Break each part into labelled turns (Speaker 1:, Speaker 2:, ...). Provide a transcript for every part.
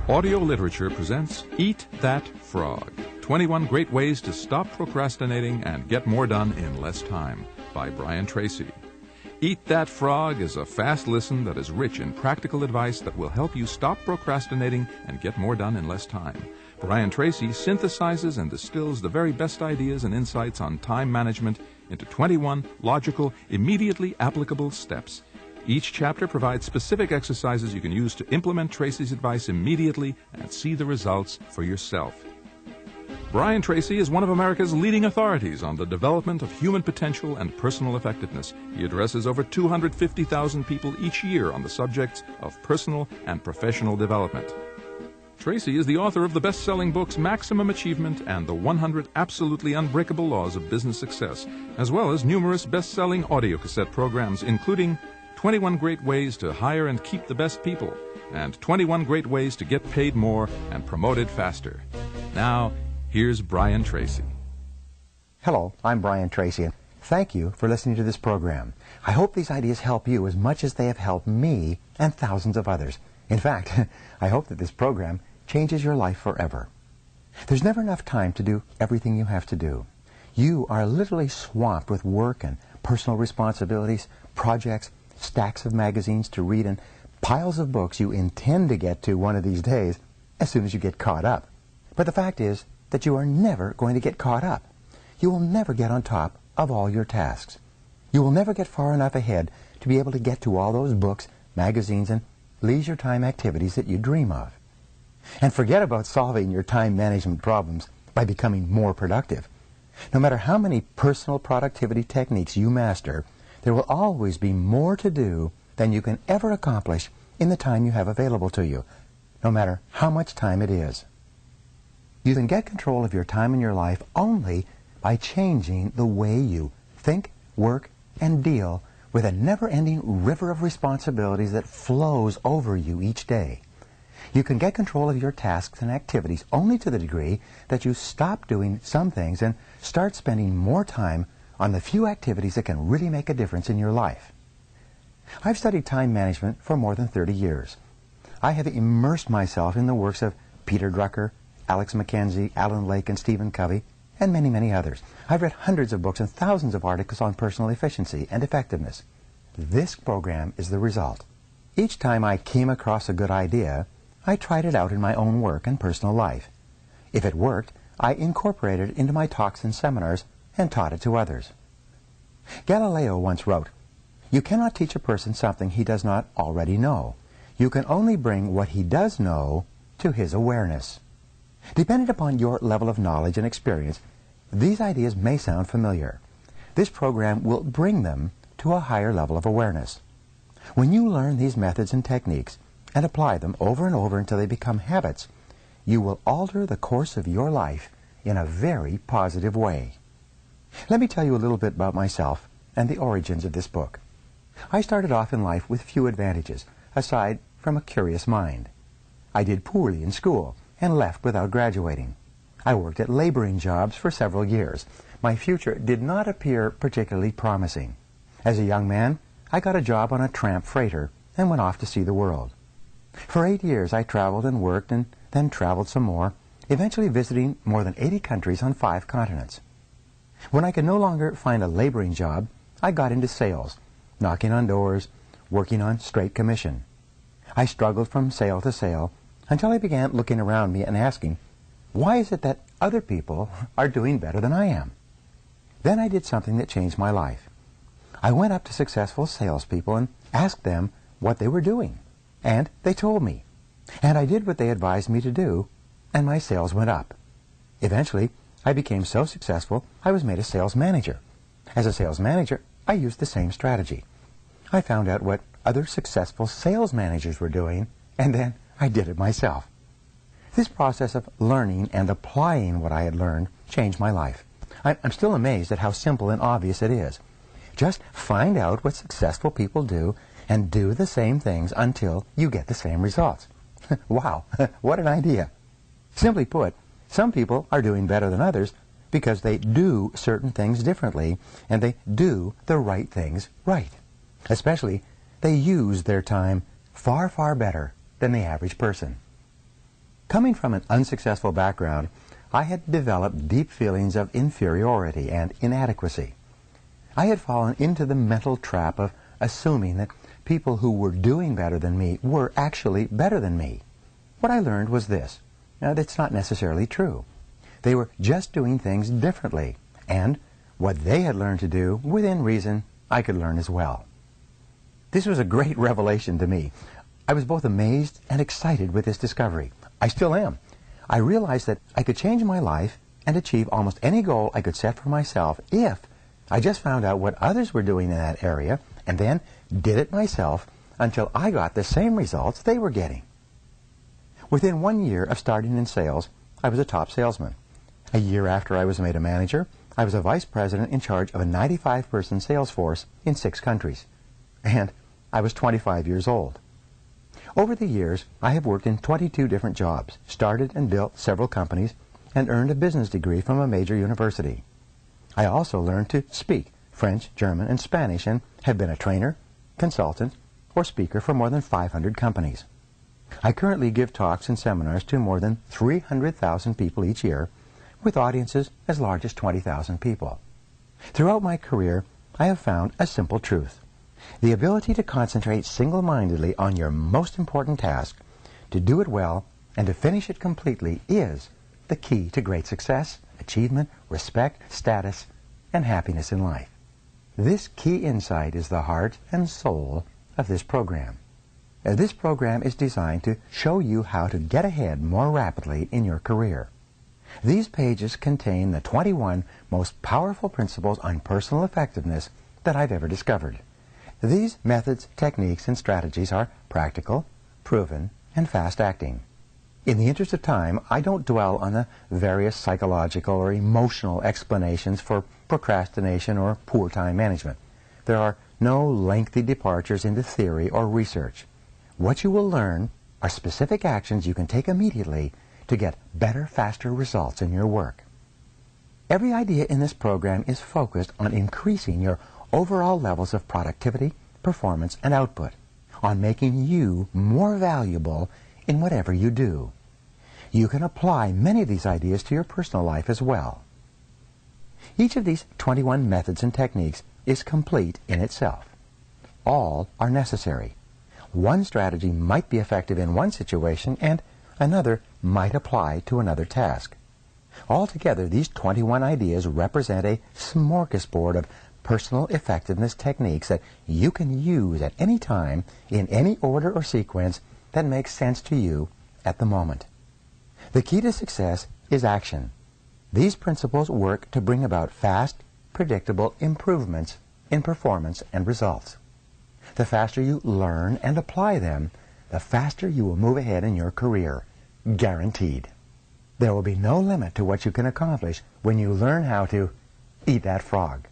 Speaker 1: Audio Literature presents Eat That Frog, 21 Great Ways to Stop Procrastinating and Get More Done in Less Time, by Brian Tracy. Eat That Frog is a fast listen that is rich in practical advice that will help you stop procrastinating and get more done in less time. Brian Tracy synthesizes and distills the very best ideas and insights on time management into 21 logical, immediately applicable steps. Each chapter provides specific exercises you can use to implement Tracy's advice immediately and see the results for yourself. Brian Tracy is one of America's leading authorities on the development of human potential and personal effectiveness. He addresses over 250,000 people each year on the subjects of personal and professional development. Tracy is the author of the best-selling books Maximum Achievement and the 100 Absolutely Unbreakable Laws of Business Success, as well as numerous best-selling audio cassette programs, including 21 Great Ways to Hire and Keep the Best People and 21 Great Ways to Get Paid More and Promoted Faster. Now, here's Brian Tracy.
Speaker 2: Hello, I'm Brian Tracy, and thank you for listening to this program. I hope these ideas help you as much as they have helped me and thousands of others. In fact, I hope that this program changes your life forever. There's never enough time to do everything you have to do. You are literally swamped with work and personal responsibilities, projects, stacks of magazines to read, and piles of books you intend to get to one of these days as soon as you get caught up. But the fact is that you are never going to get caught up. You will never get on top of all your tasks. You will never get far enough ahead to be able to get to all those books, magazines, and leisure time activities that you dream of. And forget about solving your time management problems by becoming more productive. No matter how many personal productivity techniques you master, there will always be more to do than you can ever accomplish in the time you have available to you, no matter how much time it is. You can get control of your time in your life only by changing the way you think, work, and deal with a never-ending river of responsibilities that flows over you each day. You can get control of your tasks and activities only to the degree that you stop doing some things and start spending more time on the few activities that can really make a difference in your life. I've studied time management for more than 30 years. I have immersed myself in the works of Peter Drucker, Alex McKenzie, Alan Lake, and Stephen Covey, and many, many others. I've read hundreds of books and thousands of articles on personal efficiency and effectiveness. This program is the result. Each time I came across a good idea, I tried it out in my own work and personal life. If it worked, I incorporated it into my talks and seminars and taught it to others. Galileo once wrote, "You cannot teach a person something he does not already know. You can only bring what he does know to his awareness." Depending upon your level of knowledge and experience, these ideas may sound familiar. This program will bring them to a higher level of awareness. When you learn these methods and techniques and apply them over and over until they become habits, you will alter the course of your life in a very positive way. Let me tell you a little bit about myself and the origins of this book. I started off in life with few advantages, aside from a curious mind. I did poorly in school and left without graduating. I worked at laboring jobs for several years. My future did not appear particularly promising. As a young man, I got a job on a tramp freighter and went off to see the world. For 8 years I traveled and worked and then traveled some more, eventually visiting more than 80 countries on 5 continents. When I could no longer find a laboring job, I got into sales, knocking on doors, working on straight commission. I struggled from sale to sale until I began looking around me and asking, why is it that other people are doing better than I am? Then I did something that changed my life. I went up to successful salespeople and asked them what they were doing, and they told me. And I did what they advised me to do, and my sales went up. Eventually, I became so successful, I was made a sales manager. As a sales manager, I used the same strategy. I found out what other successful sales managers were doing, and then I did it myself. This process of learning and applying what I had learned changed my life. I'm still amazed at how simple and obvious it is. Just find out what successful people do and do the same things until you get the same results. Wow, what an idea. Simply put, some people are doing better than others because they do certain things differently and they do the right things right. Especially, they use their time far, far better than the average person. Coming from an unsuccessful background, I had developed deep feelings of inferiority and inadequacy. I had fallen into the mental trap of assuming that people who were doing better than me were actually better than me. What I learned was this. Now, that's not necessarily true. They were just doing things differently, and what they had learned to do, within reason, I could learn as well. This was a great revelation to me. I was both amazed and excited with this discovery. I still am. I realized that I could change my life and achieve almost any goal I could set for myself if I just found out what others were doing in that area and then did it myself until I got the same results they were getting. Within 1 year of starting in sales, I was a top salesman. A year after I was made a manager, I was a vice president in charge of a 95-person sales force in 6 countries. And I was 25 years old. Over the years, I have worked in 22 different jobs, started and built several companies, and earned a business degree from a major university. I also learned to speak French, German, and Spanish, and have been a trainer, consultant, or speaker for more than 500 companies. I currently give talks and seminars to more than 300,000 people each year, with audiences as large as 20,000 people. Throughout my career, I have found a simple truth. The ability to concentrate single-mindedly on your most important task, to do it well, and to finish it completely is the key to great success, achievement, respect, status, and happiness in life. This key insight is the heart and soul of this program. This program is designed to show you how to get ahead more rapidly in your career. These pages contain the 21 most powerful principles on personal effectiveness that I've ever discovered. These methods, techniques, and strategies are practical, proven, and fast-acting. In the interest of time, I don't dwell on the various psychological or emotional explanations for procrastination or poor time management. There are no lengthy departures into theory or research. What you will learn are specific actions you can take immediately to get better, faster results in your work. Every idea in this program is focused on increasing your overall levels of productivity, performance, and output, on making you more valuable in whatever you do. You can apply many of these ideas to your personal life as well. Each of these 21 methods and techniques is complete in itself. All are necessary. One strategy might be effective in one situation and another might apply to another task. Altogether, these 21 ideas represent a smorgasbord of personal effectiveness techniques that you can use at any time in any order or sequence that makes sense to you at the moment. The key to success is action. These principles work to bring about fast, predictable improvements in performance and results. The faster you learn and apply them, the faster you will move ahead in your career. Guaranteed. There will be no limit to what you can accomplish when you learn how to eat that frog.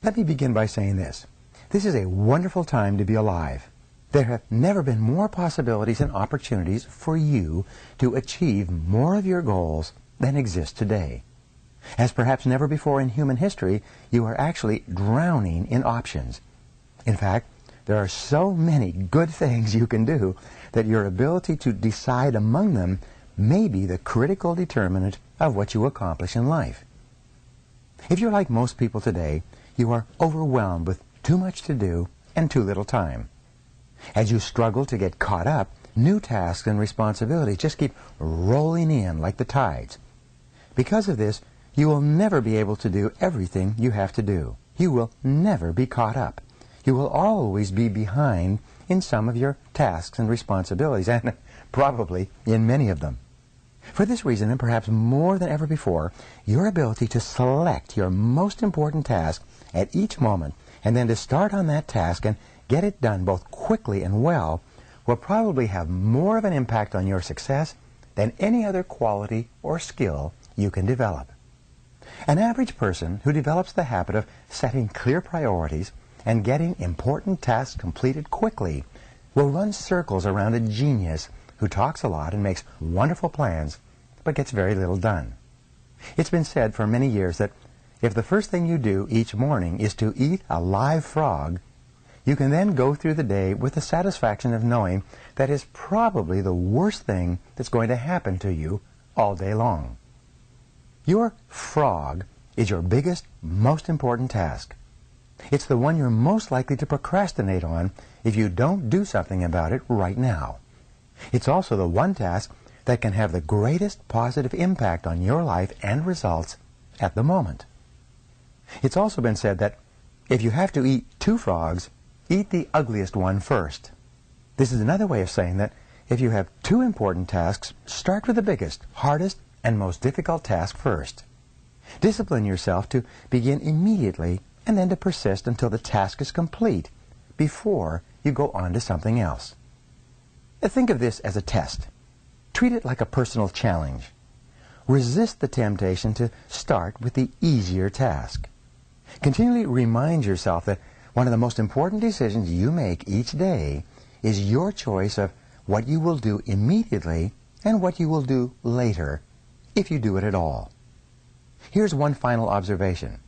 Speaker 2: Let me begin by saying this. This is a wonderful time to be alive. There have never been more possibilities and opportunities for you to achieve more of your goals than exist today. As perhaps never before in human history, you are actually drowning in options. In fact, there are so many good things you can do that your ability to decide among them may be the critical determinant of what you accomplish in life. If you're like most people today, you are overwhelmed with too much to do and too little time. As you struggle to get caught up, new tasks and responsibilities just keep rolling in like the tides. Because of this, you will never be able to do everything you have to do. You will never be caught up. You will always be behind in some of your tasks and responsibilities, and probably in many of them. For this reason, and perhaps more than ever before, your ability to select your most important task at each moment and then to start on that task and get it done both quickly and well will probably have more of an impact on your success than any other quality or skill you can develop. An average person who develops the habit of setting clear priorities and getting important tasks completed quickly will run circles around a genius who talks a lot and makes wonderful plans but gets very little done. It's been said for many years that If the first thing you do each morning is to eat a live frog, you can then go through the day with the satisfaction of knowing that is probably the worst thing that's going to happen to you all day long. Your frog is your biggest, most important task. It's the one you're most likely to procrastinate on if you don't do something about it right now. It's also the one task that can have the greatest positive impact on your life and results at the moment. It's also been said that if you have to eat 2 frogs, eat the ugliest one first. This is another way of saying that if you have 2 important tasks, start with the biggest, hardest, and most difficult task first. Discipline yourself to begin immediately and then to persist until the task is complete before you go on to something else. Think of this as a test. Treat it like a personal challenge. Resist the temptation to start with the easier task. Continually remind yourself that one of the most important decisions you make each day is your choice of what you will do immediately and what you will do later, if you do it at all. Here's one final observation.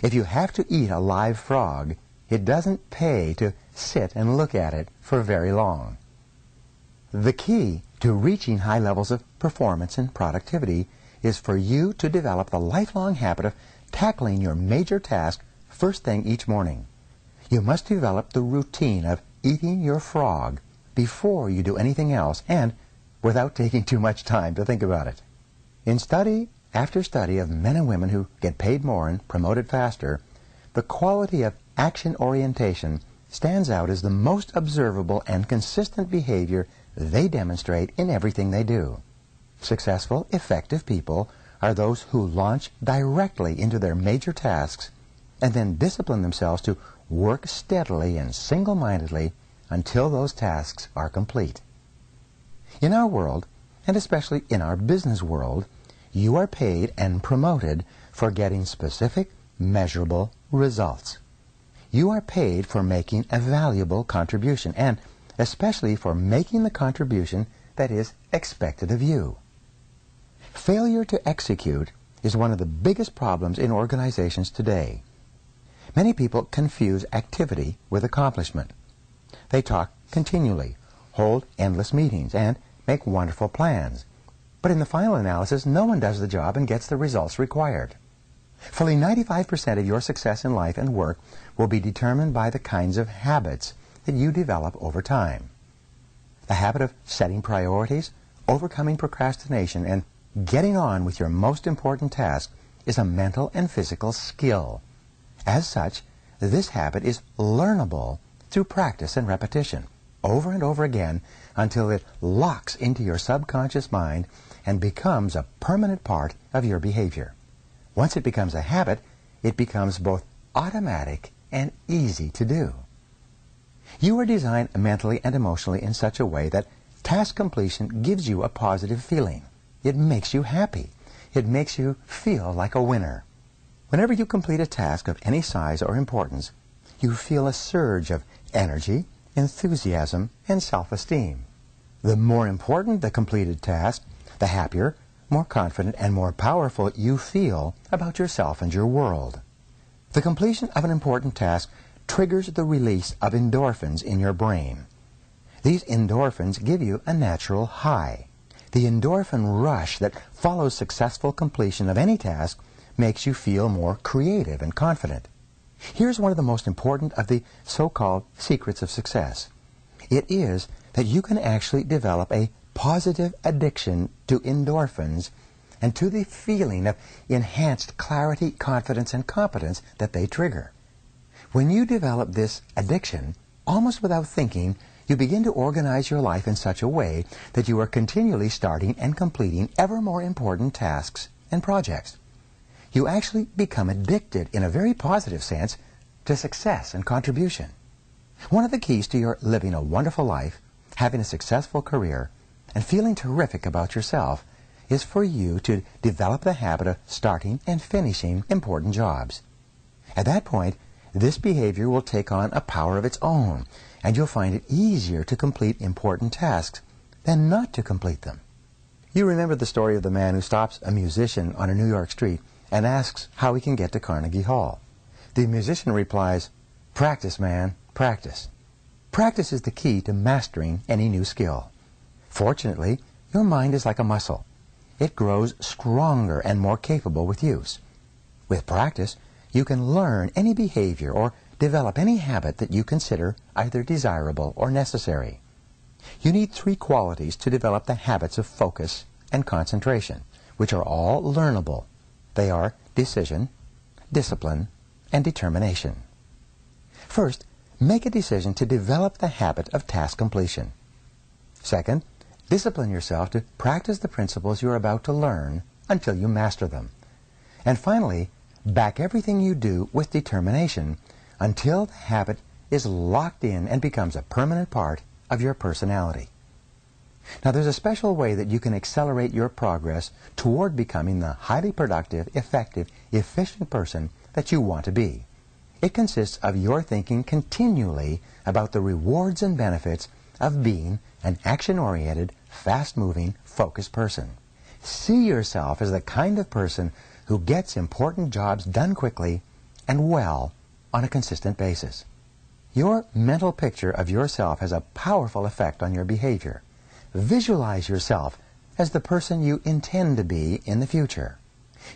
Speaker 2: If you have to eat a live frog, it doesn't pay to sit and look at it for very long. The key to reaching high levels of performance and productivity is for you to develop the lifelong habit of tackling your major task first thing each morning. You must develop the routine of eating your frog before you do anything else and without taking too much time to think about it. In study after study of men and women who get paid more and promoted faster, the quality of action orientation stands out as the most observable and consistent behavior they demonstrate in everything they do. Successful, effective people are those who launch directly into their major tasks and then discipline themselves to work steadily and single-mindedly until those tasks are complete. In our world, and especially in our business world, you are paid and promoted for getting specific, measurable results. You are paid for making a valuable contribution, and especially for making the contribution that is expected of you. Failure to execute is one of the biggest problems in organizations today. Many people confuse activity with accomplishment. They talk continually, hold endless meetings, and make wonderful plans. But in the final analysis, no one does the job and gets the results required. Fully 95% of your success in life and work will be determined by the kinds of habits that you develop over time. The habit of setting priorities, overcoming procrastination, and getting on with your most important task is a mental and physical skill. As such, this habit is learnable through practice and repetition, over and over again, until it locks into your subconscious mind and becomes a permanent part of your behavior. Once it becomes a habit, it becomes both automatic and easy to do. You are designed mentally and emotionally in such a way that task completion gives you a positive feeling. It makes you happy. It makes you feel like a winner. Whenever you complete a task of any size or importance, you feel a surge of energy, enthusiasm, and self-esteem. The more important the completed task, the happier, more confident, and more powerful you feel about yourself and your world. The completion of an important task triggers the release of endorphins in your brain. These endorphins give you a natural high. The endorphin rush that follows successful completion of any task makes you feel more creative and confident. Here's one of the most important of the so-called secrets of success. It is that you can actually develop a positive addiction to endorphins and to the feeling of enhanced clarity, confidence, and competence that they trigger. When you develop this addiction, almost without thinking, you begin to organize your life in such a way that you are continually starting and completing ever more important tasks and projects. You actually become addicted, in a very positive sense, to success and contribution. One of the keys to your living a wonderful life, having a successful career, and feeling terrific about yourself is for you to develop the habit of starting and finishing important jobs. At that point, this behavior will take on a power of its own, and you'll find it easier to complete important tasks than not to complete them. You remember the story of the man who stops a musician on a New York street and asks how he can get to Carnegie Hall. The musician replies, "Practice, man, practice." Practice is the key to mastering any new skill. Fortunately, your mind is like a muscle. It grows stronger and more capable with use. With practice, you can learn any behavior or develop any habit that you consider either desirable or necessary. You need 3 qualities to develop the habits of focus and concentration, which are all learnable. They are decision, discipline, and determination. First, make a decision to develop the habit of task completion. Second, discipline yourself to practice the principles you're about to learn until you master them. And finally, back everything you do with determination until the habit is locked in and becomes a permanent part of your personality. Now, there's a special way that you can accelerate your progress toward becoming the highly productive, effective, efficient person that you want to be. It consists of your thinking continually about the rewards and benefits of being an action-oriented, fast-moving, focused person. See yourself as the kind of person who gets important jobs done quickly and well on a consistent basis. Your mental picture of yourself has a powerful effect on your behavior. Visualize yourself as the person you intend to be in the future.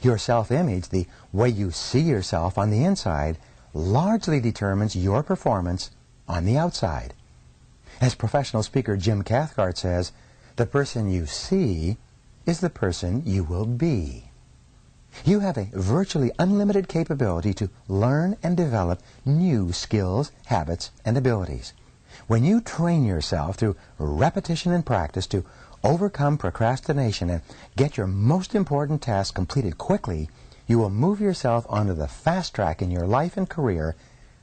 Speaker 2: Your self-image, the way you see yourself on the inside, largely determines your performance on the outside. As professional speaker Jim Cathcart says, the person you see is the person you will be. You have a virtually unlimited capability to learn and develop new skills, habits, and abilities. When you train yourself through repetition and practice to overcome procrastination and get your most important tasks completed quickly, you will move yourself onto the fast track in your life and career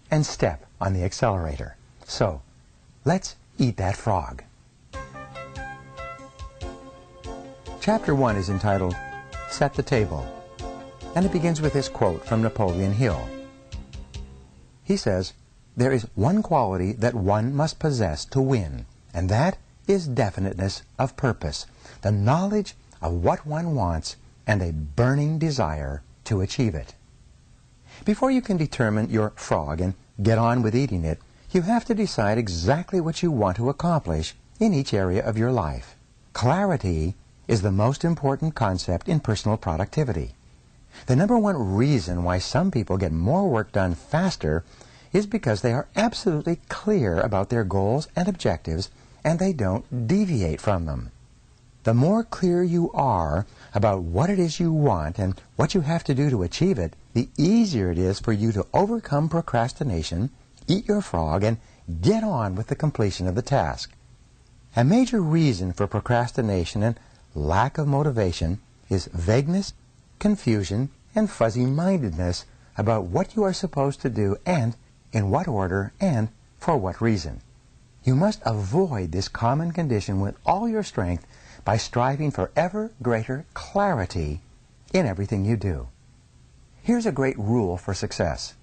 Speaker 2: and step on the accelerator. So, let's eat that frog. Chapter 1 is entitled, Set the Table, and it begins with this quote from Napoleon Hill. He says, "There is one quality that one must possess to win, and that is definiteness of purpose, the knowledge of what one wants, and a burning desire to achieve it." Before you can determine your frog and get on with eating it, you have to decide exactly what you want to accomplish in each area of your life. Clarity is the most important concept in personal productivity. The number one reason why some people get more work done faster is because they are absolutely clear about their goals and objectives, and they don't deviate from them. The more clear you are about what it is you want and what you have to do to achieve it, the easier it is for you to overcome procrastination, eat your frog, and get on with the completion of the task. A major reason for procrastination and lack of motivation is vagueness, confusion, and fuzzy-mindedness about what you are supposed to do and in what order and for what reason. You must avoid this common condition with all your strength by striving for ever greater clarity in everything you do. Here's a great rule for success.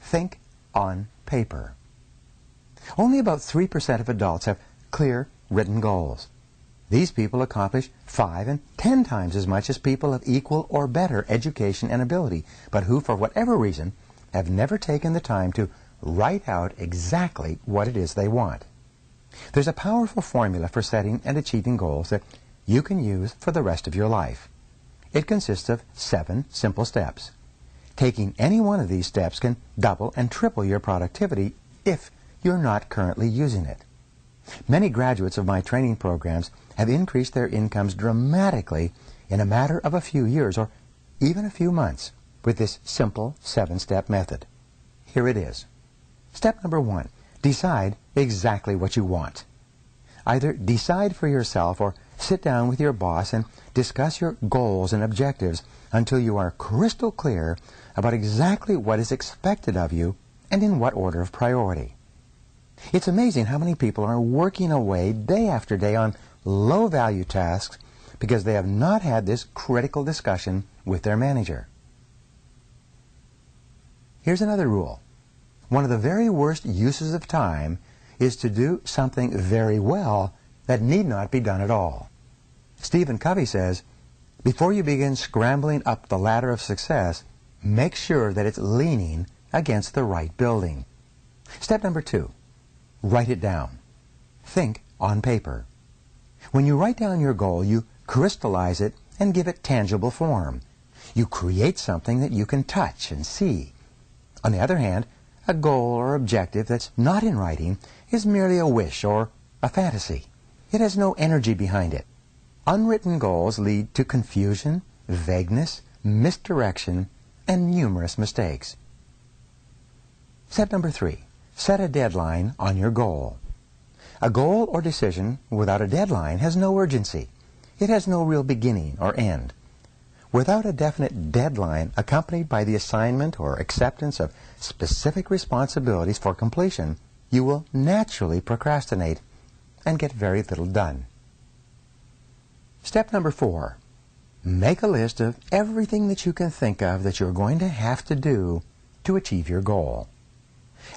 Speaker 2: Think on paper. Only about 3% of adults have clear written goals. These people accomplish 5 and 10 times as much as people of equal or better education and ability, but who, for whatever reason, have never taken the time to write out exactly what it is they want. There's a powerful formula for setting and achieving goals that you can use for the rest of your life. It consists of 7 simple steps. Taking any one of these steps can double and triple your productivity if you're not currently using it. Many graduates of my training programs have increased their incomes dramatically in a matter of a few years or even a few months with this simple 7-step method. Here it is. Step number 1, decide exactly what you want. Either decide for yourself or sit down with your boss and discuss your goals and objectives until you are crystal clear about exactly what is expected of you and in what order of priority. It's amazing how many people are working away day after day on low-value tasks because they have not had this critical discussion with their manager. Here's another rule. One of the very worst uses of time is to do something very well that need not be done at all. Stephen Covey says, Before you begin scrambling up the ladder of success, make sure that it's leaning against the right building. Step number 2, write it down. Think on paper. When you write down your goal, you crystallize it and give it tangible form. You create something that you can touch and see. On the other hand, a goal or objective that's not in writing is merely a wish or a fantasy. It has no energy behind it. Unwritten goals lead to confusion, vagueness, misdirection, and numerous mistakes. Step number 3, set a deadline on your goal. A goal or decision without a deadline has no urgency. It has no real beginning or end. Without a definite deadline accompanied by the assignment or acceptance of specific responsibilities for completion, you will naturally procrastinate and get very little done. Step number 4, make a list of everything that you can think of that you're going to have to do to achieve your goal.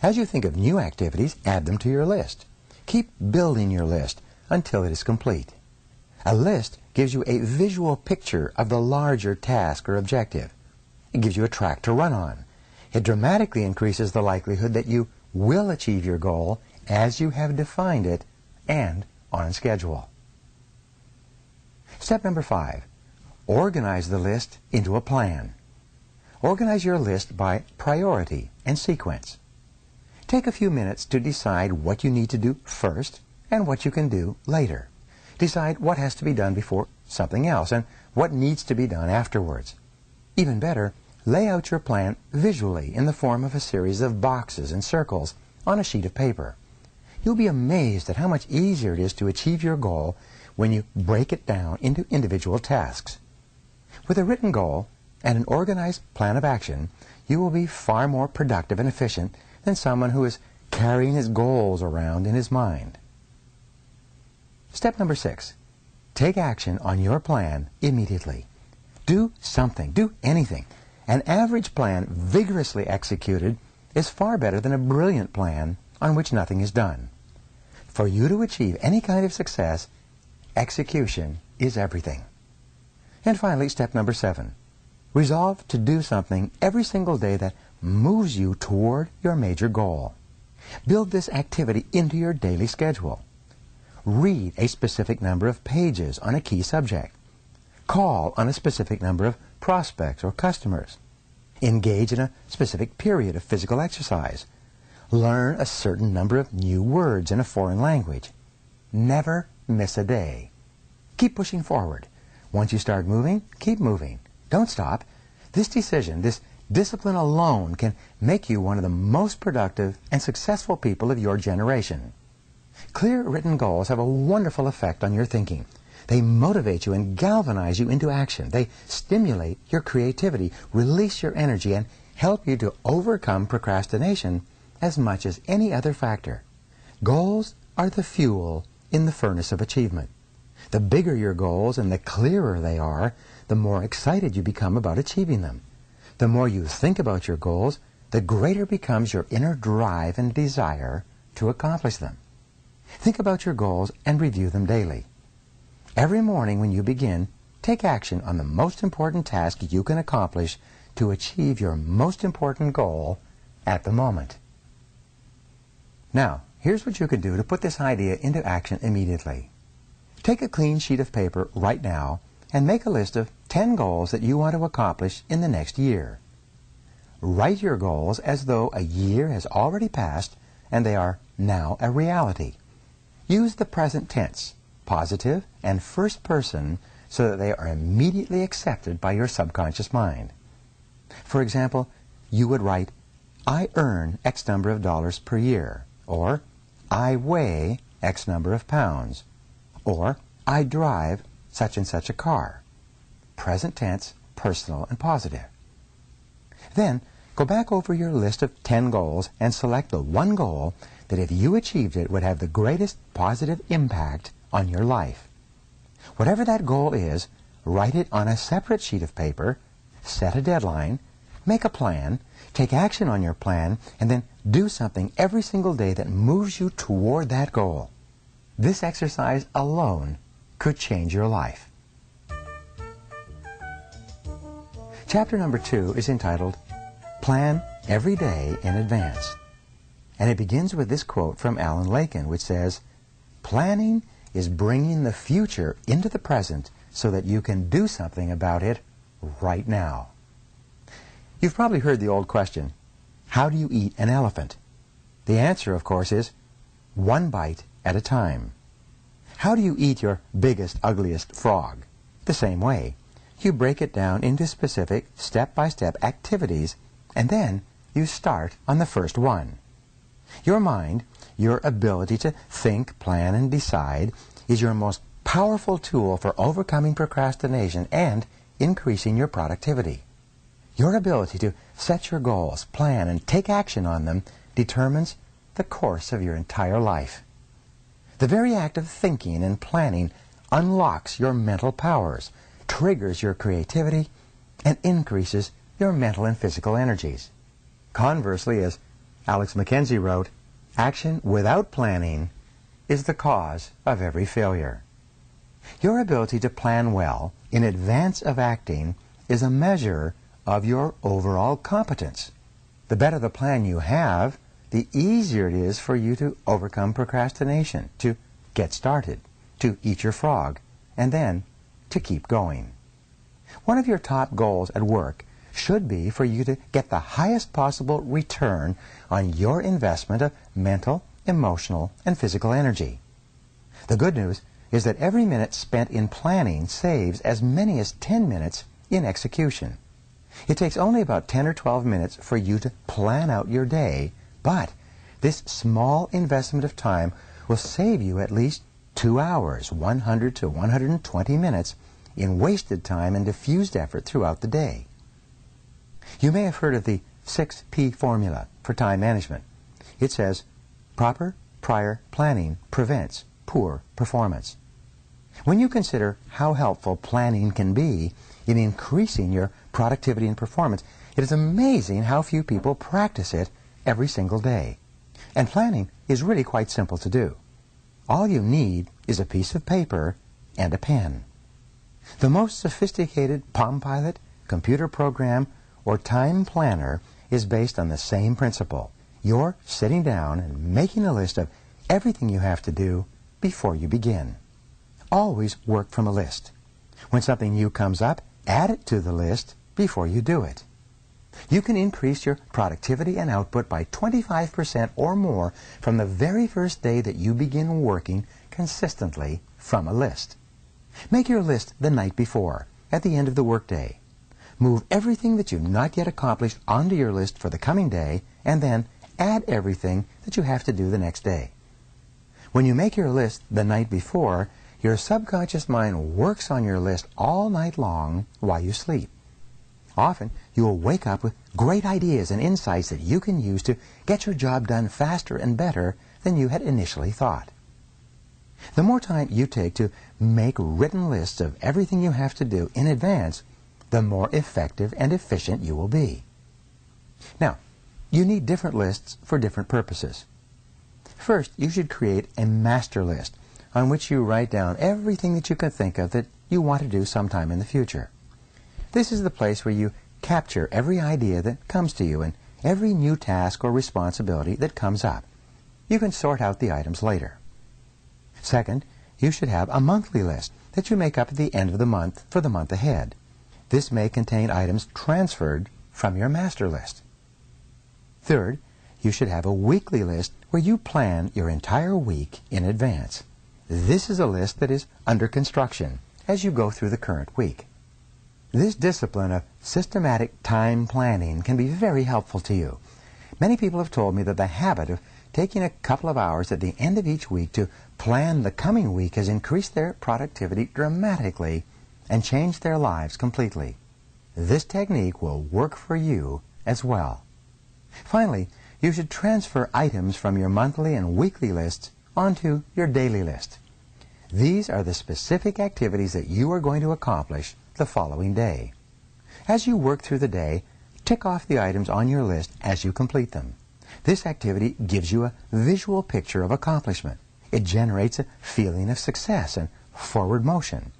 Speaker 2: As you think of new activities, add them to your list. Keep building your list until it is complete. A list gives you a visual picture of the larger task or objective. It gives you a track to run on. It dramatically increases the likelihood that you will achieve your goal as you have defined it and on schedule. Step number 5, organize the list into a plan. Organize your list by priority and sequence. Take a few minutes to decide what you need to do first and what you can do later. Decide what has to be done before something else and what needs to be done afterwards. Even better, lay out your plan visually in the form of a series of boxes and circles on a sheet of paper. You'll be amazed at how much easier it is to achieve your goal when you break it down into individual tasks. With a written goal and an organized plan of action, you will be far more productive and efficient than someone who is carrying his goals around in his mind. Step number 6, take action on your plan immediately. Do something, do anything. An average plan vigorously executed is far better than a brilliant plan on which nothing is done. For you to achieve any kind of success, execution is everything. And finally, step number 7, resolve to do something every single day that moves you toward your major goal. Build this activity into your daily schedule. Read a specific number of pages on a key subject. Call on a specific number of prospects or customers. Engage in a specific period of physical exercise. Learn a certain number of new words in a foreign language. Never miss a day. Keep pushing forward. Once you start moving, keep moving. Don't stop. This decision, this discipline alone can make you one of the most productive and successful people of your generation. Clear written goals have a wonderful effect on your thinking. They motivate you and galvanize you into action. They stimulate your creativity, release your energy, and help you to overcome procrastination as much as any other factor. Goals are the fuel in the furnace of achievement. The bigger your goals and the clearer they are, the more excited you become about achieving them. The more you think about your goals, the greater becomes your inner drive and desire to accomplish them. Think about your goals and review them daily. Every morning when you begin, take action on the most important task you can accomplish to achieve your most important goal at the moment. Now, here's what you can do to put this idea into action immediately. Take a clean sheet of paper right now and make a list of 10 goals that you want to accomplish in the next year. Write your goals as though a year has already passed and they are now a reality. Use the present tense, positive and first person, so that they are immediately accepted by your subconscious mind. For example, you would write, I earn X number of dollars per year, or I weigh X number of pounds, or I drive such and such a car. Present tense, personal, and positive. Then, go back over your list of 10 goals and select the one goal that if you achieved it would have the greatest positive impact on your life. Whatever that goal is, write it on a separate sheet of paper, set a deadline, make a plan, take action on your plan, and then do something every single day that moves you toward that goal. This exercise alone could change your life. Chapter number 2 is entitled, Plan Every Day in Advance. And it begins with this quote from Alan Lakin, which says, "Planning is bringing the future into the present so that you can do something about it right now." You've probably heard the old question, how do you eat an elephant? The answer, of course, is one bite at a time. How do you eat your biggest, ugliest frog? The same way. You break it down into specific step-by-step activities, and then you start on the first one. Your mind, your ability to think, plan, and decide, is your most powerful tool for overcoming procrastination and increasing your productivity. Your ability to set your goals, plan, and take action on them determines the course of your entire life. The very act of thinking and planning unlocks your mental powers, triggers your creativity, and increases your mental and physical energies. Conversely, as Alex McKenzie wrote, action without planning is the cause of every failure. Your ability to plan well in advance of acting is a measure of your overall competence. The better the plan you have, the easier it is for you to overcome procrastination, to get started, to eat your frog, and then to keep going. One of your top goals at work should be for you to get the highest possible return on your investment of mental, emotional, and physical energy. The good news is that every minute spent in planning saves as many as 10 minutes in execution. It takes only about 10 or 12 minutes for you to plan out your day, but this small investment of time will save you at least 2 hours, 100 to 120 minutes in wasted time and diffused effort throughout the day. You may have heard of the 6P formula for time management. It says, proper prior planning prevents poor performance. When you consider how helpful planning can be in increasing your productivity and performance, it is amazing how few people practice it every single day. And planning is really quite simple to do. All you need is a piece of paper and a pen. The most sophisticated Palm Pilot, computer program, or time planner is based on the same principle. You're sitting down and making a list of everything you have to do before you begin. Always work from a list. When something new comes up, add it to the list before you do it. You can increase your productivity and output by 25% or more from the very first day that you begin working consistently from a list. Make your list the night before, at the end of the workday. Move everything that you've not yet accomplished onto your list for the coming day, and then add everything that you have to do the next day. When you make your list the night before, your subconscious mind works on your list all night long while you sleep. Often, you will wake up with great ideas and insights that you can use to get your job done faster and better than you had initially thought. The more time you take to make written lists of everything you have to do in advance, the more effective and efficient you will be. Now, you need different lists for different purposes. First, you should create a master list on which you write down everything that you can think of that you want to do sometime in the future. This is the place where you capture every idea that comes to you and every new task or responsibility that comes up. You can sort out the items later. Second, you should have a monthly list that you make up at the end of the month for the month ahead. This may contain items transferred from your master list. Third, you should have a weekly list where you plan your entire week in advance. This is a list that is under construction as you go through the current week. This discipline of systematic time planning can be very helpful to you. Many people have told me that the habit of taking a couple of hours at the end of each week to plan the coming week has increased their productivity dramatically and changed their lives completely. This technique will work for you as well. Finally, you should transfer items from your monthly and weekly lists onto your daily list. These are the specific activities that you are going to accomplish the following day. As you work through the day, tick off the items on your list as you complete them. This activity gives you a visual picture of accomplishment. It generates a feeling of success and forward motion.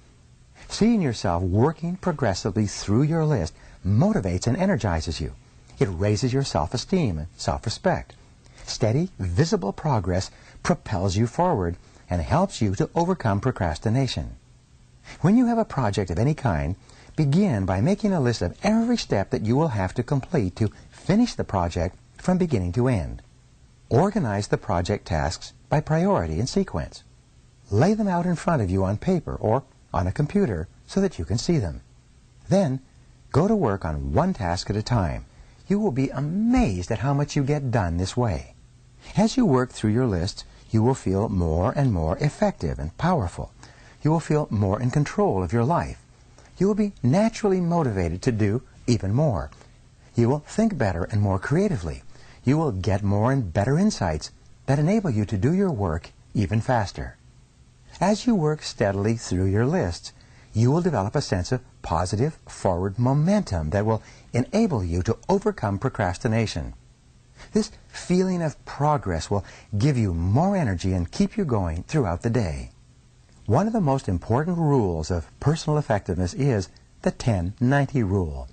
Speaker 2: Seeing yourself working progressively through your list motivates and energizes you. It raises your self-esteem and self-respect. Steady, visible progress propels you forward and helps you to overcome procrastination. When you have a project of any kind, begin by making a list of every step that you will have to complete to finish the project from beginning to end. Organize the project tasks by priority and sequence. Lay them out in front of you on paper or on a computer so that you can see them. Then, go to work on one task at a time. You will be amazed at how much you get done this way. As you work through your list, you will feel more and more effective and powerful. You will feel more in control of your life. You will be naturally motivated to do even more. You will think better and more creatively. You will get more and better insights that enable you to do your work even faster. As you work steadily through your lists, you will develop a sense of positive forward momentum that will enable you to overcome procrastination. This feeling of progress will give you more energy and keep you going throughout the day. One of the most important rules of personal effectiveness is the 10-90 rule.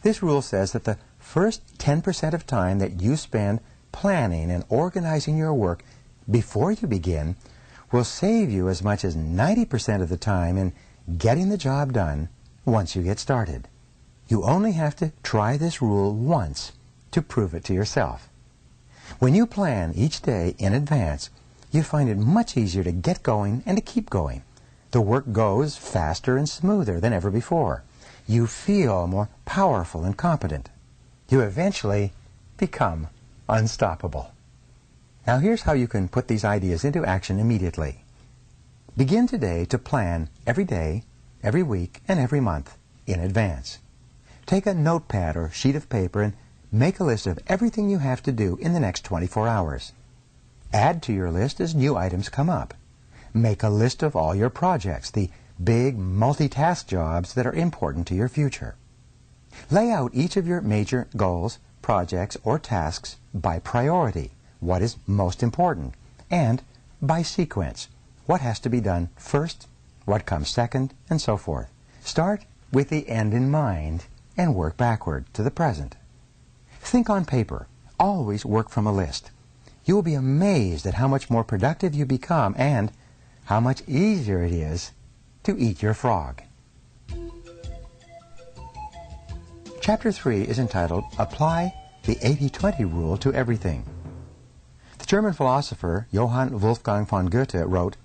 Speaker 2: This rule says that the first 10% of time that you spend planning and organizing your work before you begin will save you as much as 90% of the time in getting the job done once you get started. You only have to try this rule once to prove it to yourself. When you plan each day in advance, you find it much easier to get going and to keep going. The work goes faster and smoother than ever before. You feel more powerful and competent. You eventually become unstoppable. Now here's how you can put these ideas into action immediately. Begin today to plan every day, every week, and every month in advance. Take a notepad or sheet of paper and make a list of everything you have to do in the next 24 hours. Add to your list as new items come up. Make a list of all your projects, the big multitask jobs that are important to your future. Lay out each of your major goals, projects, or tasks by priority, what is most important, and by sequence, what has to be done first, what comes second, and so forth. Start with the end in mind and work backward to the present. Think on paper. Always work from a list. You will be amazed at how much more productive you become and how much easier it is to eat your frog. Chapter 3 is entitled, Apply the 80-20 Rule to Everything. The German philosopher Johann Wolfgang von Goethe wrote,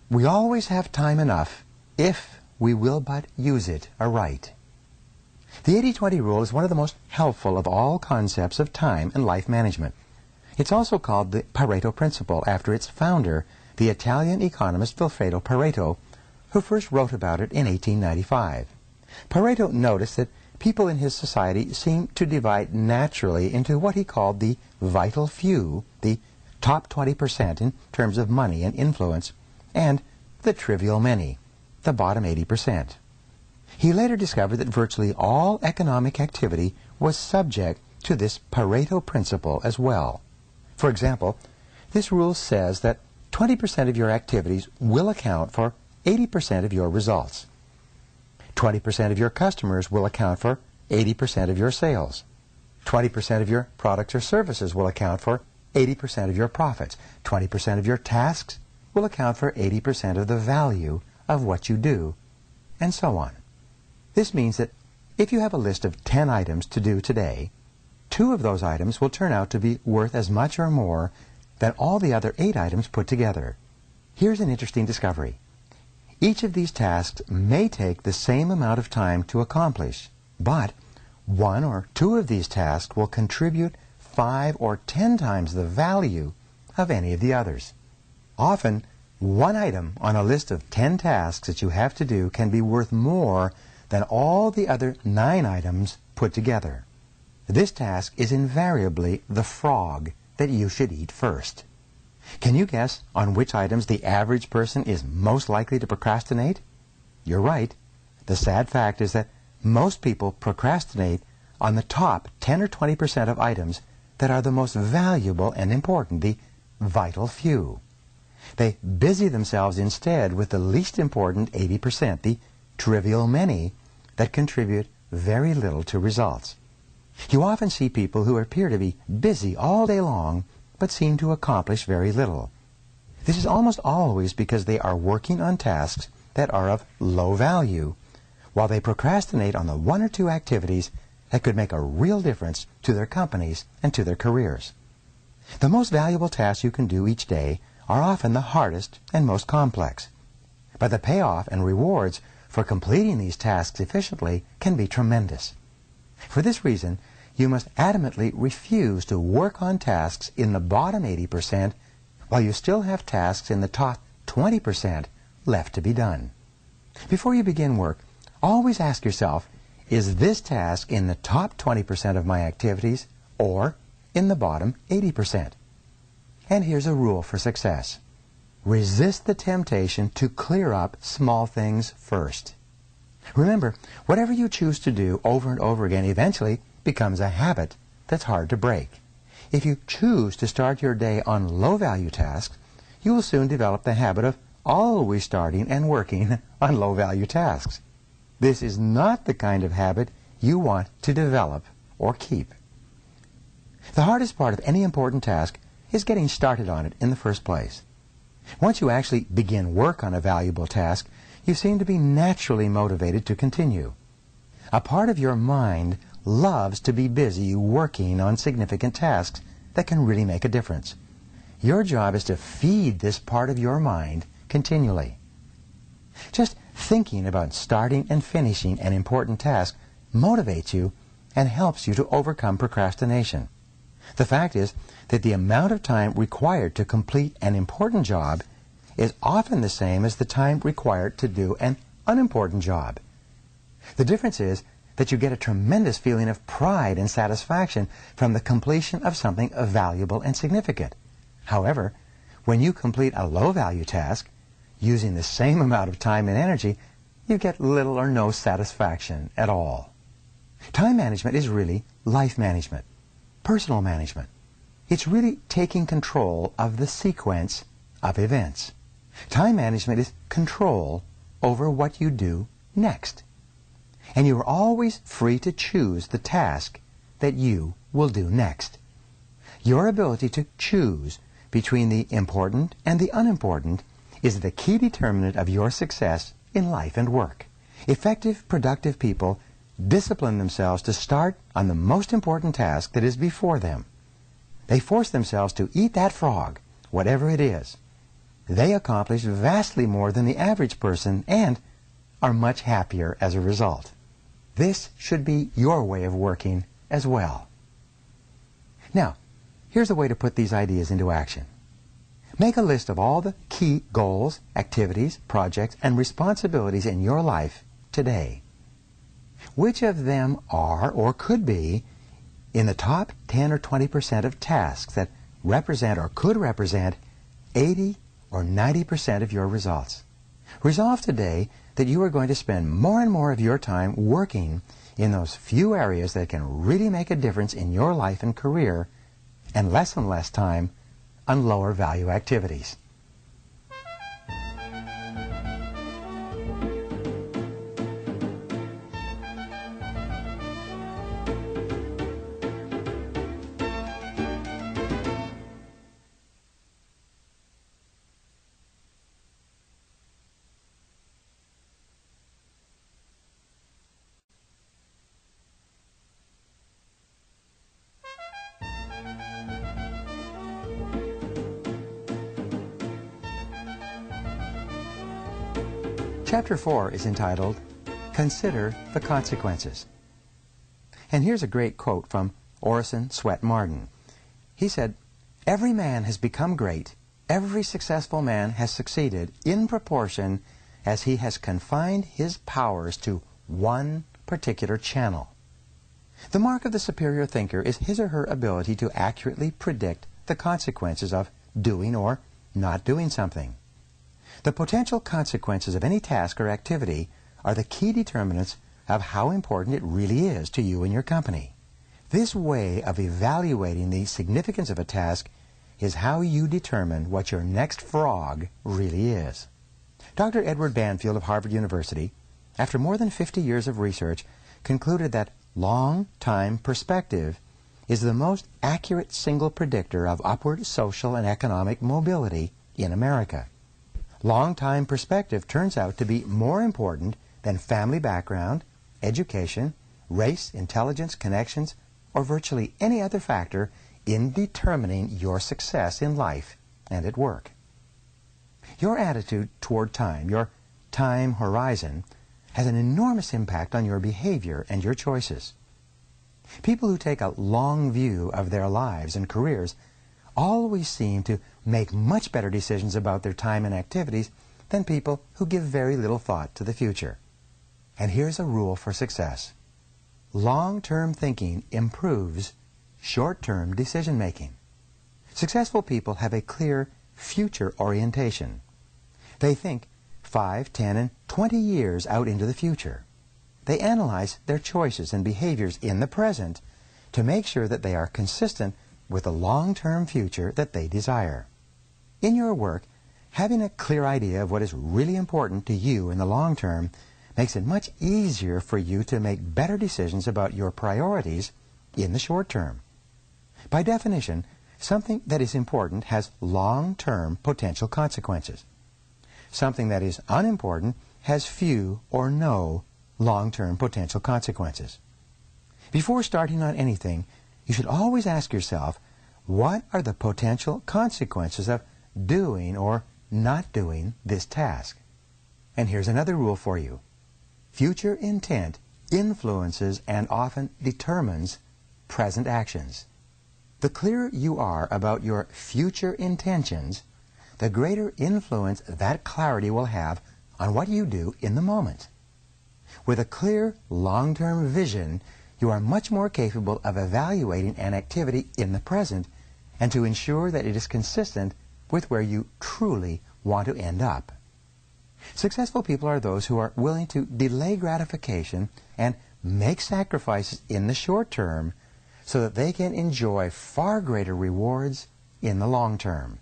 Speaker 2: "We always have time enough if we will but use it aright." The 80-20 rule is one of the most helpful of all concepts of time and life management. It's also called the Pareto principle after its founder, the Italian economist Vilfredo Pareto, who first wrote about it in 1895. Pareto noticed that people in his society seemed to divide naturally into what he called the vital few, the top 20% in terms of money and influence, and the trivial many, the bottom 80%. He later discovered that virtually all economic activity was subject to this Pareto principle as well. For example, this rule says that 20% of your activities will account for 80% of your results. 20% of your customers will account for 80% of your sales. 20% of your products or services will account for 80% of your profits. 20% of your tasks will account for 80% of the value of what you do, and so on. This means that if you have a list of 10 items to do today, 2 of those items will turn out to be worth as much or more than all the other 8 items put together. Here's an interesting discovery. Each of these tasks may take the same amount of time to accomplish, but 1 or 2 of these tasks will contribute 5 or 10 times the value of any of the others. Often, one item on a list of 10 tasks that you have to do can be worth more than all the other 9 items put together. This task is invariably the frog that you should eat first. Can you guess on which items the average person is most likely to procrastinate? You're right. The sad fact is that most people procrastinate on the top 10 or 20% of items that are the most valuable and important, the vital few. They busy themselves instead with the least important 80%, the trivial many, that contribute very little to results. You often see people who appear to be busy all day long, but seem to accomplish very little. This is almost always because they are working on tasks that are of low value, while they procrastinate on the one or two activities that could make a real difference to their companies and to their careers. The most valuable tasks you can do each day are often the hardest and most complex. But the payoff and rewards for completing these tasks efficiently can be tremendous. For this reason, you must adamantly refuse to work on tasks in the bottom 80% while you still have tasks in the top 20% left to be done. Before you begin work, always ask yourself, is this task in the top 20% of my activities or in the bottom 80%? And here's a rule for success. Resist the temptation to clear up small things first. Remember, whatever you choose to do over and over again eventually becomes a habit that's hard to break. If you choose to start your day on low-value tasks, you will soon develop the habit of always starting and working on low-value tasks. This is not the kind of habit you want to develop or keep. The hardest part of any important task is getting started on it in the first place. Once you actually begin work on a valuable task, you seem to be naturally motivated to continue. A part of your mind loves to be busy working on significant tasks that can really make a difference. Your job is to feed this part of your mind continually. Just thinking about starting and finishing an important task motivates you and helps you to overcome procrastination. The fact is that the amount of time required to complete an important job is often the same as the time required to do an unimportant job. The difference is that you get a tremendous feeling of pride and satisfaction from the completion of something valuable and significant. However, when you complete a low-value task, using the same amount of time and energy, you get little or no satisfaction at all. Time management is really life management, personal management. It's really taking control of the sequence of events. Time management is control over what you do next. And you are always free to choose the task that you will do next. Your ability to choose between the important and the unimportant is the key determinant of your success in life and work. Effective, productive people discipline themselves to start on the most important task that is before them. They force themselves to eat that frog, whatever it is. They accomplish vastly more than the average person and are much happier as a result. This should be your way of working as well. Now, here's a way to put these ideas into action. Make a list of all the key goals, activities, projects, and responsibilities in your life today. Which of them are or could be in the top 10 or 20% of tasks that represent or could represent 80 or 90% of your results? Resolve today that you are going to spend more and more of your time working in those few areas that can really make a difference in your life and career, and less time on lower value activities. Chapter 4 is entitled, Consider the Consequences. And here's a great quote from Orison Swett Marden. He said, "Every man has become great, every successful man has succeeded in proportion as he has confined his powers to one particular channel. The mark of the superior thinker is his or her ability to accurately predict the consequences of doing or not doing something. The potential consequences of any task or activity are the key determinants of how important it really is to you and your company. This way of evaluating the significance of a task is how you determine what your next frog really is." Dr. Edward Banfield of Harvard University, after more than 50 years of research, concluded that long-time perspective is the most accurate single predictor of upward social and economic mobility in America. Long-time perspective turns out to be more important than family background, education, race, intelligence, connections, or virtually any other factor in determining your success in life and at work. Your attitude toward time, your time horizon, has an enormous impact on your behavior and your choices. People who take a long view of their lives and careers always seem to make much better decisions about their time and activities than people who give very little thought to the future. And here's a rule for success. Long-term thinking improves short-term decision-making. Successful people have a clear future orientation. They think 5, 10, and 20 years out into the future. They analyze their choices and behaviors in the present to make sure that they are consistent with the long-term future that they desire. In your work, having a clear idea of what is really important to you in the long term makes it much easier for you to make better decisions about your priorities in the short term. By definition, something that is important has long-term potential consequences. Something that is unimportant has few or no long-term potential consequences. Before starting on anything, you should always ask yourself, what are the potential consequences of doing or not doing this task? And here's another rule for you. Future intent influences and often determines present actions. The clearer you are about your future intentions, the greater influence that clarity will have on what you do in the moment. With a clear, long-term vision, you are much more capable of evaluating an activity in the present and to ensure that it is consistent with where you truly want to end up. Successful people are those who are willing to delay gratification and make sacrifices in the short term so that they can enjoy far greater rewards in the long term.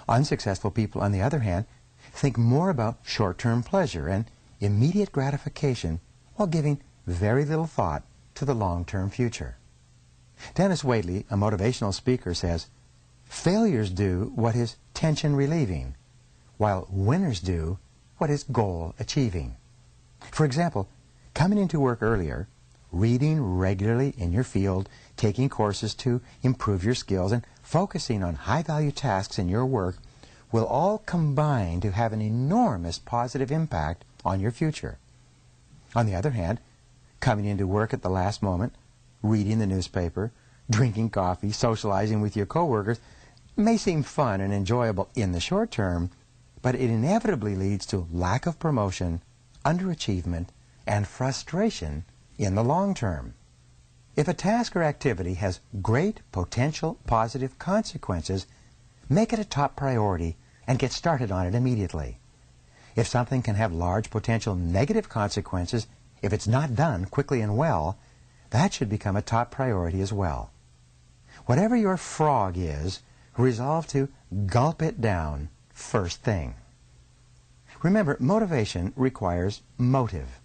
Speaker 2: Unsuccessful people, on the other hand, think more about short-term pleasure and immediate gratification while giving very little thought to the long-term future. Dennis Waitley, a motivational speaker, says, "Failures do what is tension-relieving, while winners do what is goal-achieving." For example, coming into work earlier, reading regularly in your field, taking courses to improve your skills, and focusing on high-value tasks in your work will all combine to have an enormous positive impact on your future. On the other hand, coming into work at the last moment, reading the newspaper, drinking coffee, socializing with your coworkers may seem fun and enjoyable in the short term, but it inevitably leads to lack of promotion, underachievement, and frustration in the long term. If a task or activity has great potential positive consequences, make it a top priority and get started on it immediately. If something can have large potential negative consequences if it's not done quickly and well, that should become a top priority as well. Whatever your frog is, resolve to gulp it down first thing. Remember, motivation requires motive.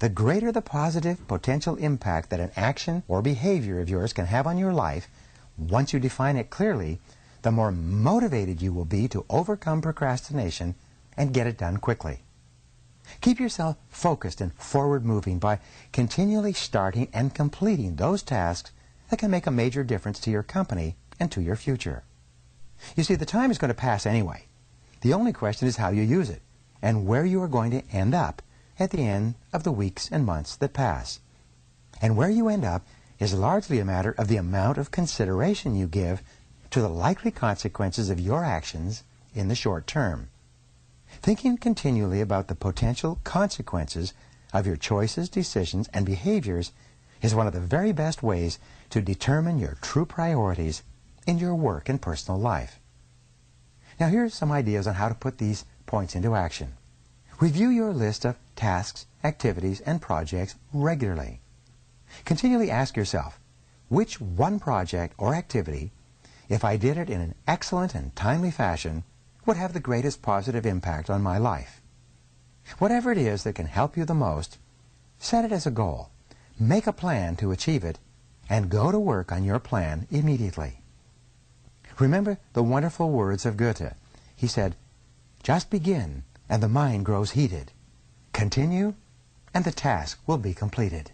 Speaker 2: The greater the positive potential impact that an action or behavior of yours can have on your life, once you define it clearly, the more motivated you will be to overcome procrastination and get it done quickly. Keep yourself focused and forward-moving by continually starting and completing those tasks that can make a major difference to your company and to your future. You see, the time is going to pass anyway. The only question is how you use it and where you are going to end up at the end of the weeks and months that pass. And where you end up is largely a matter of the amount of consideration you give to the likely consequences of your actions in the short term. Thinking continually about the potential consequences of your choices, decisions, and behaviors is one of the very best ways to determine your true priorities in your work and personal life. Now here's some ideas on how to put these points into action. Review your list of tasks, activities, and projects regularly. Continually ask yourself, which one project or activity, if I did it in an excellent and timely fashion, would have the greatest positive impact on my life? Whatever it is that can help you the most, Set it as a goal. Make a plan to achieve it, and go to work on your plan immediately. Remember the wonderful words of Goethe. He said, "Just begin, and the mind grows heated. Continue, and the task will be completed."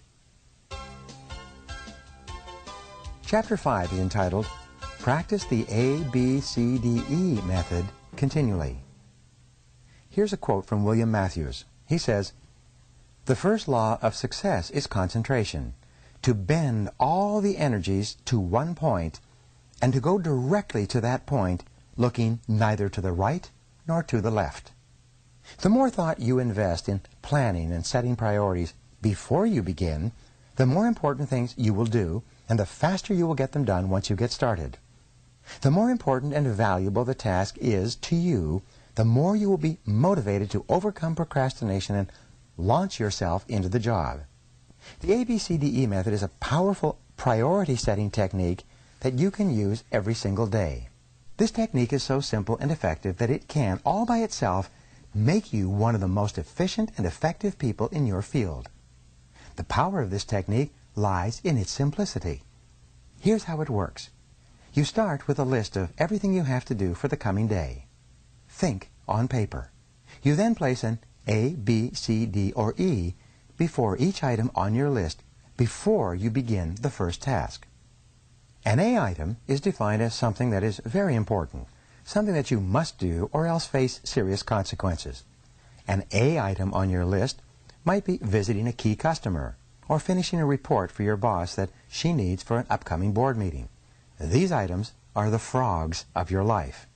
Speaker 2: Chapter 5 is entitled, Practice the ABCDE Method Continually. Here's a quote from William Matthews. He says, "The first law of success is concentration, to bend all the energies to one point and to go directly to that point, looking neither to the right nor to the left. The more thought you invest in planning and setting priorities before you begin, the more important things you will do, and the faster you will get them done once you get started. The more important and valuable the task is to you, the more you will be motivated to overcome procrastination and launch yourself into the job." The ABCDE method is a powerful priority-setting technique that you can use every single day. This technique is so simple and effective that it can, all by itself, make you one of the most efficient and effective people in your field. The power of this technique lies in its simplicity. Here's how it works. You start with a list of everything you have to do for the coming day. Think on paper. You then place an A, B, C, D, or E before each item on your list before you begin the first task. An A item is defined as something that is very important, something that you must do or else face serious consequences. An A item on your list might be visiting a key customer or finishing a report for your boss that she needs for an upcoming board meeting. These items are the frogs of your life.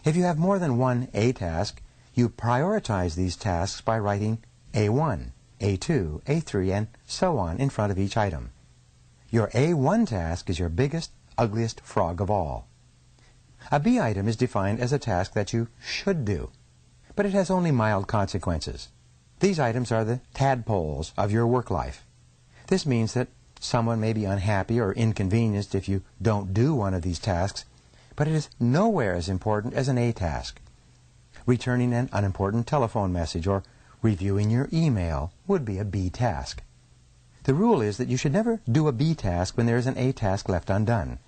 Speaker 2: If you have more than one A task, you prioritize these tasks by writing A1, A2, A3, and so on in front of each item. Your A1 task is your biggest, ugliest frog of all. A B item is defined as a task that you should do, but it has only mild consequences. These items are the tadpoles of your work life. This means that someone may be unhappy or inconvenienced if you don't do one of these tasks, but it is nowhere as important as an A task. Returning an unimportant telephone message or reviewing your email would be a B task. The rule is that you should never do a B task when there is an A task left undone.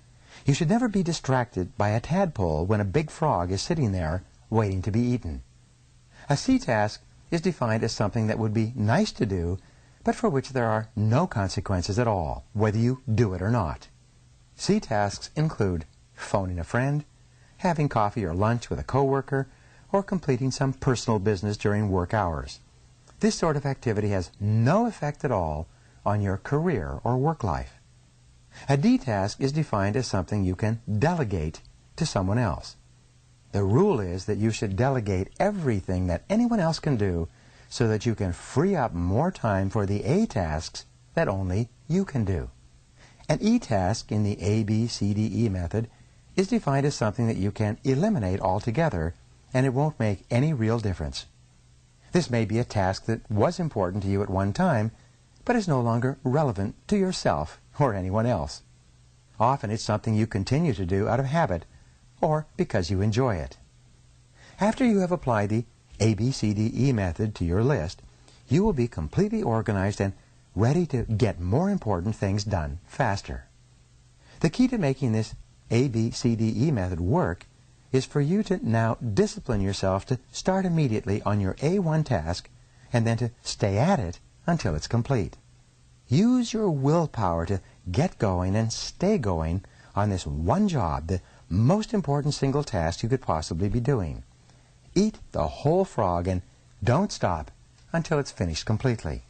Speaker 2: You should never be distracted by a tadpole when a big frog is sitting there waiting to be eaten. A C task is defined as something that would be nice to do, but for which there are no consequences at all, whether you do it or not. C tasks include phoning a friend, having coffee or lunch with a coworker, or completing some personal business during work hours. This sort of activity has no effect at all on your career or work life. A D task is defined as something you can delegate to someone else. The rule is that you should delegate everything that anyone else can do so that you can free up more time for the A tasks that only you can do. An E task in the ABCDE method is defined as something that you can eliminate altogether, and it won't make any real difference. This may be a task that was important to you at one time, but is no longer relevant to yourself or anyone else. Often it's something you continue to do out of habit or because you enjoy it. After you have applied the ABCDE method to your list, you will be completely organized and ready to get more important things done faster. The key to making this ABCDE method work is for you to now discipline yourself to start immediately on your A1 task and then to stay at it until it's complete. Use your willpower to get going and stay going on this one job, the most important single task you could possibly be doing. Eat the whole frog and don't stop until it's finished completely.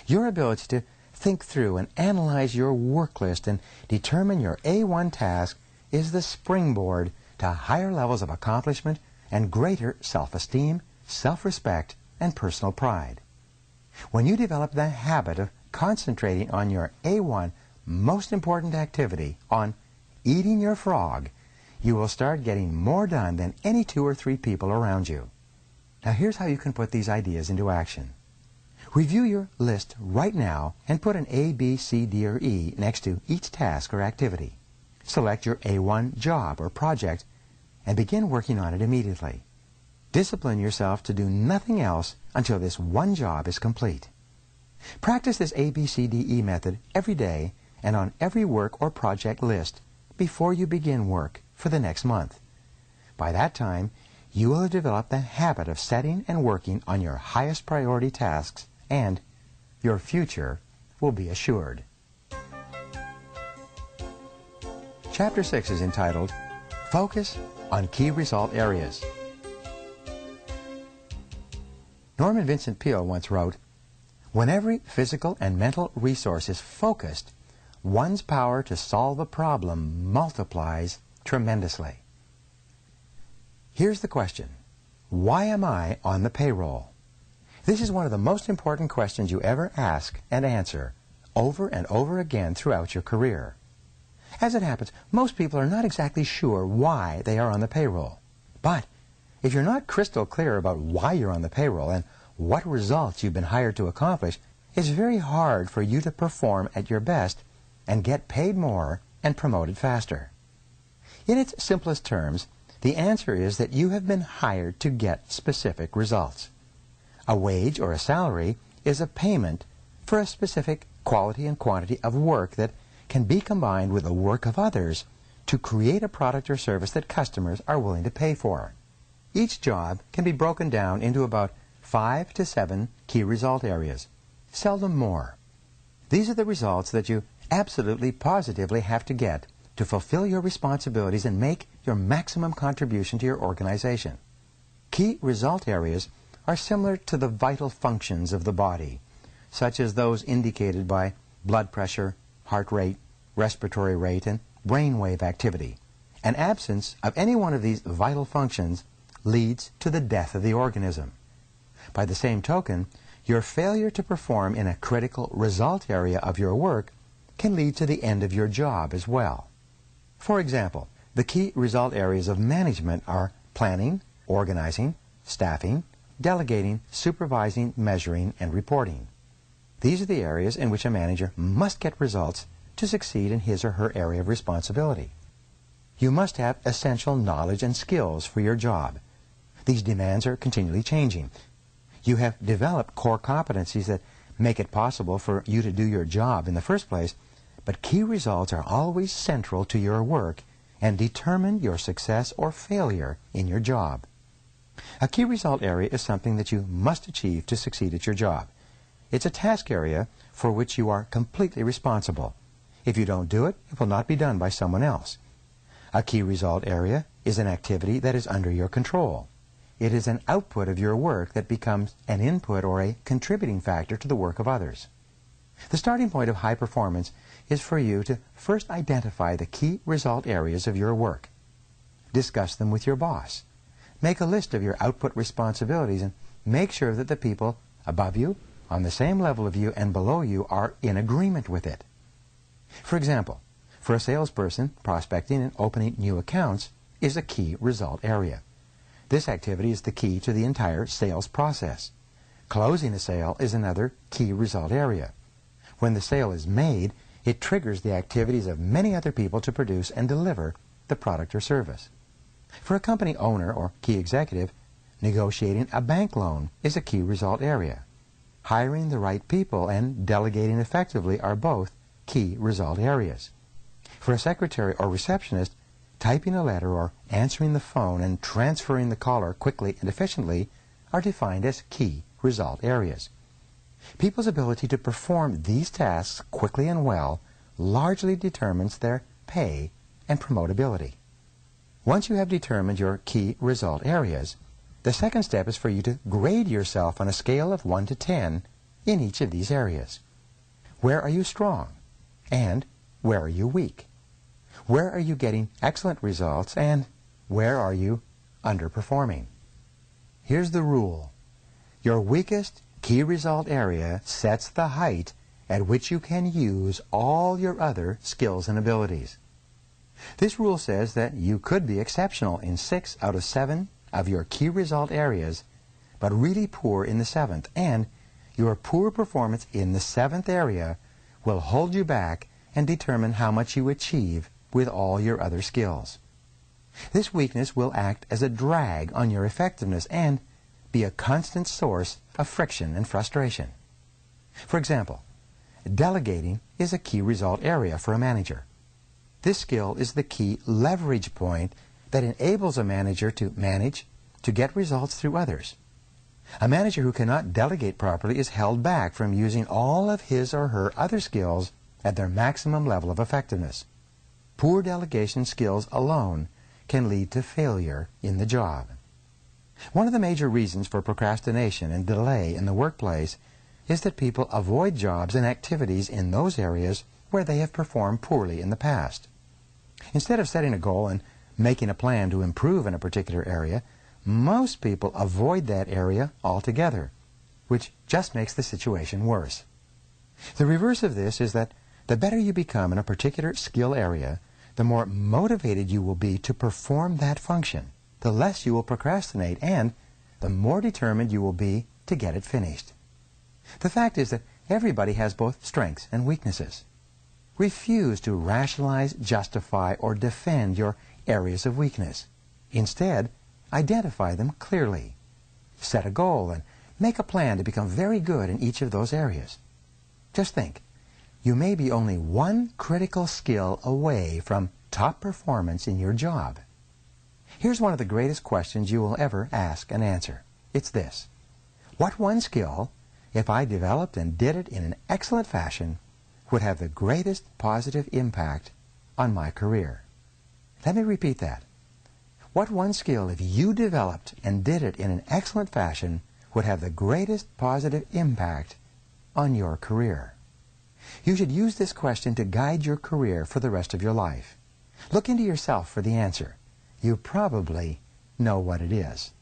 Speaker 2: Your ability to think through and analyze your work list and determine your A1 task is the springboard to higher levels of accomplishment and greater self-esteem, self-respect, and personal pride. When you develop the habit of concentrating on your A1 most important activity, on eating your frog, you will start getting more done than any 2 or 3 people around you. Now here's how you can put these ideas into action. Review your list right now and put an A, B, C, D, or E next to each task or activity. Select your A1 job or project and begin working on it immediately. Discipline yourself to do nothing else until this one job is complete. Practice this ABCDE method every day and on every work or project list before you begin work for the next month. By that time, you will have developed the habit of setting and working on your highest priority tasks, and your future will be assured. Chapter 6 is entitled, Focus on Key Result Areas. Norman Vincent Peale once wrote, "When every physical and mental resource is focused, one's power to solve a problem multiplies tremendously." Here's the question: why am I on the payroll? This is one of the most important questions you ever ask and answer over and over again throughout your career. As it happens, most people are not exactly sure why they are on the payroll. But if you're not crystal clear about why you're on the payroll and what results you've been hired to accomplish, it's very hard for you to perform at your best and get paid more and promoted faster. In its simplest terms, the answer is that you have been hired to get specific results. A wage or a salary is a payment for a specific quality and quantity of work that can be combined with the work of others to create a product or service that customers are willing to pay for. Each job can be broken down into about 5 to 7 key result areas, seldom more. These are the results that you absolutely positively have to get to fulfill your responsibilities and make your maximum contribution to your organization. Key result areas are similar to the vital functions of the body, such as those indicated by blood pressure, heart rate, respiratory rate, and brainwave activity. An absence of any one of these vital functions leads to the death of the organism. By the same token, your failure to perform in a critical result area of your work can lead to the end of your job as well. For example, the key result areas of management are planning, organizing, staffing, delegating, supervising, measuring, and reporting. These are the areas in which a manager must get results to succeed in his or her area of responsibility. You must have essential knowledge and skills for your job. These demands are continually changing. You have developed core competencies that make it possible for you to do your job in the first place, but key results are always central to your work and determine your success or failure in your job. A key result area is something that you must achieve to succeed at your job. It's a task area for which you are completely responsible. If you don't do it, it will not be done by someone else. A key result area is an activity that is under your control. It is an output of your work that becomes an input or a contributing factor to the work of others. The starting point of high performance is for you to first identify the key result areas of your work. Discuss them with your boss. Make a list of your output responsibilities and make sure that the people above you, on the same level of you, and below you are in agreement with it. For example, for a salesperson, prospecting and opening new accounts is a key result area. This activity is the key to the entire sales process. Closing a sale is another key result area. When the sale is made, it triggers the activities of many other people to produce and deliver the product or service. For a company owner or key executive, negotiating a bank loan is a key result area. Hiring the right people and delegating effectively are both key result areas. For a secretary or receptionist, typing a letter or answering the phone and transferring the caller quickly and efficiently are defined as key result areas. People's ability to perform these tasks quickly and well largely determines their pay and promotability. Once you have determined your key result areas, the second step is for you to grade yourself on a scale of 1 to 10 in each of these areas. Where are you strong? And where are you weak? Where are you getting excellent results? And where are you underperforming? Here's the rule. Your weakest key result area sets the height at which you can use all your other skills and abilities. This rule says that you could be exceptional in 6 out of 7 of your key result areas, but really poor in the 7th, and your poor performance in the 7th area will hold you back and determine how much you achieve with all your other skills. This weakness will act as a drag on your effectiveness and be a constant source of friction and frustration. For example, delegating is a key result area for a manager. This skill is the key leverage point that enables a manager to manage, to get results through others. A manager who cannot delegate properly is held back from using all of his or her other skills at their maximum level of effectiveness. Poor delegation skills alone can lead to failure in the job. One of the major reasons for procrastination and delay in the workplace is that people avoid jobs and activities in those areas where they have performed poorly in the past. Instead of setting a goal and making a plan to improve in a particular area, most people avoid that area altogether, which just makes the situation worse. The reverse of this is that the better you become in a particular skill area, the more motivated you will be to perform that function, the less you will procrastinate, and the more determined you will be to get it finished. The fact is that everybody has both strengths and weaknesses. Refuse to rationalize, justify, or defend your areas of weakness. Instead, identify them clearly. Set a goal and make a plan to become very good in each of those areas. Just think, you may be only one critical skill away from top performance in your job. Here's one of the greatest questions you will ever ask and answer. It's this: what one skill, if I developed and did it in an excellent fashion, would have the greatest positive impact on my career? Let me repeat that. What one skill, if you developed and did it in an excellent fashion, would have the greatest positive impact on your career? You should use this question to guide your career for the rest of your life. Look into yourself for the answer. You probably know what it is.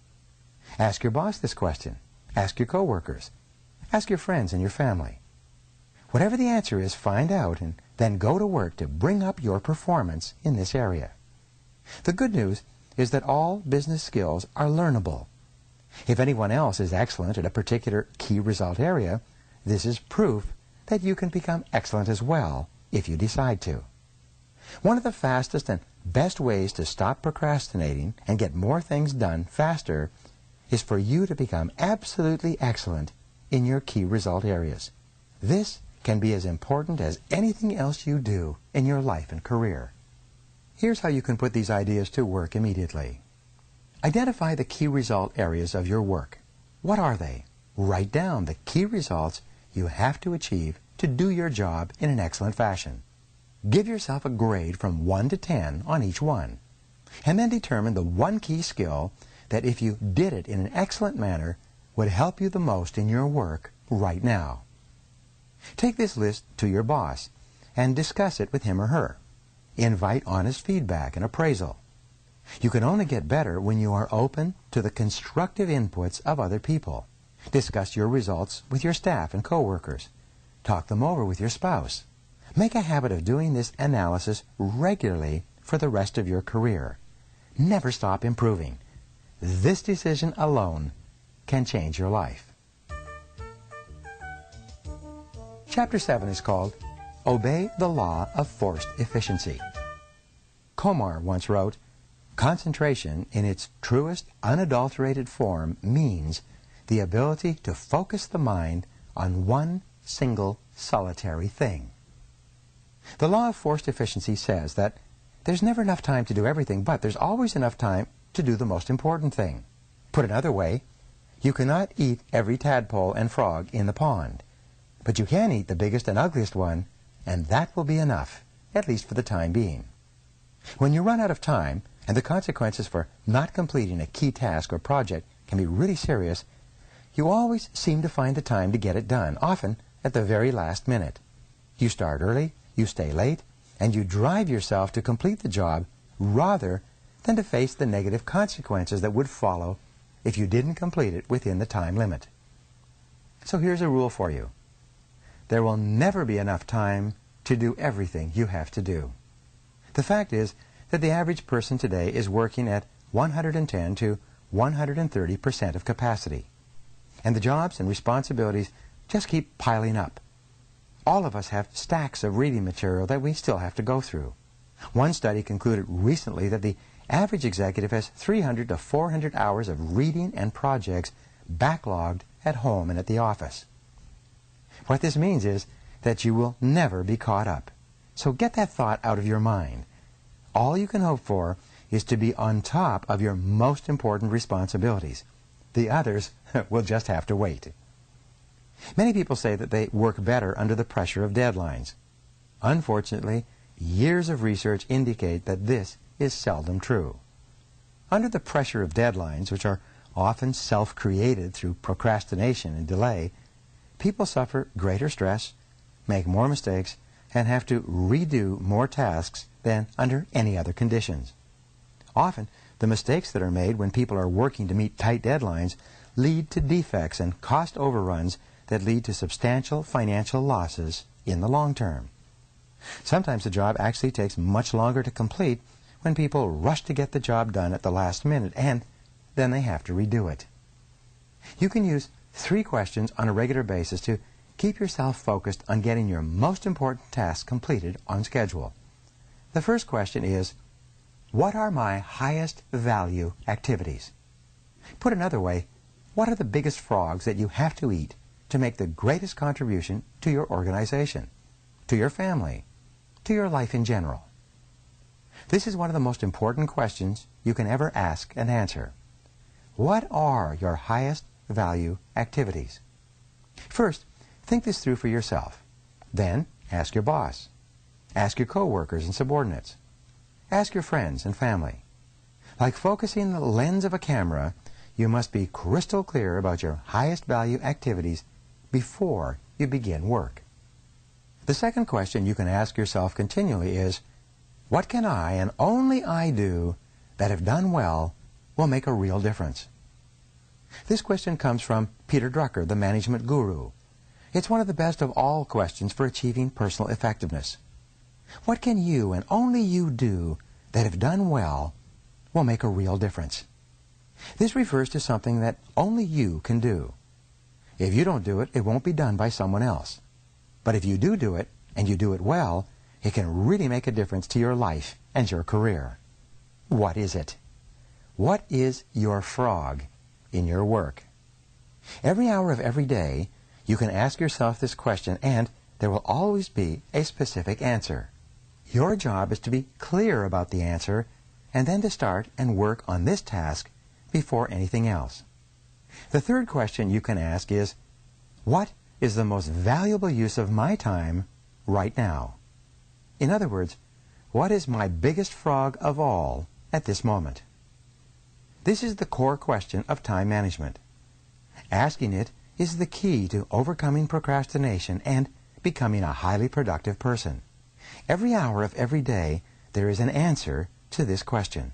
Speaker 2: Ask your boss this question. Ask your coworkers. Ask your friends and your family. Whatever the answer is, find out and then go to work to bring up your performance in this area. The good news is that all business skills are learnable. If anyone else is excellent at a particular key result area, this is proof that you can become excellent as well if you decide to. One of the fastest and best ways to stop procrastinating and get more things done faster is for you to become absolutely excellent in your key result areas. This can be as important as anything else you do in your life and career. Here's how you can put these ideas to work immediately. Identify the key result areas of your work. What are they? Write down the key results you have to achieve to do your job in an excellent fashion. Give yourself a grade from 1 to 10 on each one, and then determine the one key skill that, if you did it in an excellent manner, would help you the most in your work right now. Take this list to your boss and discuss it with him or her. Invite honest feedback and appraisal. You can only get better when you are open to the constructive inputs of other people. Discuss your results with your staff and coworkers. Talk them over with your spouse. Make a habit of doing this analysis regularly for the rest of your career. Never stop improving. This decision alone can change your life. Chapter 7 is called Obey the Law of Forced Efficiency. Komar once wrote, "Concentration in its truest, unadulterated form means the ability to focus the mind on one single solitary thing." The law of forced efficiency says that there's never enough time to do everything, but there's always enough time to do the most important thing. Put another way, you cannot eat every tadpole and frog in the pond, but you can eat the biggest and ugliest one, and that will be enough, at least for the time being. When you run out of time, and the consequences for not completing a key task or project can be really serious, you always seem to find the time to get it done, often at the very last minute. You start early, you stay late, and you drive yourself to complete the job rather than to face the negative consequences that would follow if you didn't complete it within the time limit. So here's a rule for you. There will never be enough time to do everything you have to do. The fact is that the average person today is working at 110 to 130% of capacity, and the jobs and responsibilities just keep piling up. All of us have stacks of reading material that we still have to go through. One study concluded recently that the average executive has 300 to 400 hours of reading and projects backlogged at home and at the office. What this means is that you will never be caught up. So get that thought out of your mind. All you can hope for is to be on top of your most important responsibilities. The others will just have to wait. Many people say that they work better under the pressure of deadlines. Unfortunately, years of research indicate that this is seldom true. Under the pressure of deadlines, which are often self-created through procrastination and delay, people suffer greater stress, make more mistakes, and have to redo more tasks than under any other conditions. Often, the mistakes that are made when people are working to meet tight deadlines lead to defects and cost overruns that lead to substantial financial losses in the long term. Sometimes the job actually takes much longer to complete when people rush to get the job done at the last minute, and then they have to redo it. You can use 3 questions on a regular basis to keep yourself focused on getting your most important tasks completed on schedule. The first question is, what are my highest value activities? Put another way, what are the biggest frogs that you have to eat to make the greatest contribution to your organization, to your family, to your life in general? This is one of the most important questions you can ever ask and answer. What are your highest value activities? First, think this through for yourself. Then, ask your boss. Ask your coworkers and subordinates. Ask your friends and family. Like focusing the lens of a camera, you must be crystal clear about your highest value activities before you begin work. The second question you can ask yourself continually is, what can I and only I do that, if done well, will make a real difference? This question comes from Peter Drucker, the management guru. It's one of the best of all questions for achieving personal effectiveness. What can you and only you do that, if done well, will make a real difference? This refers to something that only you can do. If you don't do it, it won't be done by someone else. But if you do it, and you do it well, it can really make a difference to your life and your career. What is it? What is your frog in your work? Every hour of every day, you can ask yourself this question, and there will always be a specific answer. Your job is to be clear about the answer, and then to start and work on this task before anything else. The third question you can ask is, what is the most valuable use of my time right now? In other words, what is my biggest frog of all at this moment? This is the core question of time management. Asking it is the key to overcoming procrastination and becoming a highly productive person. Every hour of every day, there is an answer to this question.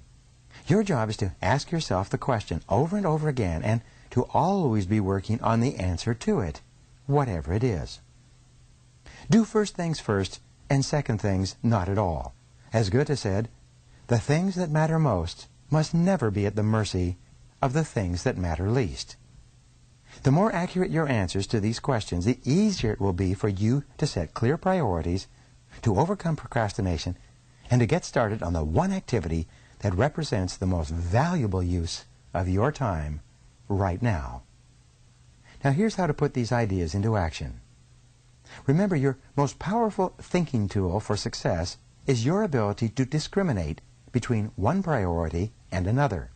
Speaker 2: Your job is to ask yourself the question over and over again, and to always be working on the answer to it, whatever it is. Do first things first, and second things not at all. As Goethe said, the things that matter most must never be at the mercy of the things that matter least. The more accurate your answers to these questions, the easier it will be for you to set clear priorities, to overcome procrastination, and to get started on the one activity that represents the most valuable use of your time right now. Now here's how to put these ideas into action. Remember, your most powerful thinking tool for success is your ability to discriminate between one priority and another.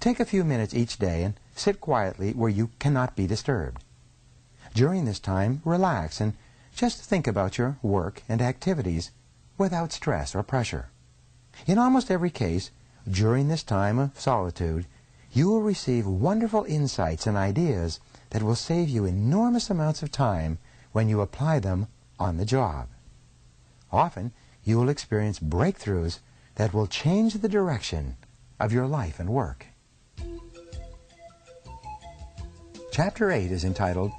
Speaker 2: Take a few minutes each day and sit quietly where you cannot be disturbed. During this time, relax and just think about your work and activities without stress or pressure. In almost every case, during this time of solitude, you will receive wonderful insights and ideas that will save you enormous amounts of time when you apply them on the job. Often, you will experience breakthroughs that will change the direction of your life and work. Chapter 8 is entitled,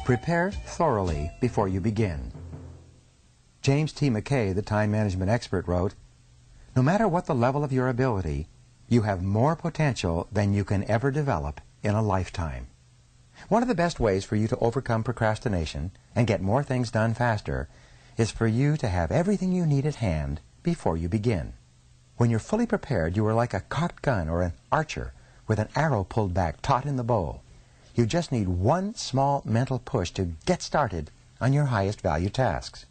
Speaker 2: Prepare Thoroughly Before You Begin. James T. McKay, the time management expert, wrote, no matter what the level of your ability, you have more potential than you can ever develop in a lifetime. One of the best ways for you to overcome procrastination and get more things done faster is for you to have everything you need at hand before you begin. When you're fully prepared, you are like a cocked gun or an archer with an arrow pulled back taut in the bow. You just need one small mental push to get started on your highest value tasks.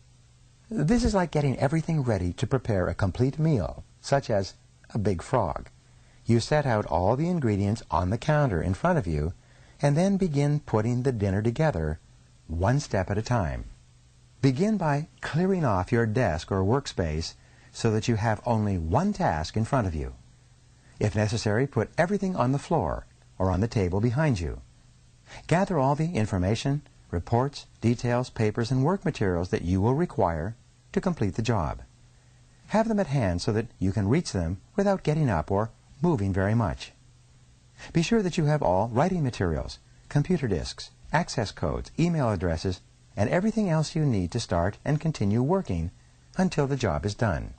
Speaker 2: This is like getting everything ready to prepare a complete meal, such as a big frog. You set out all the ingredients on the counter in front of you, and then begin putting the dinner together, one step at a time. Begin by clearing off your desk or workspace so that you have only one task in front of you. If necessary, put everything on the floor or on the table behind you. Gather all the information, reports, details, papers, and work materials that you will require to complete the job. Have them at hand so that you can reach them without getting up or moving very much. Be sure that you have all writing materials, computer disks, access codes, email addresses, and everything else you need to start and continue working until the job is done.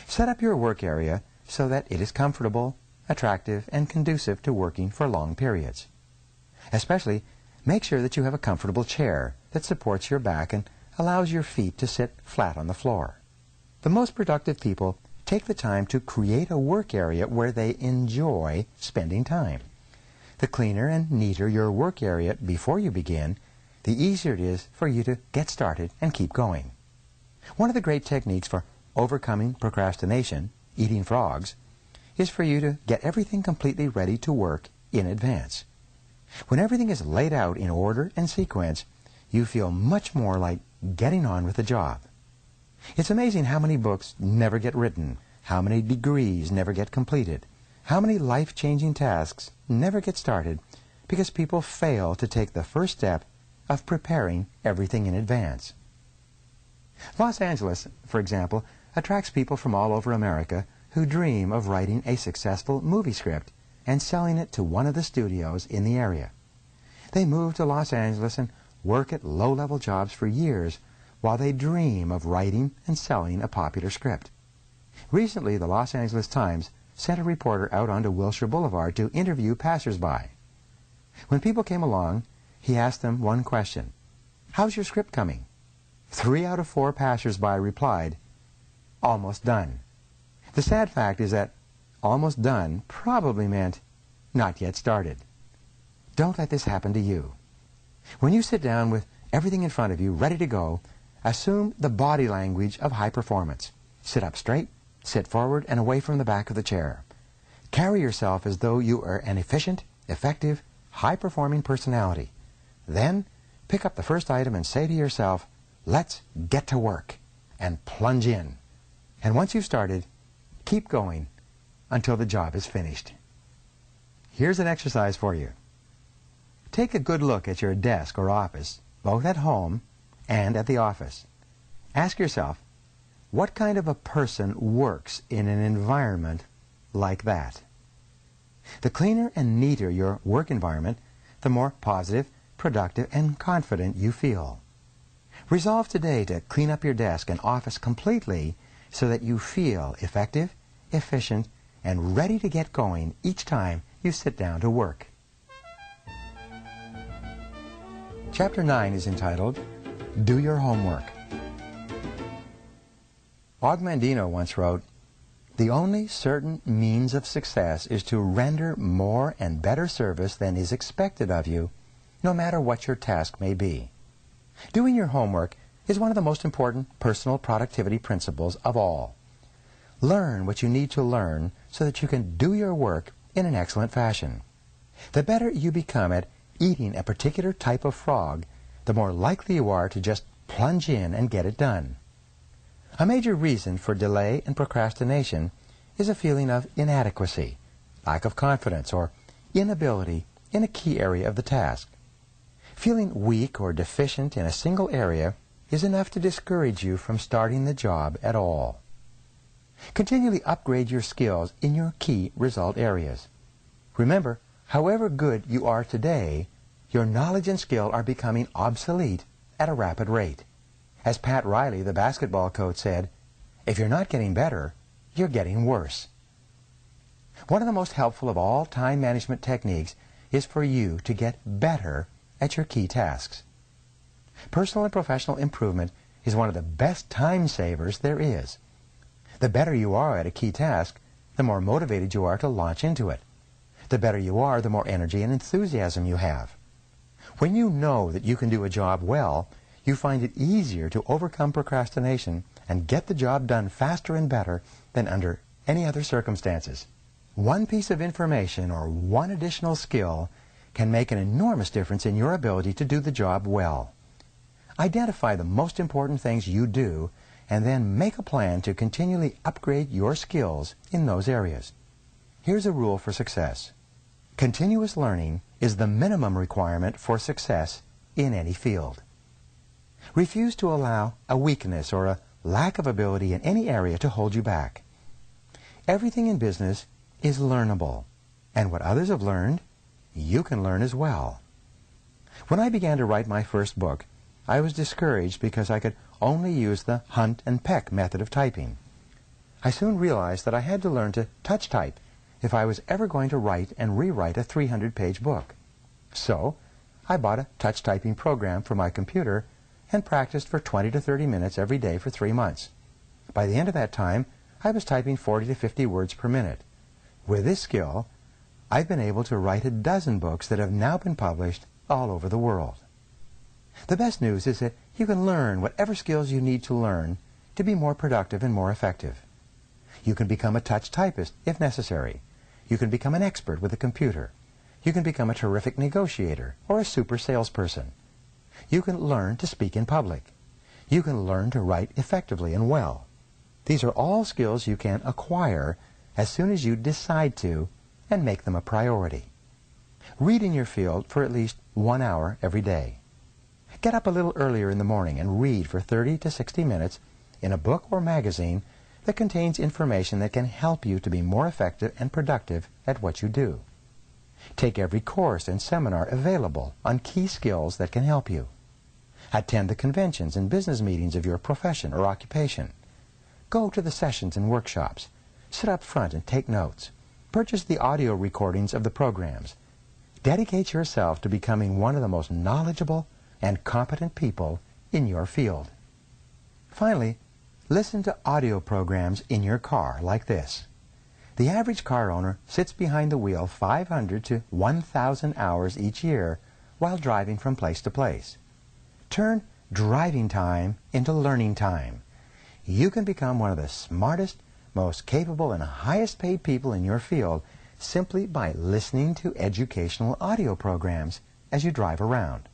Speaker 2: Set up your work area so that it is comfortable, attractive, and conducive to working for long periods. Especially, make sure that you have a comfortable chair that supports your back and allows your feet to sit flat on the floor. The most productive people take the time to create a work area where they enjoy spending time. The cleaner and neater your work area before you begin, the easier it is for you to get started and keep going. One of the great techniques for overcoming procrastination, eating frogs, is for you to get everything completely ready to work in advance. When everything is laid out in order and sequence, you feel much more like getting on with the job. It's amazing how many books never get written, how many degrees never get completed, how many life-changing tasks never get started because people fail to take the first step of preparing everything in advance. Los Angeles, for example, attracts people from all over America who dream of writing a successful movie script and selling it to one of the studios in the area. They move to Los Angeles and work at low-level jobs for years while they dream of writing and selling a popular script. Recently, the Los Angeles Times sent a reporter out onto Wilshire Boulevard to interview passers-by. When people came along, he asked them one question: "How's your script coming?" 3 out of 4 passers-by replied, "Almost done." The sad fact is that almost done probably meant not yet started. Don't let this happen to you. When you sit down with everything in front of you ready to go, assume the body language of high performance. Sit up straight, sit forward and away from the back of the chair. Carry yourself as though you are an efficient, effective, high-performing personality. Then pick up the first item and say to yourself, "Let's get to work," and plunge in. And once you've started, keep going until the job is finished. Here's an exercise for you. Take a good look at your desk or office, both at home and at the office. Ask yourself, what kind of a person works in an environment like that? The cleaner and neater your work environment, the more positive, productive, and confident you feel. Resolve today to clean up your desk and office completely so that you feel effective, efficient, and ready to get going each time you sit down to work. Chapter 9 is entitled, Do Your Homework. Og Mandino once wrote, "The only certain means of success is to render more and better service than is expected of you, no matter what your task may be." Doing your homework is one of the most important personal productivity principles of all. Learn what you need to learn so that you can do your work in an excellent fashion. The better you become at eating a particular type of frog, the more likely you are to just plunge in and get it done. A major reason for delay and procrastination is a feeling of inadequacy, lack of confidence, or inability in a key area of the task. Feeling weak or deficient in a single area is enough to discourage you from starting the job at all. Continually upgrade your skills in your key result areas. Remember, however good you are today, your knowledge and skill are becoming obsolete at a rapid rate. As Pat Riley, the basketball coach, said, "If you're not getting better, you're getting worse." One of the most helpful of all time management techniques is for you to get better at your key tasks. Personal and professional improvement is one of the best time savers there is. The better you are at a key task, the more motivated you are to launch into it. The better you are, the more energy and enthusiasm you have. When you know that you can do a job well, you find it easier to overcome procrastination and get the job done faster and better than under any other circumstances. One piece of information or one additional skill can make an enormous difference in your ability to do the job well. Identify the most important things you do and then make a plan to continually upgrade your skills in those areas. Here's a rule for success. Continuous learning is the minimum requirement for success in any field. Refuse to allow a weakness or a lack of ability in any area to hold you back. Everything in business is learnable, and what others have learned, you can learn as well. When I began to write my first book, I was discouraged because I could only use the hunt and peck method of typing. I soon realized that I had to learn to touch type if I was ever going to write and rewrite a 300-page book. So, I bought a touch typing program for my computer and practiced for 20 to 30 minutes every day for 3 months. By the end of that time, I was typing 40 to 50 words per minute. With this skill, I've been able to write a dozen books that have now been published all over the world. The best news is that you can learn whatever skills you need to learn to be more productive and more effective. You can become a touch typist if necessary. You can become an expert with a computer. You can become a terrific negotiator or a super salesperson. You can learn to speak in public. You can learn to write effectively and well. These are all skills you can acquire as soon as you decide to and make them a priority. Read in your field for at least 1 hour every day. Get up a little earlier in the morning and read for 30 to 60 minutes in a book or magazine that contains information that can help you to be more effective and productive at what you do. Take every course and seminar available on key skills that can help you. Attend the conventions and business meetings of your profession or occupation. Go to the sessions and workshops. Sit up front and take notes. Purchase the audio recordings of the programs. Dedicate yourself to becoming one of the most knowledgeable and competent people in your field. Finally, listen to audio programs in your car like this. The average car owner sits behind the wheel 500 to 1,000 hours each year while driving from place to place. Turn driving time into learning time. You can become one of the smartest, most capable, and highest paid people in your field simply by listening to educational audio programs as you drive around.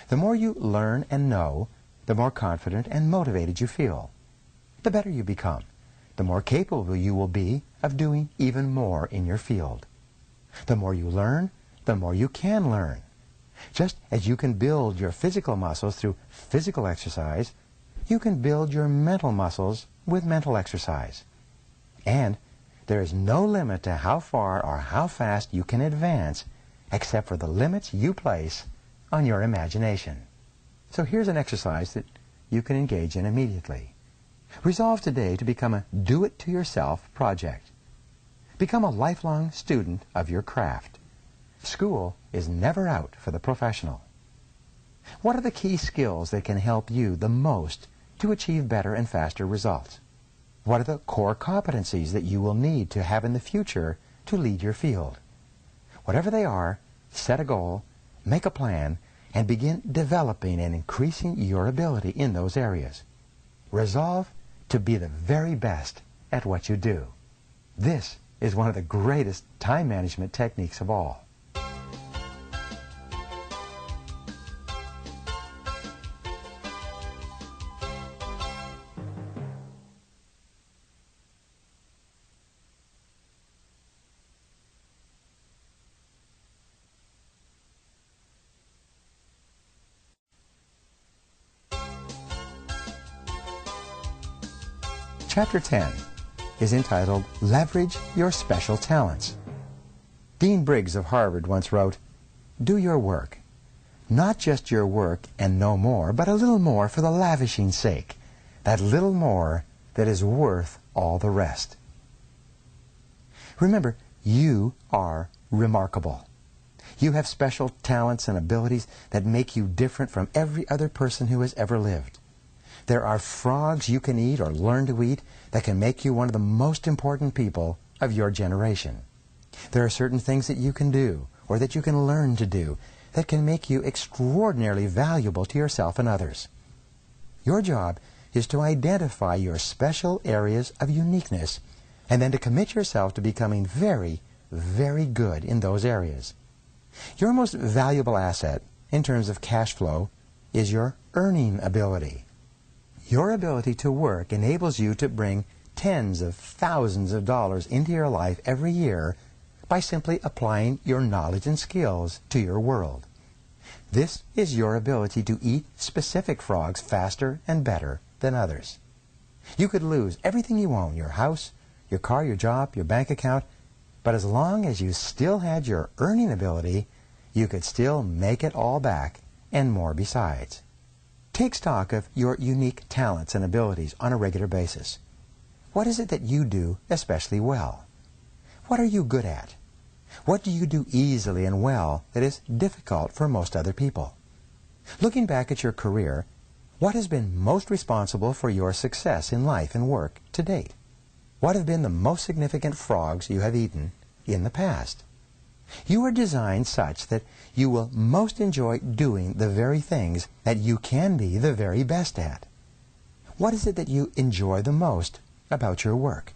Speaker 2: The more you learn and know, the more confident and motivated you feel. The better you become, the more capable you will be of doing even more in your field. The more you learn, the more you can learn. Just as you can build your physical muscles through physical exercise, you can build your mental muscles with mental exercise. And there is no limit to how far or how fast you can advance except for the limits you place on your imagination. So here's an exercise that you can engage in immediately. Resolve today to become a do-it-to-yourself project. Become a lifelong student of your craft. School is never out for the professional. What are the key skills that can help you the most to achieve better and faster results? What are the core competencies that you will need to have in the future to lead your field? Whatever they are, set a goal, make a plan, and begin developing and increasing your ability in those areas. Resolve to be the very best at what you do. This is one of the greatest time management techniques of all. Chapter 10 is entitled Leverage Your Special Talents. Dean Briggs of Harvard once wrote, "Do your work. Not just your work and no more, but a little more for the lavishing sake. That little more that is worth all the rest." Remember, you are remarkable. You have special talents and abilities that make you different from every other person who has ever lived. There are frogs you can eat or learn to eat that can make you one of the most important people of your generation. There are certain things that you can do or that you can learn to do that can make you extraordinarily valuable to yourself and others. Your job is to identify your special areas of uniqueness and then to commit yourself to becoming very, very good in those areas. Your most valuable asset in terms of cash flow is your earning ability. Your ability to work enables you to bring tens of thousands of dollars into your life every year by simply applying your knowledge and skills to your world. This is your ability to eat specific frogs faster and better than others. You could lose everything you own, your house, your car, your job, your bank account, but as long as you still had your earning ability, you could still make it all back and more besides. Take stock of your unique talents and abilities on a regular basis. What is it that you do especially well? What are you good at? What do you do easily and well that is difficult for most other people? Looking back at your career, what has been most responsible for your success in life and work to date? What have been the most significant frogs you have eaten in the past? You are designed such that you will most enjoy doing the very things that you can be the very best at. What is it that you enjoy the most about your work?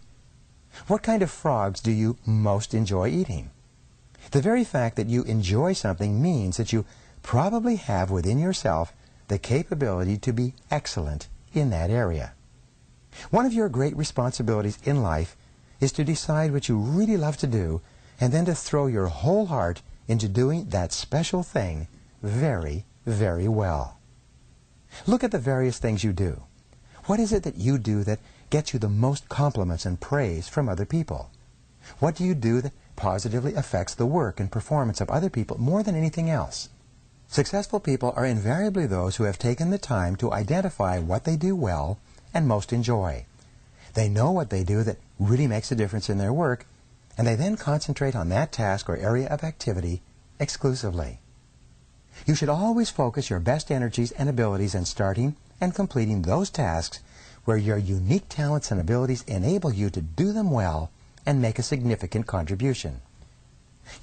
Speaker 2: What kind of frogs do you most enjoy eating? The very fact that you enjoy something means that you probably have within yourself the capability to be excellent in that area. One of your great responsibilities in life is to decide what you really love to do and then to throw your whole heart into doing that special thing very, very well. Look at the various things you do. What is it that you do that gets you the most compliments and praise from other people? What do you do that positively affects the work and performance of other people more than anything else? Successful people are invariably those who have taken the time to identify what they do well and most enjoy. They know what they do that really makes a difference in their work, and they then concentrate on that task or area of activity exclusively. You should always focus your best energies and abilities on starting and completing those tasks where your unique talents and abilities enable you to do them well and make a significant contribution.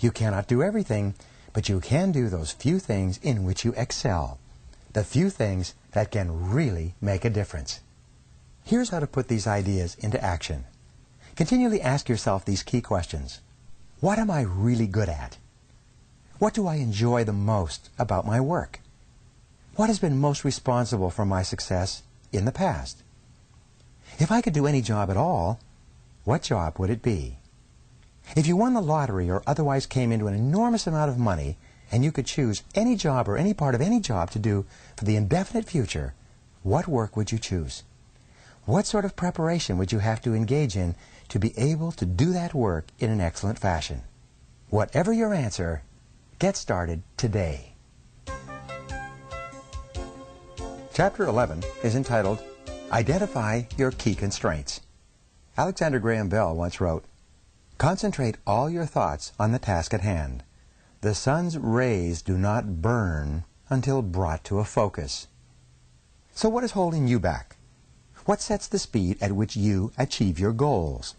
Speaker 2: You cannot do everything, but you can do those few things in which you excel, the few things that can really make a difference. Here's how to put these ideas into action. Continually ask yourself these key questions. What am I really good at? What do I enjoy the most about my work? What has been most responsible for my success in the past? If I could do any job at all, what job would it be? If you won the lottery or otherwise came into an enormous amount of money and you could choose any job or any part of any job to do for the indefinite future, what work would you choose? What sort of preparation would you have to engage in to be able to do that work in an excellent fashion? Whatever your answer, get started today. Chapter 11 is entitled, Identify Your Key Constraints. Alexander Graham Bell once wrote, Concentrate all your thoughts on the task at hand. The sun's rays do not burn until brought to a focus. So what is holding you back? What sets the speed at which you achieve your goals?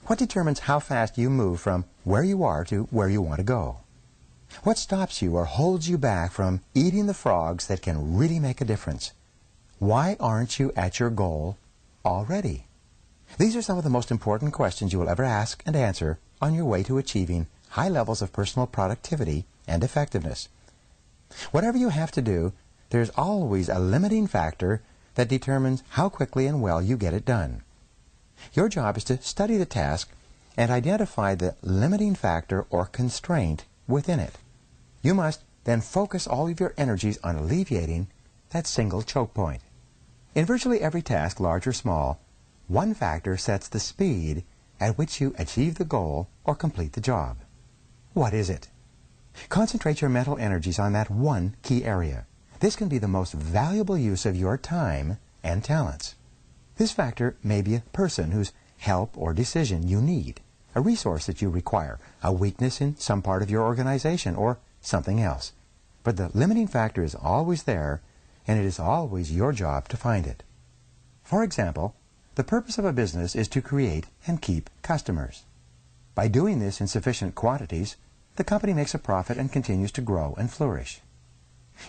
Speaker 2: What determines how fast you move from where you are to where you want to go? What stops you or holds you back from eating the frogs that can really make a difference? Why aren't you at your goal already? These are some of the most important questions you will ever ask and answer on your way to achieving high levels of personal productivity and effectiveness. Whatever you have to do, there's always a limiting factor that determines how quickly and well you get it done. Your job is to study the task and identify the limiting factor or constraint within it. You must then focus all of your energies on alleviating that single choke point. In virtually every task, large or small, one factor sets the speed at which you achieve the goal or complete the job. What is it? Concentrate your mental energies on that one key area. This can be the most valuable use of your time and talents. This factor may be a person whose help or decision you need, a resource that you require, a weakness in some part of your organization, or something else. But the limiting factor is always there, and it is always your job to find it. For example, the purpose of a business is to create and keep customers. By doing this in sufficient quantities, the company makes a profit and continues to grow and flourish.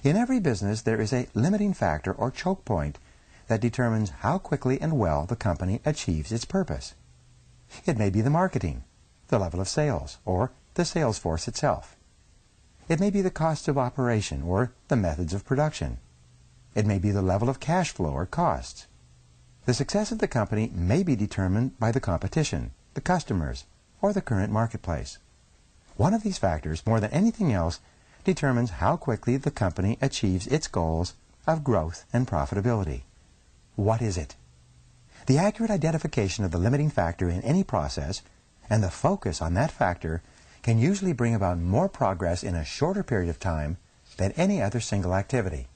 Speaker 2: In every business, there is a limiting factor or choke point that determines how quickly and well the company achieves its purpose. It may be the marketing, the level of sales, or the sales force itself. It may be the cost of operation or the methods of production. It may be the level of cash flow or costs. The success of the company may be determined by the competition, the customers, or the current marketplace. One of these factors, more than anything else, determines how quickly the company achieves its goals of growth and profitability. What is it? The accurate identification of the limiting factor in any process and the focus on that factor can usually bring about more progress in a shorter period of time than any other single activity.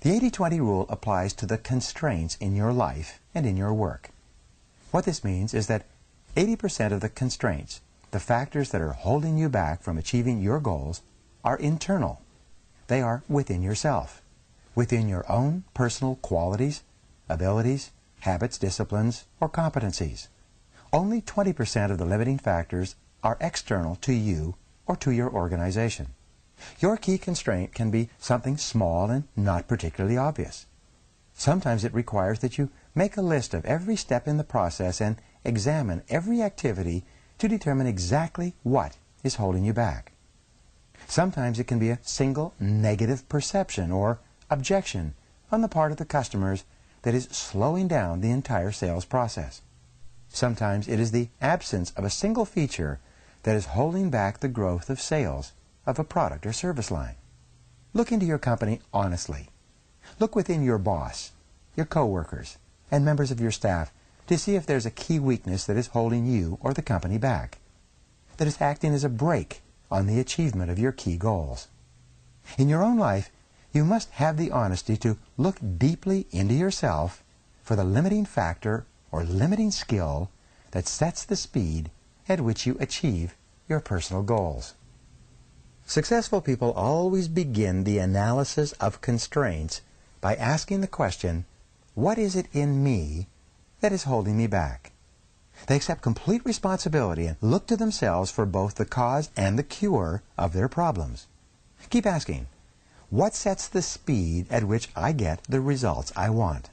Speaker 2: The 80-20 rule applies to the constraints in your life and in your work. What this means is that 80% of the constraints, the factors that are holding you back from achieving your goals, are internal. They are within yourself, within your own personal qualities, abilities, habits, disciplines, or competencies. Only 20% of the limiting factors are external to you or to your organization. Your key constraint can be something small and not particularly obvious. Sometimes it requires that you make a list of every step in the process and examine every activity to determine exactly what is holding you back. Sometimes it can be a single negative perception or objection on the part of the customers that is slowing down the entire sales process. Sometimes it is the absence of a single feature that is holding back the growth of sales of a product or service line. Look into your company honestly. Look within your boss, your coworkers, and members of your staff to see if there's a key weakness that is holding you or the company back, that is acting as a brake on the achievement of your key goals. In your own life, you must have the honesty to look deeply into yourself for the limiting factor or limiting skill that sets the speed at which you achieve your personal goals. Successful people always begin the analysis of constraints by asking the question, what is it in me that is holding me back? They accept complete responsibility and look to themselves for both the cause and the cure of their problems. Keep asking, what sets the speed at which I get the results I want?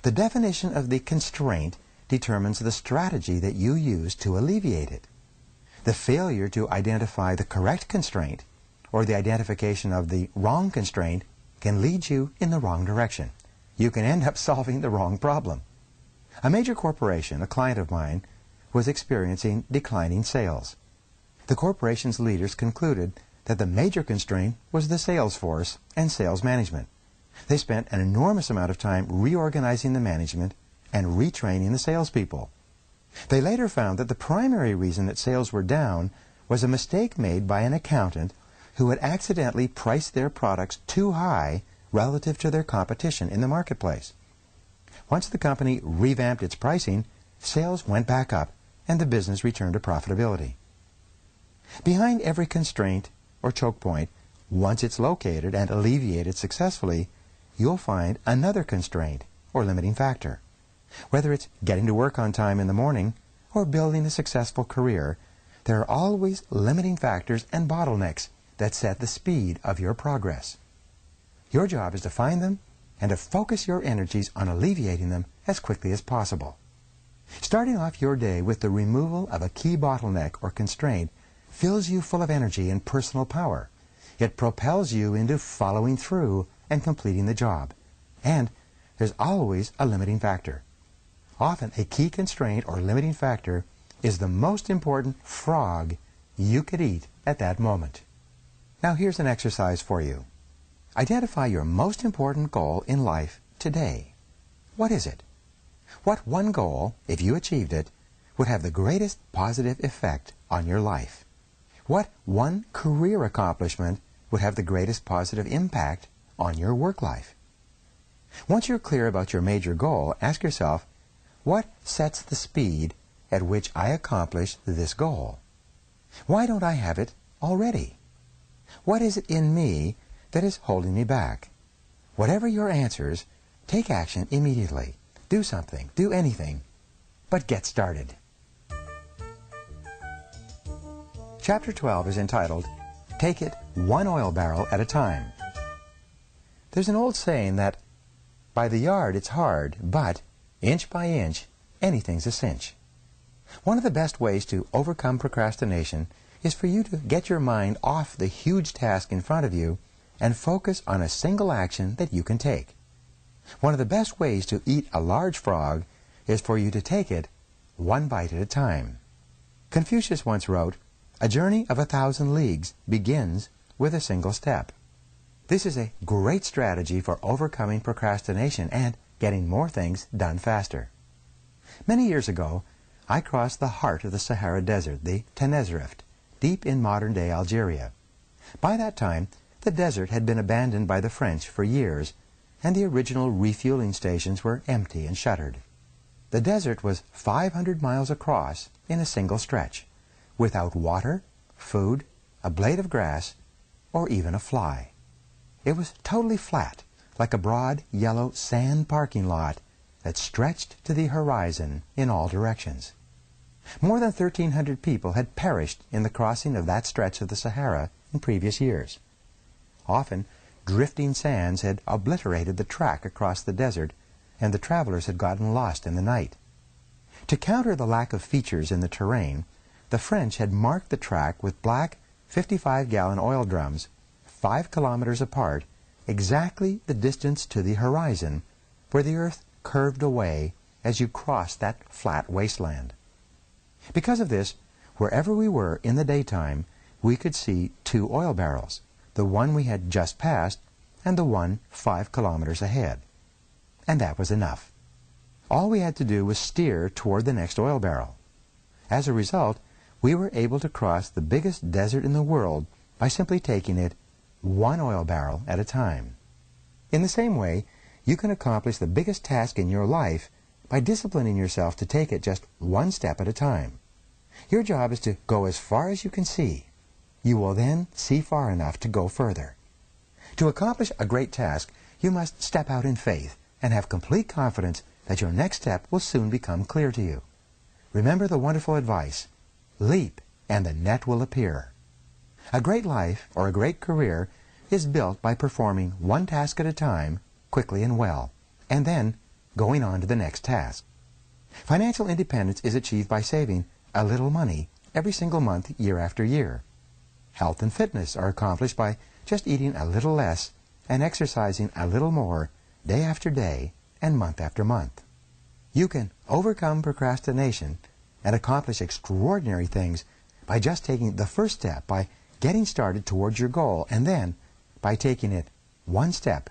Speaker 2: The definition of the constraint determines the strategy that you use to alleviate it. The failure to identify the correct constraint or the identification of the wrong constraint can lead you in the wrong direction. You can end up solving the wrong problem. A major corporation, a client of mine, was experiencing declining sales. The corporation's leaders concluded that the major constraint was the sales force and sales management. They spent an enormous amount of time reorganizing the management and retraining the salespeople. They later found that the primary reason that sales were down was a mistake made by an accountant who had accidentally priced their products too high relative to their competition in the marketplace. Once the company revamped its pricing, sales went back up and the business returned to profitability. Behind every constraint or choke point, once it's located and alleviated successfully, you'll find another constraint or limiting factor. Whether it's getting to work on time in the morning or building a successful career, there are always limiting factors and bottlenecks that set the speed of your progress. Your job is to find them and to focus your energies on alleviating them as quickly as possible. Starting off your day with the removal of a key bottleneck or constraint fills you full of energy and personal power. It propels you into following through and completing the job. And there's always a limiting factor. Often a key constraint or limiting factor is the most important frog you could eat at that moment. Now here's an exercise for you. Identify your most important goal in life today. What is it? What one goal, if you achieved it, would have the greatest positive effect on your life? What one career accomplishment would have the greatest positive impact on your work life? Once you're clear about your major goal, ask yourself, what sets the speed at which I accomplish this goal? Why don't I have it already? What is it in me that is holding me back? Whatever your answers, take action immediately. Do something, do anything, but get started. Chapter 12 is entitled, Take It One Oil Barrel at a Time. There's an old saying that, by the yard it's hard, but inch by inch, anything's a cinch. One of the best ways to overcome procrastination is for you to get your mind off the huge task in front of you and focus on a single action that you can take. One of the best ways to eat a large frog is for you to take it one bite at a time. Confucius once wrote, "A journey of 1,000 leagues begins with a single step." This is a great strategy for overcoming procrastination and getting more things done faster. Many years ago, I crossed the heart of the Sahara Desert, the Rift, deep in modern-day Algeria. By that time, the desert had been abandoned by the French for years, and the original refueling stations were empty and shuttered. The desert was 500 miles across in a single stretch, without water, food, a blade of grass, or even a fly. It was totally flat, like a broad, yellow sand parking lot that stretched to the horizon in all directions. More than 1,300 people had perished in the crossing of that stretch of the Sahara in previous years. Often, drifting sands had obliterated the track across the desert, and the travelers had gotten lost in the night. To counter the lack of features in the terrain, the French had marked the track with black 55-gallon oil drums 5 kilometers apart, exactly the distance to the horizon, where the earth curved away as you crossed that flat wasteland. Because of this, wherever we were in the daytime, we could see 2 oil barrels, the one we had just passed and the one 5 kilometers ahead. And that was enough. All we had to do was steer toward the next oil barrel. As a result, we were able to cross the biggest desert in the world by simply taking it one oil barrel at a time. In the same way, you can accomplish the biggest task in your life by disciplining yourself to take it just one step at a time. Your job is to go as far as you can see. You will then see far enough to go further. To accomplish a great task, you must step out in faith and have complete confidence that your next step will soon become clear to you. Remember the wonderful advice, leap and the net will appear. A great life or a great career is built by performing one task at a time, quickly and well, and then going on to the next task. Financial independence is achieved by saving a little money every single month, year after year. Health and fitness are accomplished by just eating a little less and exercising a little more day after day and month after month. You can overcome procrastination and accomplish extraordinary things by just taking the first step, by getting started towards your goal, and then by taking it one step,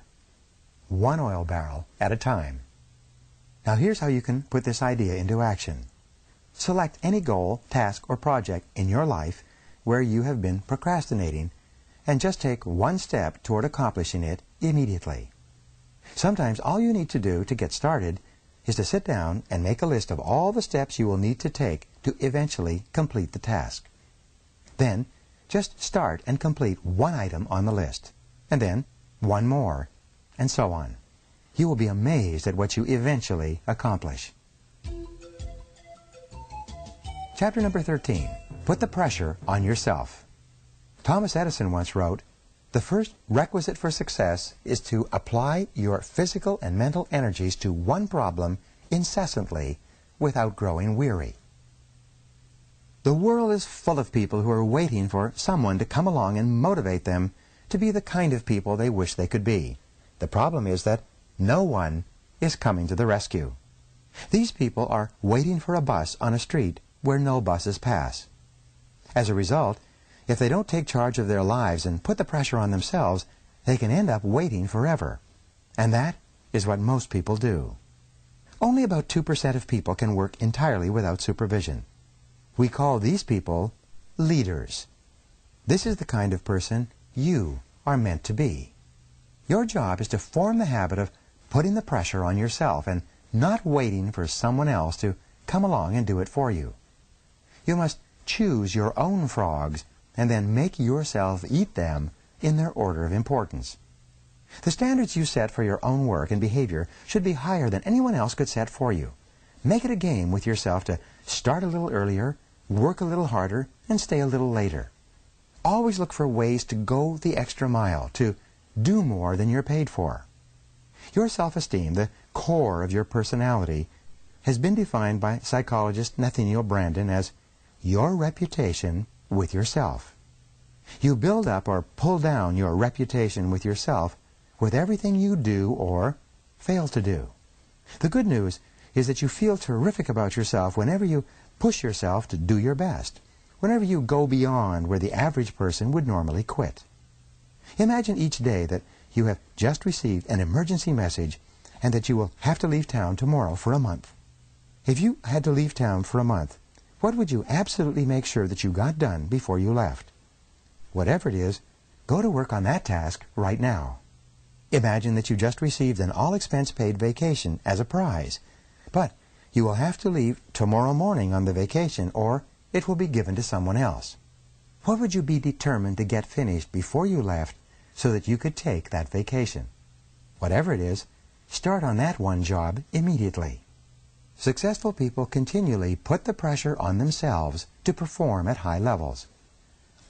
Speaker 2: one oil barrel at a time. Now here's how you can put this idea into action. Select any goal, task, or project in your life where you have been procrastinating and just take one step toward accomplishing it immediately. Sometimes all you need to do to get started is to sit down and make a list of all the steps you will need to take to eventually complete the task. Then, just start and complete one item on the list, and then one more, and so on. You will be amazed at what you eventually accomplish. Chapter number 13, Put the Pressure on Yourself. Thomas Edison once wrote, "The first requisite for success is to apply your physical and mental energies to one problem incessantly without growing weary." The world is full of people who are waiting for someone to come along and motivate them to be the kind of people they wish they could be. The problem is that no one is coming to the rescue. These people are waiting for a bus on a street where no buses pass. As a result, if they don't take charge of their lives and put the pressure on themselves, they can end up waiting forever. And that is what most people do. Only about 2% of people can work entirely without supervision. We call these people leaders. This is the kind of person you are meant to be. Your job is to form the habit of putting the pressure on yourself and not waiting for someone else to come along and do it for you. You must choose your own frogs and then make yourself eat them in their order of importance. The standards you set for your own work and behavior should be higher than anyone else could set for you. Make it a game with yourself to start a little earlier, work a little harder and stay a little later. Always look for ways to go the extra mile, to do more than you're paid for. Your self-esteem, the core of your personality, has been defined by psychologist Nathaniel Branden as your reputation with yourself. You build up or pull down your reputation with yourself with everything you do or fail to do. The good news is that you feel terrific about yourself whenever you push yourself to do your best, whenever you go beyond where the average person would normally quit. Imagine each day that you have just received an emergency message and that you will have to leave town tomorrow for a month. If you had to leave town for a month, what would you absolutely make sure that you got done before you left? Whatever it is, go to work on that task right now. Imagine that you just received an all-expense-paid vacation as a prize, but you will have to leave tomorrow morning on the vacation or it will be given to someone else. What would you be determined to get finished before you left so that you could take that vacation? Whatever it is, start on that one job immediately. Successful people continually put the pressure on themselves to perform at high levels.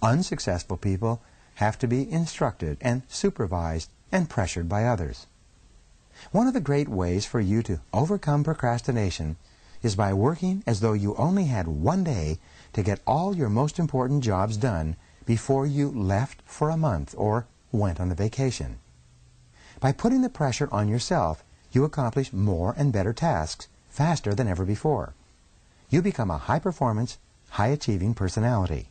Speaker 2: Unsuccessful people have to be instructed and supervised and pressured by others. One of the great ways for you to overcome procrastination is by working as though you only had one day to get all your most important jobs done before you left for a month or went on a vacation. By putting the pressure on yourself, you accomplish more and better tasks faster than ever before. You become a high-performance, high-achieving personality.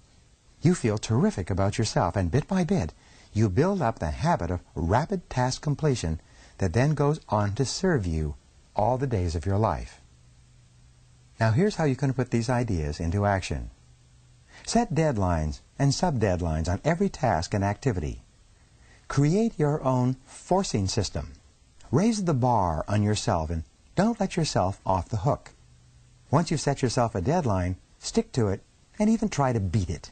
Speaker 2: You feel terrific about yourself, and bit by bit, you build up the habit of rapid task completion that then goes on to serve you all the days of your life. Now here's how you can put these ideas into action. Set deadlines and sub-deadlines on every task and activity. Create your own forcing system. Raise the bar on yourself and don't let yourself off the hook. Once you've set yourself a deadline, stick to it and even try to beat it.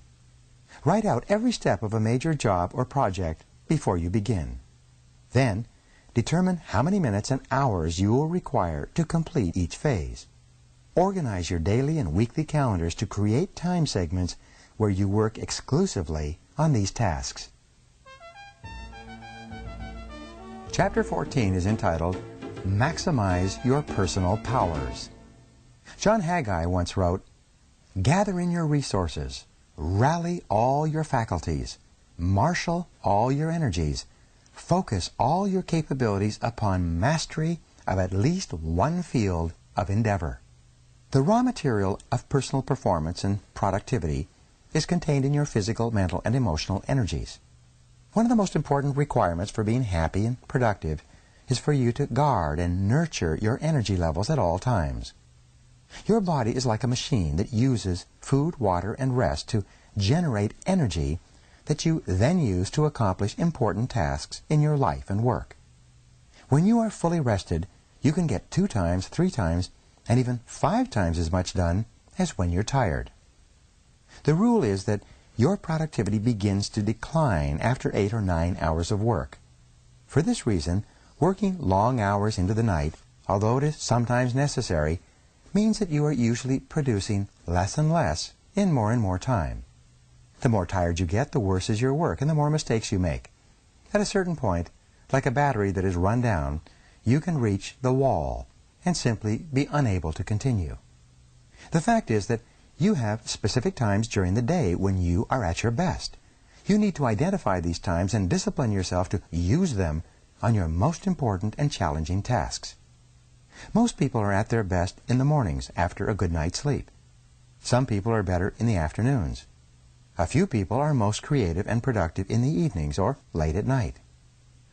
Speaker 2: Write out every step of a major job or project before you begin. Then, determine how many minutes and hours you will require to complete each phase. Organize your daily and weekly calendars to create time segments where you work exclusively on these tasks. Chapter 14 is entitled, Maximize Your Personal Powers. John Haggai once wrote, "Gather in your resources, rally all your faculties, marshal all your energies, focus all your capabilities upon mastery of at least one field of endeavor." The raw material of personal performance and productivity is contained in your physical, mental, and emotional energies. One of the most important requirements for being happy and productive is for you to guard and nurture your energy levels at all times. Your body is like a machine that uses food, water, and rest to generate energy that you then use to accomplish important tasks in your life and work. When you are fully rested, you can get 2 times, 3 times, and even 5 times as much done as when you're tired. The rule is that your productivity begins to decline after 8 or 9 hours of work. For this reason, working long hours into the night, although it is sometimes necessary, means that you are usually producing less and less in more and more time. The more tired you get, the worse is your work and the more mistakes you make. At a certain point, like a battery that is run down, you can reach the wall and simply be unable to continue. The fact is that you have specific times during the day when you are at your best. You need to identify these times and discipline yourself to use them on your most important and challenging tasks. Most people are at their best in the mornings after a good night's sleep. Some people are better in the afternoons. A few people are most creative and productive in the evenings or late at night.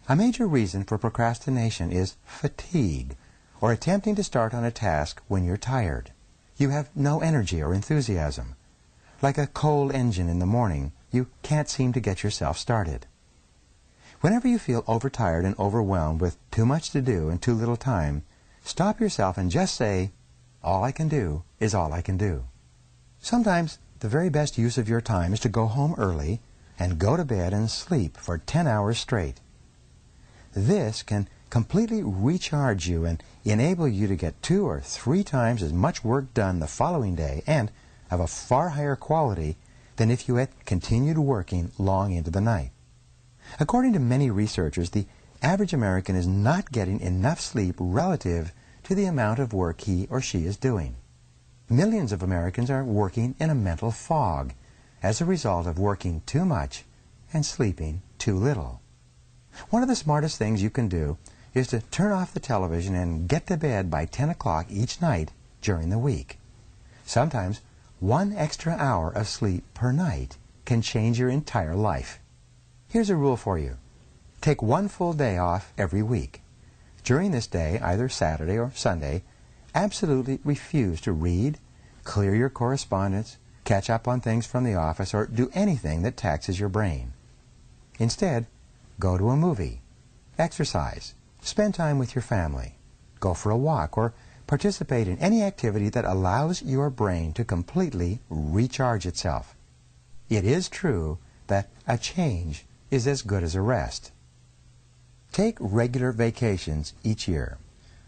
Speaker 2: A major reason for procrastination is fatigue, or attempting to start on a task when you're tired. You have no energy or enthusiasm. Like a coal engine in the morning, you can't seem to get yourself started. Whenever you feel overtired and overwhelmed with too much to do and too little time, stop yourself and just say, "All I can do is all I can do." Sometimes the very best use of your time is to go home early and go to bed and sleep for 10 hours straight. This can completely recharge you and enable you to get 2 or 3 times as much work done the following day and of a far higher quality than if you had continued working long into the night. According to many researchers, the average American is not getting enough sleep relative to the amount of work he or she is doing. Millions of Americans are working in a mental fog as a result of working too much and sleeping too little. One of the smartest things you can do is to turn off the television and get to bed by 10 o'clock each night during the week. Sometimes 1 extra hour of sleep per night can change your entire life. Here's a rule for you. Take 1 full day off every week. During this day, either Saturday or Sunday, absolutely refuse to read, clear your correspondence, catch up on things from the office, or do anything that taxes your brain. Instead, go to a movie, exercise, spend time with your family, go for a walk, or participate in any activity that allows your brain to completely recharge itself. It is true that a change is as good as a rest. Take regular vacations each year,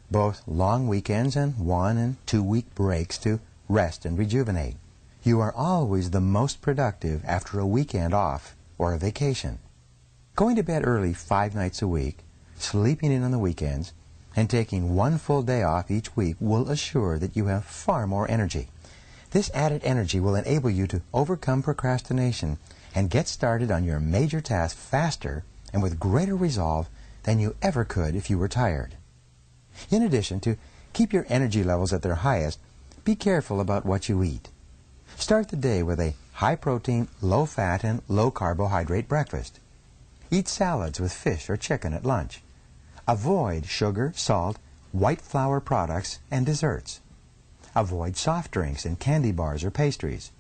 Speaker 2: both long weekends and 1- and 2-week breaks to rest and rejuvenate. You are always the most productive after a weekend off or a vacation. Going to bed early 5 nights a week, sleeping in on the weekends, and taking 1 full day off each week will assure that you have far more energy. This added energy will enable you to overcome procrastination and get started on your major task faster and with greater resolve than you ever could if you were tired. In addition, to keep your energy levels at their highest, be careful about what you eat. Start the day with a high-protein, low-fat, and low-carbohydrate breakfast. Eat salads with fish or chicken at lunch. Avoid sugar, salt, white flour products, and desserts. Avoid soft drinks and candy bars or pastries.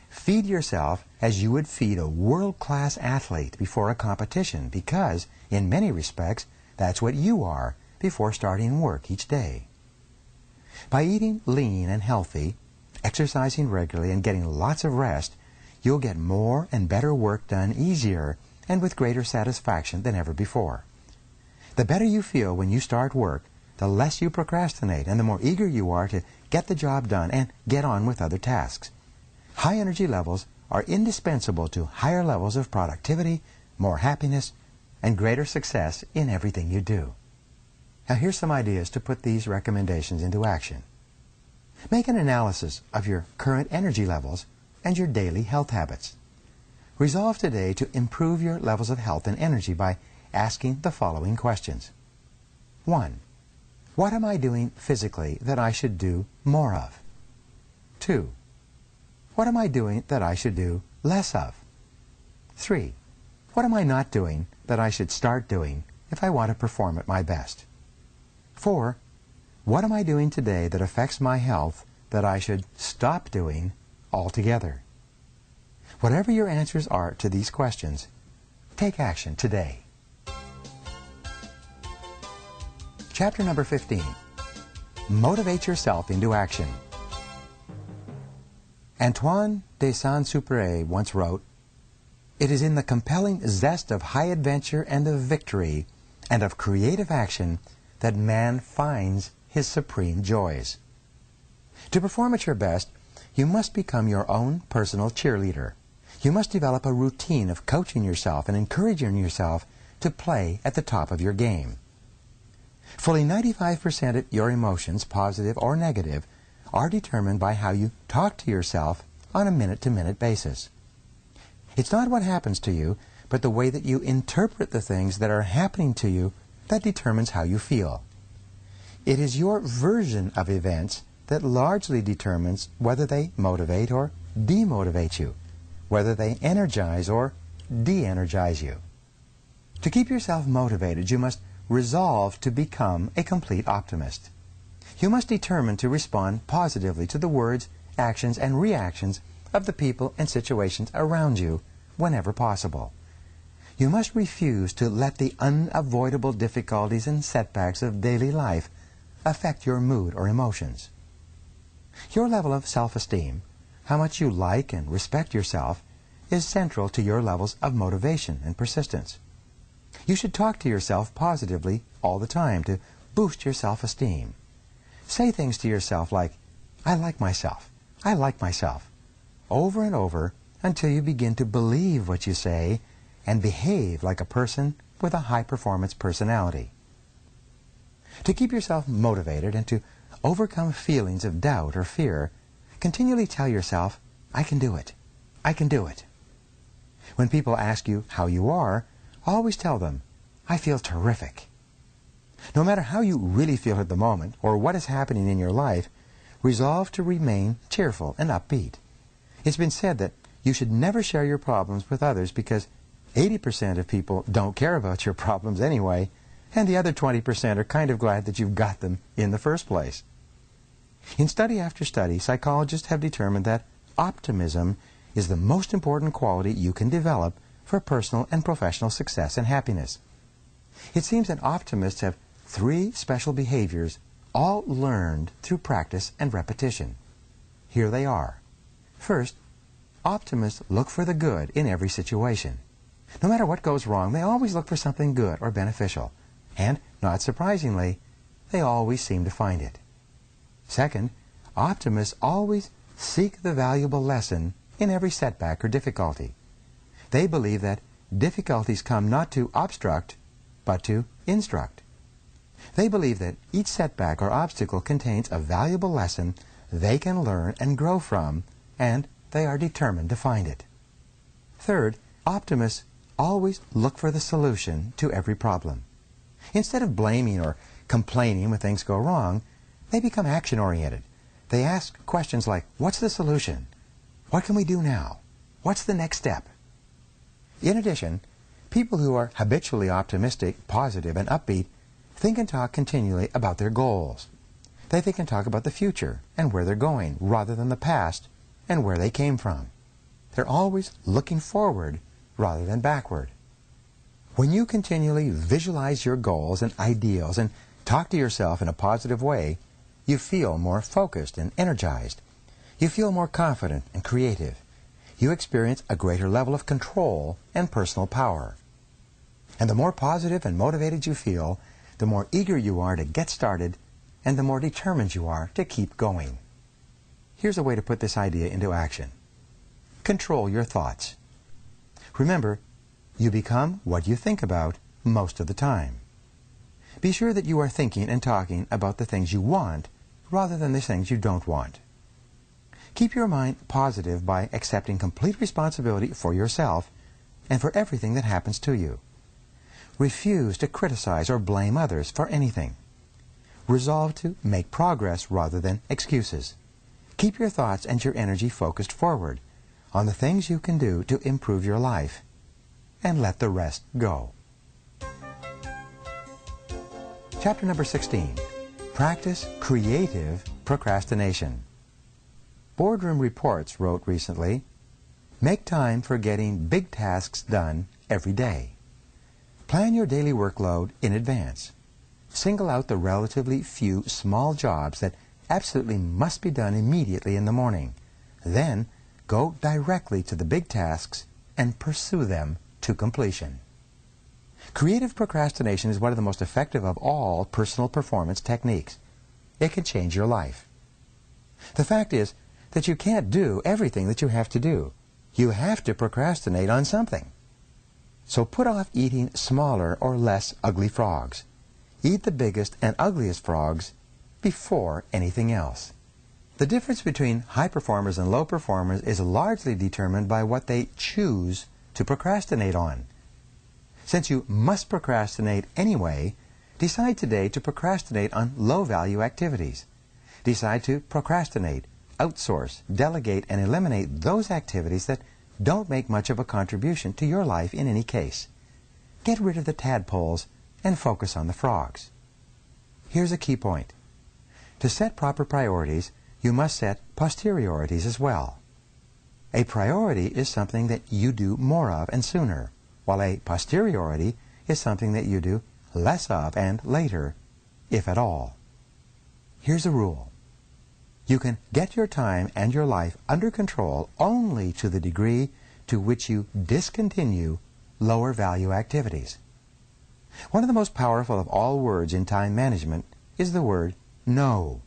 Speaker 2: Feed yourself as you would feed a world-class athlete before a competition because, in many respects, that's what you are before starting work each day. By eating lean and healthy, exercising regularly, and getting lots of rest, you'll get more and better work done easier and with greater satisfaction than ever before. The better you feel when you start work, the less you procrastinate and the more eager you are to get the job done and get on with other tasks. High energy levels are indispensable to higher levels of productivity, more happiness, and greater success in everything you do. Now here's some ideas to put these recommendations into action. Make an analysis of your current energy levels and your daily health habits. Resolve today to improve your levels of health and energy by asking the following questions. 1. What am I doing physically that I should do more of? 2. What am I doing that I should do less of? 3. What am I not doing that I should start doing if I want to perform at my best? 4. What am I doing today that affects my health that I should stop doing altogether? Whatever your answers are to these questions, take action today. Chapter number 15. Motivate yourself into action. Antoine de Saint-Exupéry once wrote, "It is in the compelling zest of high adventure and of victory and of creative action that man finds his supreme joys." To perform at your best, you must become your own personal cheerleader. You must develop a routine of coaching yourself and encouraging yourself to play at the top of your game. Fully 95% of your emotions, positive or negative, are determined by how you talk to yourself on a minute-to-minute basis. It's not what happens to you, but the way that you interpret the things that are happening to you that determines how you feel. It is your version of events that largely determines whether they motivate or demotivate you, whether they energize or de-energize you. To keep yourself motivated, you must resolve to become a complete optimist. You must determine to respond positively to the words, actions, and reactions of the people and situations around you whenever possible. You must refuse to let the unavoidable difficulties and setbacks of daily life affect your mood or emotions. Your level of self-esteem, how much you like and respect yourself, is central to your levels of motivation and persistence. You should talk to yourself positively all the time to boost your self-esteem. Say things to yourself like, "I like myself. I like myself. over and over until you begin to believe what you say and behave like a person with a high-performance personality. To keep yourself motivated and to overcome feelings of doubt or fear, continually tell yourself, I can do it. I can do it. When people ask you how you are, always tell them, I feel terrific. No matter how you really feel at the moment or what is happening in your life, resolve to remain cheerful and upbeat. It's been said that you should never share your problems with others because 80% of people don't care about your problems anyway, and the other 20% are kind of glad that you've got them in the first place. In study after study, psychologists have determined that optimism is the most important quality you can develop for personal and professional success and happiness. It seems that optimists have 3 special behaviors, all learned through practice and repetition. Here they are. First, optimists look for the good in every situation. No matter what goes wrong, they always look for something good or beneficial. And, not surprisingly, they always seem to find it. Second, optimists always seek the valuable lesson in every setback or difficulty. They believe that difficulties come not to obstruct, but to instruct. They believe that each setback or obstacle contains a valuable lesson they can learn and grow from, and they are determined to find it. Third, optimists always look for the solution to every problem. Instead of blaming or complaining when things go wrong, they become action-oriented. They ask questions like, what's the solution? What can we do now? What's the next step? In addition, people who are habitually optimistic, positive, and upbeat think and talk continually about their goals. They think and talk about the future and where they're going, rather than the past and where they came from. They're always looking forward rather than backward. When you continually visualize your goals and ideals and talk to yourself in a positive way, you feel more focused and energized. You feel more confident and creative. You experience a greater level of control and personal power. And the more positive and motivated you feel, the more eager you are to get started, and the more determined you are to keep going. Here's a way to put this idea into action. Control your thoughts. Remember, you become what you think about most of the time. Be sure that you are thinking and talking about the things you want rather than the things you don't want. Keep your mind positive by accepting complete responsibility for yourself and for everything that happens to you. Refuse to criticize or blame others for anything. Resolve to make progress rather than excuses. Keep your thoughts and your energy focused forward on the things you can do to improve your life, and let the rest go. Chapter number 16. Practice creative procrastination. Boardroom Reports wrote recently, make time for getting big tasks done every day. Plan your daily workload in advance. Single out the relatively few small jobs that absolutely must be done immediately in the morning. Then go directly to the big tasks and pursue them to completion. Creative procrastination is one of the most effective of all personal performance techniques. It can change your life. The fact is that you can't do everything that you have to do. You have to procrastinate on something. So put off eating smaller or less ugly frogs. Eat the biggest and ugliest frogs before anything else. The difference between high performers and low performers is largely determined by what they choose to procrastinate on. Since you must procrastinate anyway, decide today to procrastinate on low-value activities. Decide to procrastinate, outsource, delegate, and eliminate those activities that don't make much of a contribution to your life in any case. Get rid of the tadpoles and focus on the frogs. Here's a key point. To set proper priorities, you must set posteriorities as well. A priority is something that you do more of and sooner, while a posteriority is something that you do less of and later, if at all. Here's a rule. You can get your time and your life under control only to the degree to which you discontinue lower value activities. One of the most powerful of all words in time management is the word no.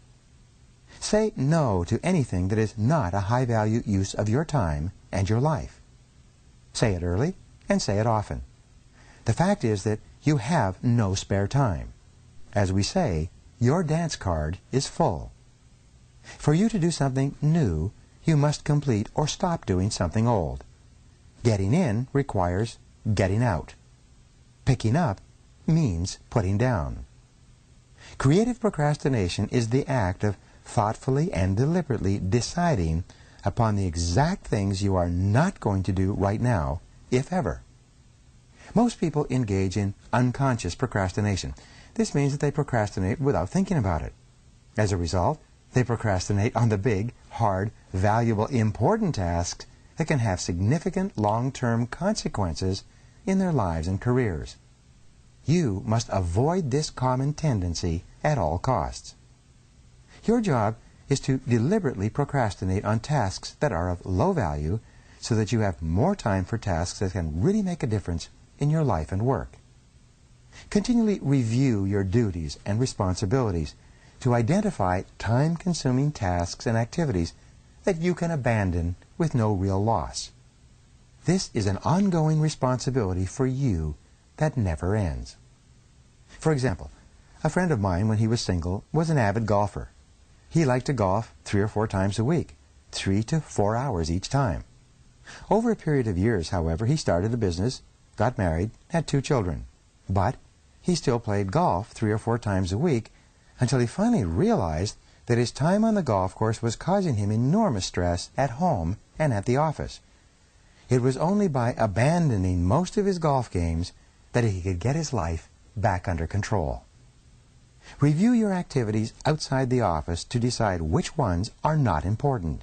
Speaker 2: Say no to anything that is not a high-value use of your time and your life. Say it early and say it often. The fact is that you have no spare time. As we say, your dance card is full. For you to do something new, you must complete or stop doing something old. Getting in requires getting out. Picking up means putting down. Creative procrastination is the act of thoughtfully and deliberately deciding upon the exact things you are not going to do right now, if ever. Most people engage in unconscious procrastination. This means that they procrastinate without thinking about it. As a result, they procrastinate on the big, hard, valuable, important tasks that can have significant long-term consequences in their lives and careers. You must avoid this common tendency at all costs. Your job is to deliberately procrastinate on tasks that are of low value so that you have more time for tasks that can really make a difference in your life and work. Continually review your duties and responsibilities to identify time-consuming tasks and activities that you can abandon with no real loss. This is an ongoing responsibility for you that never ends. For example, a friend of mine when he was single was an avid golfer. He liked to golf 3 or 4 times a week, 3 to 4 hours each time. Over a period of years, however, he started a business, got married, had 2 children. But he still played golf 3 or 4 times a week until he finally realized that his time on the golf course was causing him enormous stress at home and at the office. It was only by abandoning most of his golf games that he could get his life back under control. Review your activities outside the office to decide which ones are not important.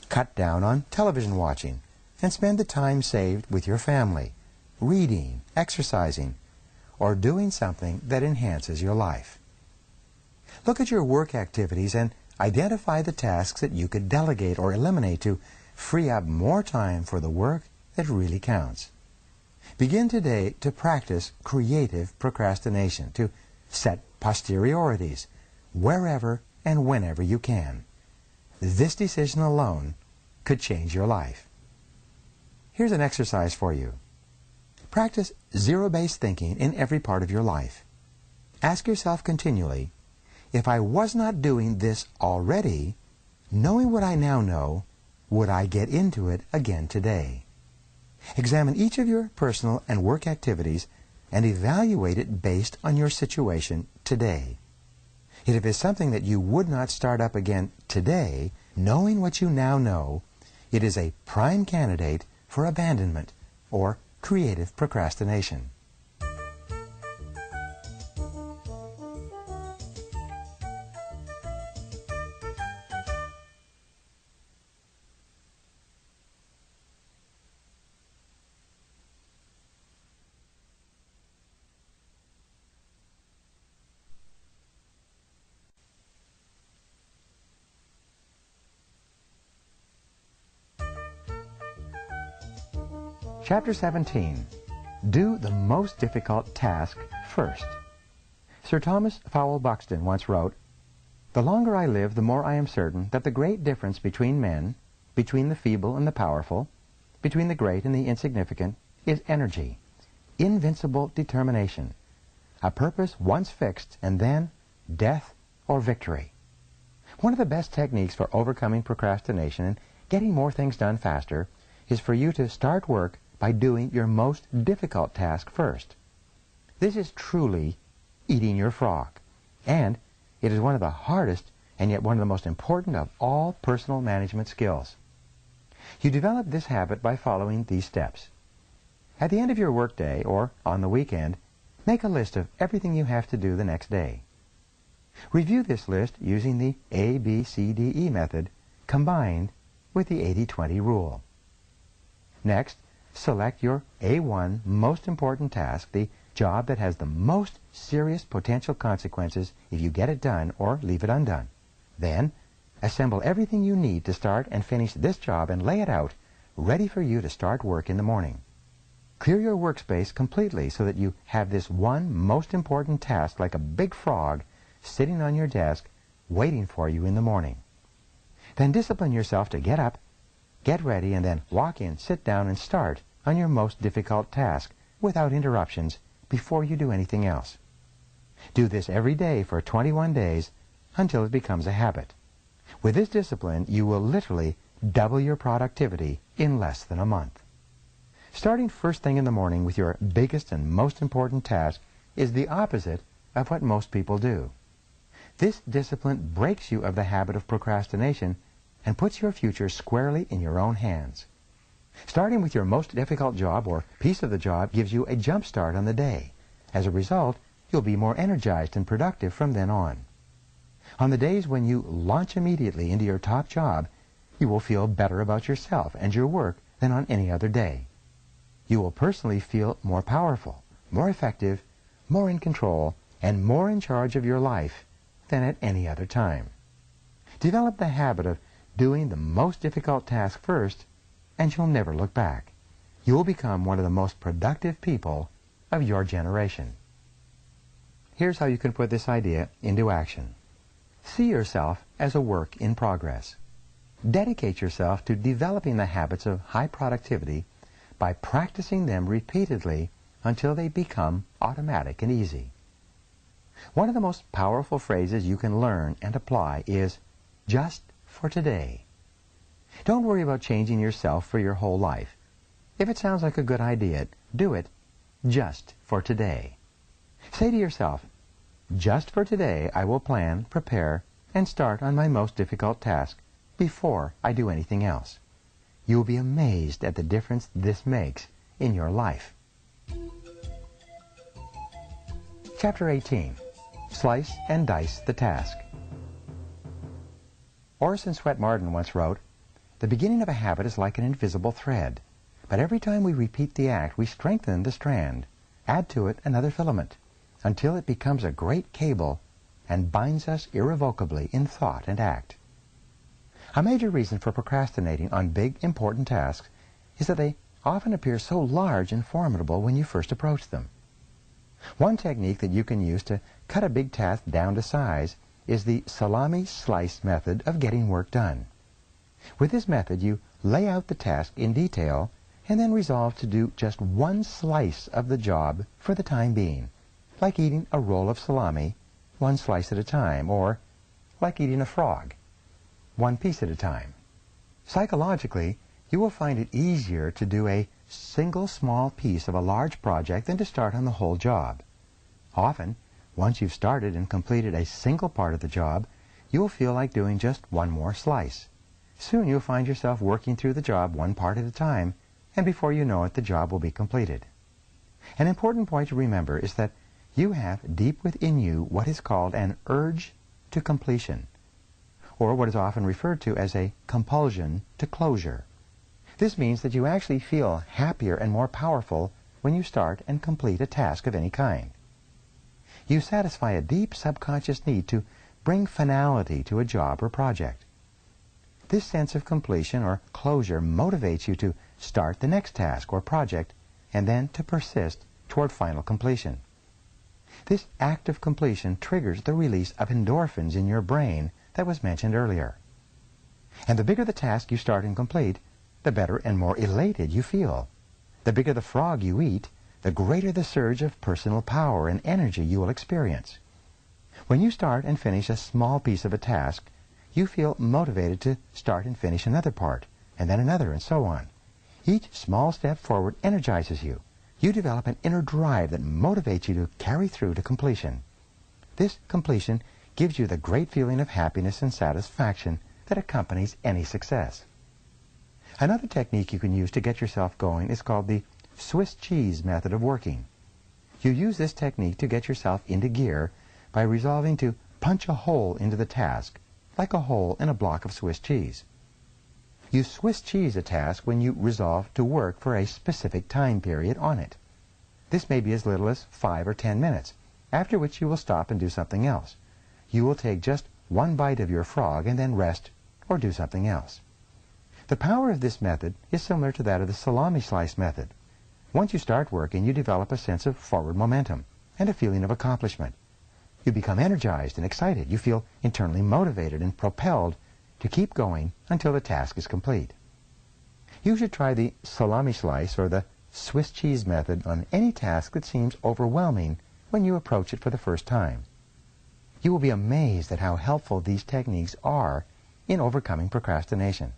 Speaker 2: Cut down on television watching and spend the time saved with your family, reading, exercising, or doing something that enhances your life. Look at your work activities and identify the tasks that you could delegate or eliminate to free up more time for the work that really counts. Begin today to practice creative procrastination, to set posteriorities wherever and whenever you can. This decision alone could change your life. Here's an exercise for you. Practice zero-based thinking in every part of your life. Ask yourself continually, if I was not doing this already, knowing what I now know, would I get into it again today? Examine each of your personal and work activities and evaluate it based on your situation today. If it is something that you would not start up again today, knowing what you now know, it is a prime candidate for abandonment or creative procrastination. Chapter 17. Do the most difficult task first. Sir Thomas Fowell Buxton once wrote, "The longer I live, the more I am certain that the great difference between men, between the feeble and the powerful, between the great and the insignificant, is energy, invincible determination, a purpose once fixed, and then death or victory." One of the best techniques for overcoming procrastination and getting more things done faster is for you to start work by doing your most difficult task first. This is truly eating your frog, and it is one of the hardest and yet one of the most important of all personal management skills. You develop this habit by following these steps. At the end of your workday or on the weekend, make a list of everything you have to do the next day. Review this list using the ABCDE method combined with the 80-20 rule. Next, select your A1 most important task, the job that has the most serious potential consequences if you get it done or leave it undone. Then, assemble everything you need to start and finish this job and lay it out, ready for you to start work in the morning. Clear your workspace completely so that you have this one most important task like a big frog sitting on your desk, waiting for you in the morning. Then discipline yourself to get up, get ready, and then walk in, sit down, and start on your most difficult task without interruptions before you do anything else. Do this every day for 21 days until it becomes a habit. With this discipline, you will literally double your productivity in less than a month. Starting first thing in the morning with your biggest and most important task is the opposite of what most people do. This discipline breaks you of the habit of procrastination and puts your future squarely in your own hands. Starting with your most difficult job or piece of the job gives you a jump start on the day. As a result, you'll be more energized and productive from then on. On the days when you launch immediately into your top job, you will feel better about yourself and your work than on any other day. You will personally feel more powerful, more effective, more in control, and more in charge of your life than at any other time. Develop the habit of doing the most difficult task first, and you'll never look back. You will become one of the most productive people of your generation. Here's how you can put this idea into action. See yourself as a work in progress. Dedicate yourself to developing the habits of high productivity by practicing them repeatedly until they become automatic and easy. One of the most powerful phrases you can learn and apply is, just for today. Don't worry about changing yourself for your whole life. If it sounds like a good idea, do it just for today. Say to yourself, just for today I will plan, prepare, and start on my most difficult task before I do anything else. You will be amazed at the difference this makes in your life. Chapter 18. Slice and dice the task. Orson Swett Marden once wrote, "The beginning of a habit is like an invisible thread, but every time we repeat the act, we strengthen the strand, add to it another filament, until it becomes a great cable and binds us irrevocably in thought and act." A major reason for procrastinating on big, important tasks is that they often appear so large and formidable when you first approach them. One technique that you can use to cut a big task down to size is the salami slice method of getting work done. With this method, you lay out the task in detail and then resolve to do just one slice of the job for the time being, like eating a roll of salami, one slice at a time, or like eating a frog, one piece at a time. Psychologically, you will find it easier to do a single small piece of a large project than to start on the whole job. Often, once you've started and completed a single part of the job, you will feel like doing just one more slice. Soon you'll find yourself working through the job one part at a time, and before you know it, the job will be completed. An important point to remember is that you have deep within you what is called an urge to completion, or what is often referred to as a compulsion to closure. This means that you actually feel happier and more powerful when you start and complete a task of any kind. You satisfy a deep subconscious need to bring finality to a job or project. This sense of completion or closure motivates you to start the next task or project and then to persist toward final completion. This act of completion triggers the release of endorphins in your brain that was mentioned earlier. And the bigger the task you start and complete, the better and more elated you feel. The bigger the frog you eat, the greater the surge of personal power and energy you will experience. When you start and finish a small piece of a task, you feel motivated to start and finish another part, and then another, and so on. Each small step forward energizes you. You develop an inner drive that motivates you to carry through to completion. This completion gives you the great feeling of happiness and satisfaction that accompanies any success. Another technique you can use to get yourself going is called the Swiss cheese method of working. You use this technique to get yourself into gear by resolving to punch a hole into the task, like a hole in a block of Swiss cheese. You Swiss cheese a task when you resolve to work for a specific time period on it. This may be as little as 5 or 10 minutes, after which you will stop and do something else. You will take just one bite of your frog and then rest or do something else. The power of this method is similar to that of the salami slice method. Once you start working, you develop a sense of forward momentum and a feeling of accomplishment. You become energized and excited. You feel internally motivated and propelled to keep going until the task is complete. You should try the salami slice or the Swiss cheese method on any task that seems overwhelming when you approach it for the first time. You will be amazed at how helpful these techniques are in overcoming procrastination.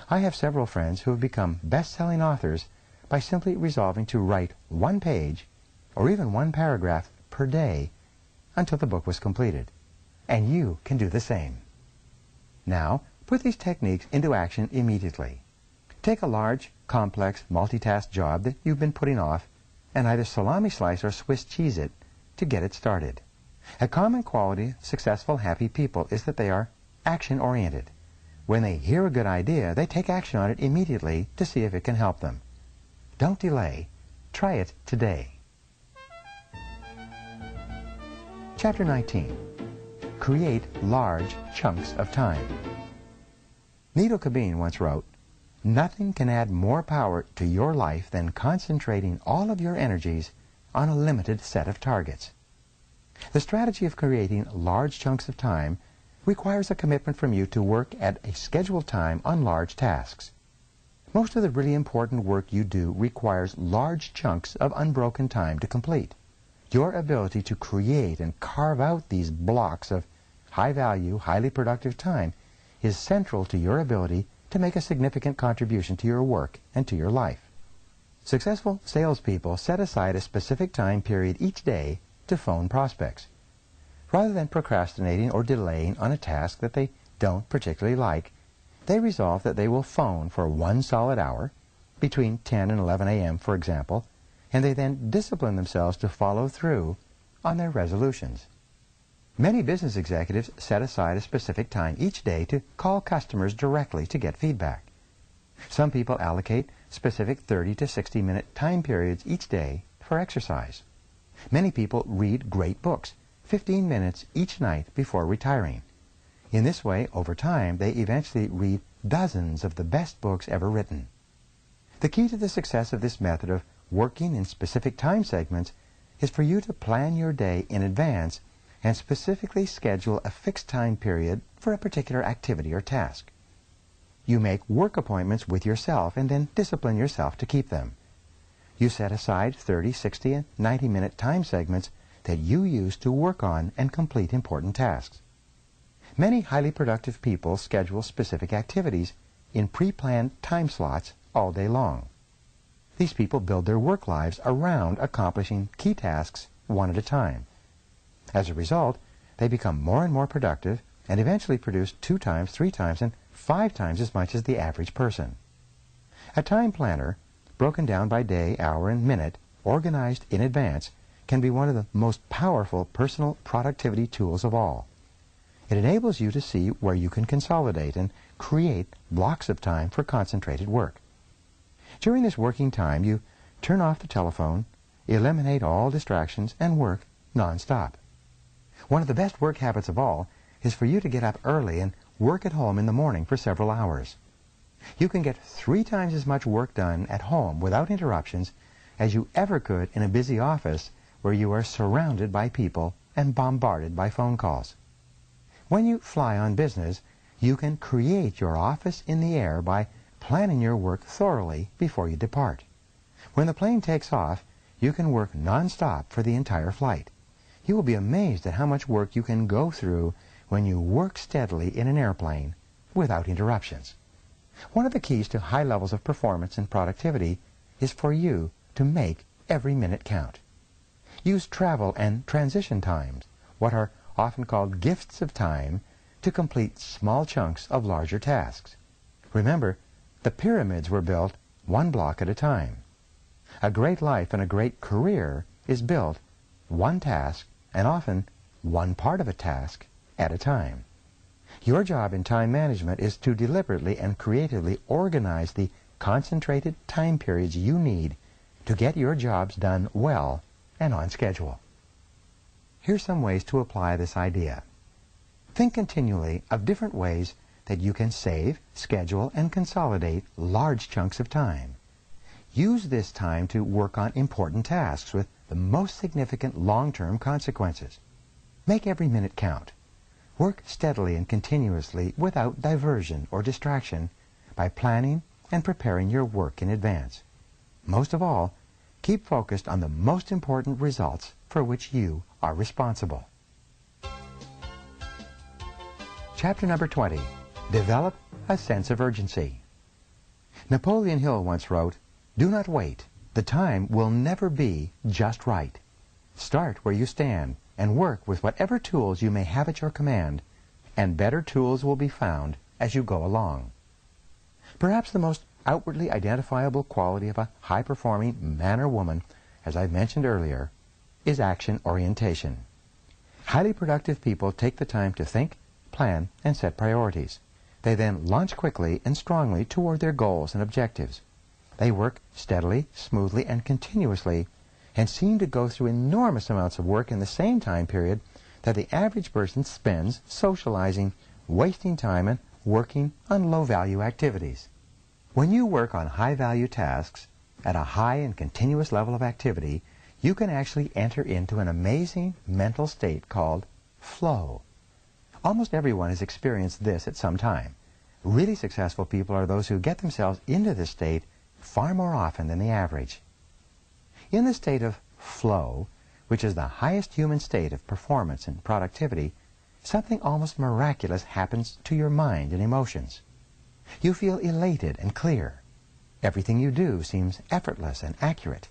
Speaker 2: I have several friends who have become best-selling authors by simply resolving to write one page or even one paragraph per day until the book was completed. And you can do the same. Now, put these techniques into action immediately. Take a large, complex, multitask job that you've been putting off and either salami slice or Swiss cheese it to get it started. A common quality of successful, happy people is that they are action-oriented. When they hear a good idea, they take action on it immediately to see if it can help them. Don't delay. Try it today. Chapter 19. Create large chunks of time. Needle Cabine once wrote, "Nothing can add more power to your life than concentrating all of your energies on a limited set of targets." The strategy of creating large chunks of time requires a commitment from you to work at a scheduled time on large tasks. Most of the really important work you do requires large chunks of unbroken time to complete. Your ability to create and carve out these blocks of high-value, highly productive time is central to your ability to make a significant contribution to your work and to your life. Successful salespeople set aside a specific time period each day to phone prospects. Rather than procrastinating or delaying on a task that they don't particularly like, they resolve that they will phone for 1 solid hour, between 10 and 11 a.m., for example, and they then discipline themselves to follow through on their resolutions. Many business executives set aside a specific time each day to call customers directly to get feedback. Some people allocate specific 30 to 60-minute time periods each day for exercise. Many people read great books, 15 minutes each night before retiring. In this way, over time, they eventually read dozens of the best books ever written. The key to the success of this method of working in specific time segments is for you to plan your day in advance and specifically schedule a fixed time period for a particular activity or task. You make work appointments with yourself and then discipline yourself to keep them. You set aside 30, 60, and 90-minute time segments that you use to work on and complete important tasks. Many highly productive people schedule specific activities in pre-planned time slots all day long. These people build their work lives around accomplishing key tasks one at a time. As a result, they become more and more productive and eventually produce 2 times, 3 times, and 5 times as much as the average person. A time planner, broken down by day, hour, and minute, organized in advance, can be one of the most powerful personal productivity tools of all. It enables you to see where you can consolidate and create blocks of time for concentrated work. During this working time, you turn off the telephone, eliminate all distractions, and work non-stop. One of the best work habits of all is for you to get up early and work at home in the morning for several hours. You can get 3 times as much work done at home without interruptions as you ever could in a busy office where you are surrounded by people and bombarded by phone calls. When you fly on business, you can create your office in the air by planning your work thoroughly before you depart. When the plane takes off, you can work non-stop for the entire flight. You will be amazed at how much work you can go through when you work steadily in an airplane without interruptions. One of the keys to high levels of performance and productivity is for you to make every minute count. Use travel and transition times, what are often called gifts of time, to complete small chunks of larger tasks. Remember, the pyramids were built 1 block at a time. A great life and a great career is built 1 task, and often 1 part of a task, at a time. Your job in time management is to deliberately and creatively organize the concentrated time periods you need to get your jobs done well and on schedule. Here's some ways to apply this idea. Think continually of different ways that you can save, schedule, and consolidate large chunks of time. Use this time to work on important tasks with the most significant long-term consequences. Make every minute count. Work steadily and continuously without diversion or distraction by planning and preparing your work in advance. Most of all, keep focused on the most important results for which you are responsible. Chapter number 20. Develop a sense of urgency. Napoleon Hill once wrote, "Do not wait. The time will never be just right. Start where you stand and work with whatever tools you may have at your command, and better tools will be found as you go along." Perhaps the most outwardly identifiable quality of a high-performing man or woman, as I've mentioned earlier, is action orientation. Highly productive people take the time to think, plan, and set priorities. They then launch quickly and strongly toward their goals and objectives. They work steadily, smoothly, and continuously, and seem to go through enormous amounts of work in the same time period that the average person spends socializing, wasting time, and working on low-value activities. When you work on high-value tasks at a high and continuous level of activity, you can actually enter into an amazing mental state called flow. Almost everyone has experienced this at some time. Really successful people are those who get themselves into this state far more often than the average. In the state of flow, which is the highest human state of performance and productivity, something almost miraculous happens to your mind and emotions. You feel elated and clear. Everything you do seems effortless and accurate.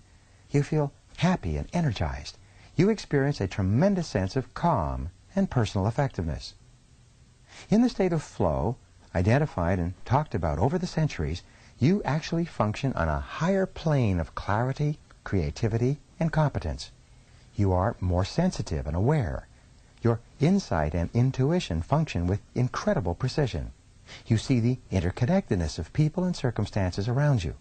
Speaker 2: You feel happy and energized. You experience a tremendous sense of calm and personal effectiveness. In the state of flow, identified and talked about over the centuries, you actually function on a higher plane of clarity, creativity, and competence. You are more sensitive and aware. Your insight and intuition function with incredible precision. You see the interconnectedness of people and circumstances around you.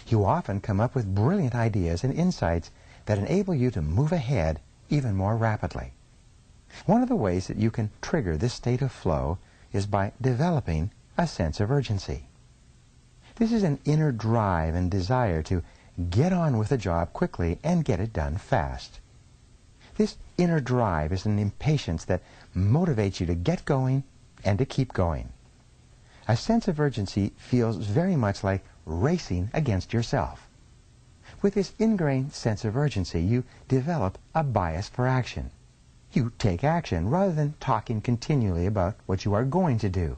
Speaker 2: You often come up with brilliant ideas and insights that enable you to move ahead even more rapidly. One of the ways that you can trigger this state of flow is by developing a sense of urgency. This is an inner drive and desire to get on with a job quickly and get it done fast. This inner drive is an impatience that motivates you to get going and to keep going. A sense of urgency feels very much like racing against yourself. With this ingrained sense of urgency, you develop a bias for action. You take action rather than talking continually about what you are going to do.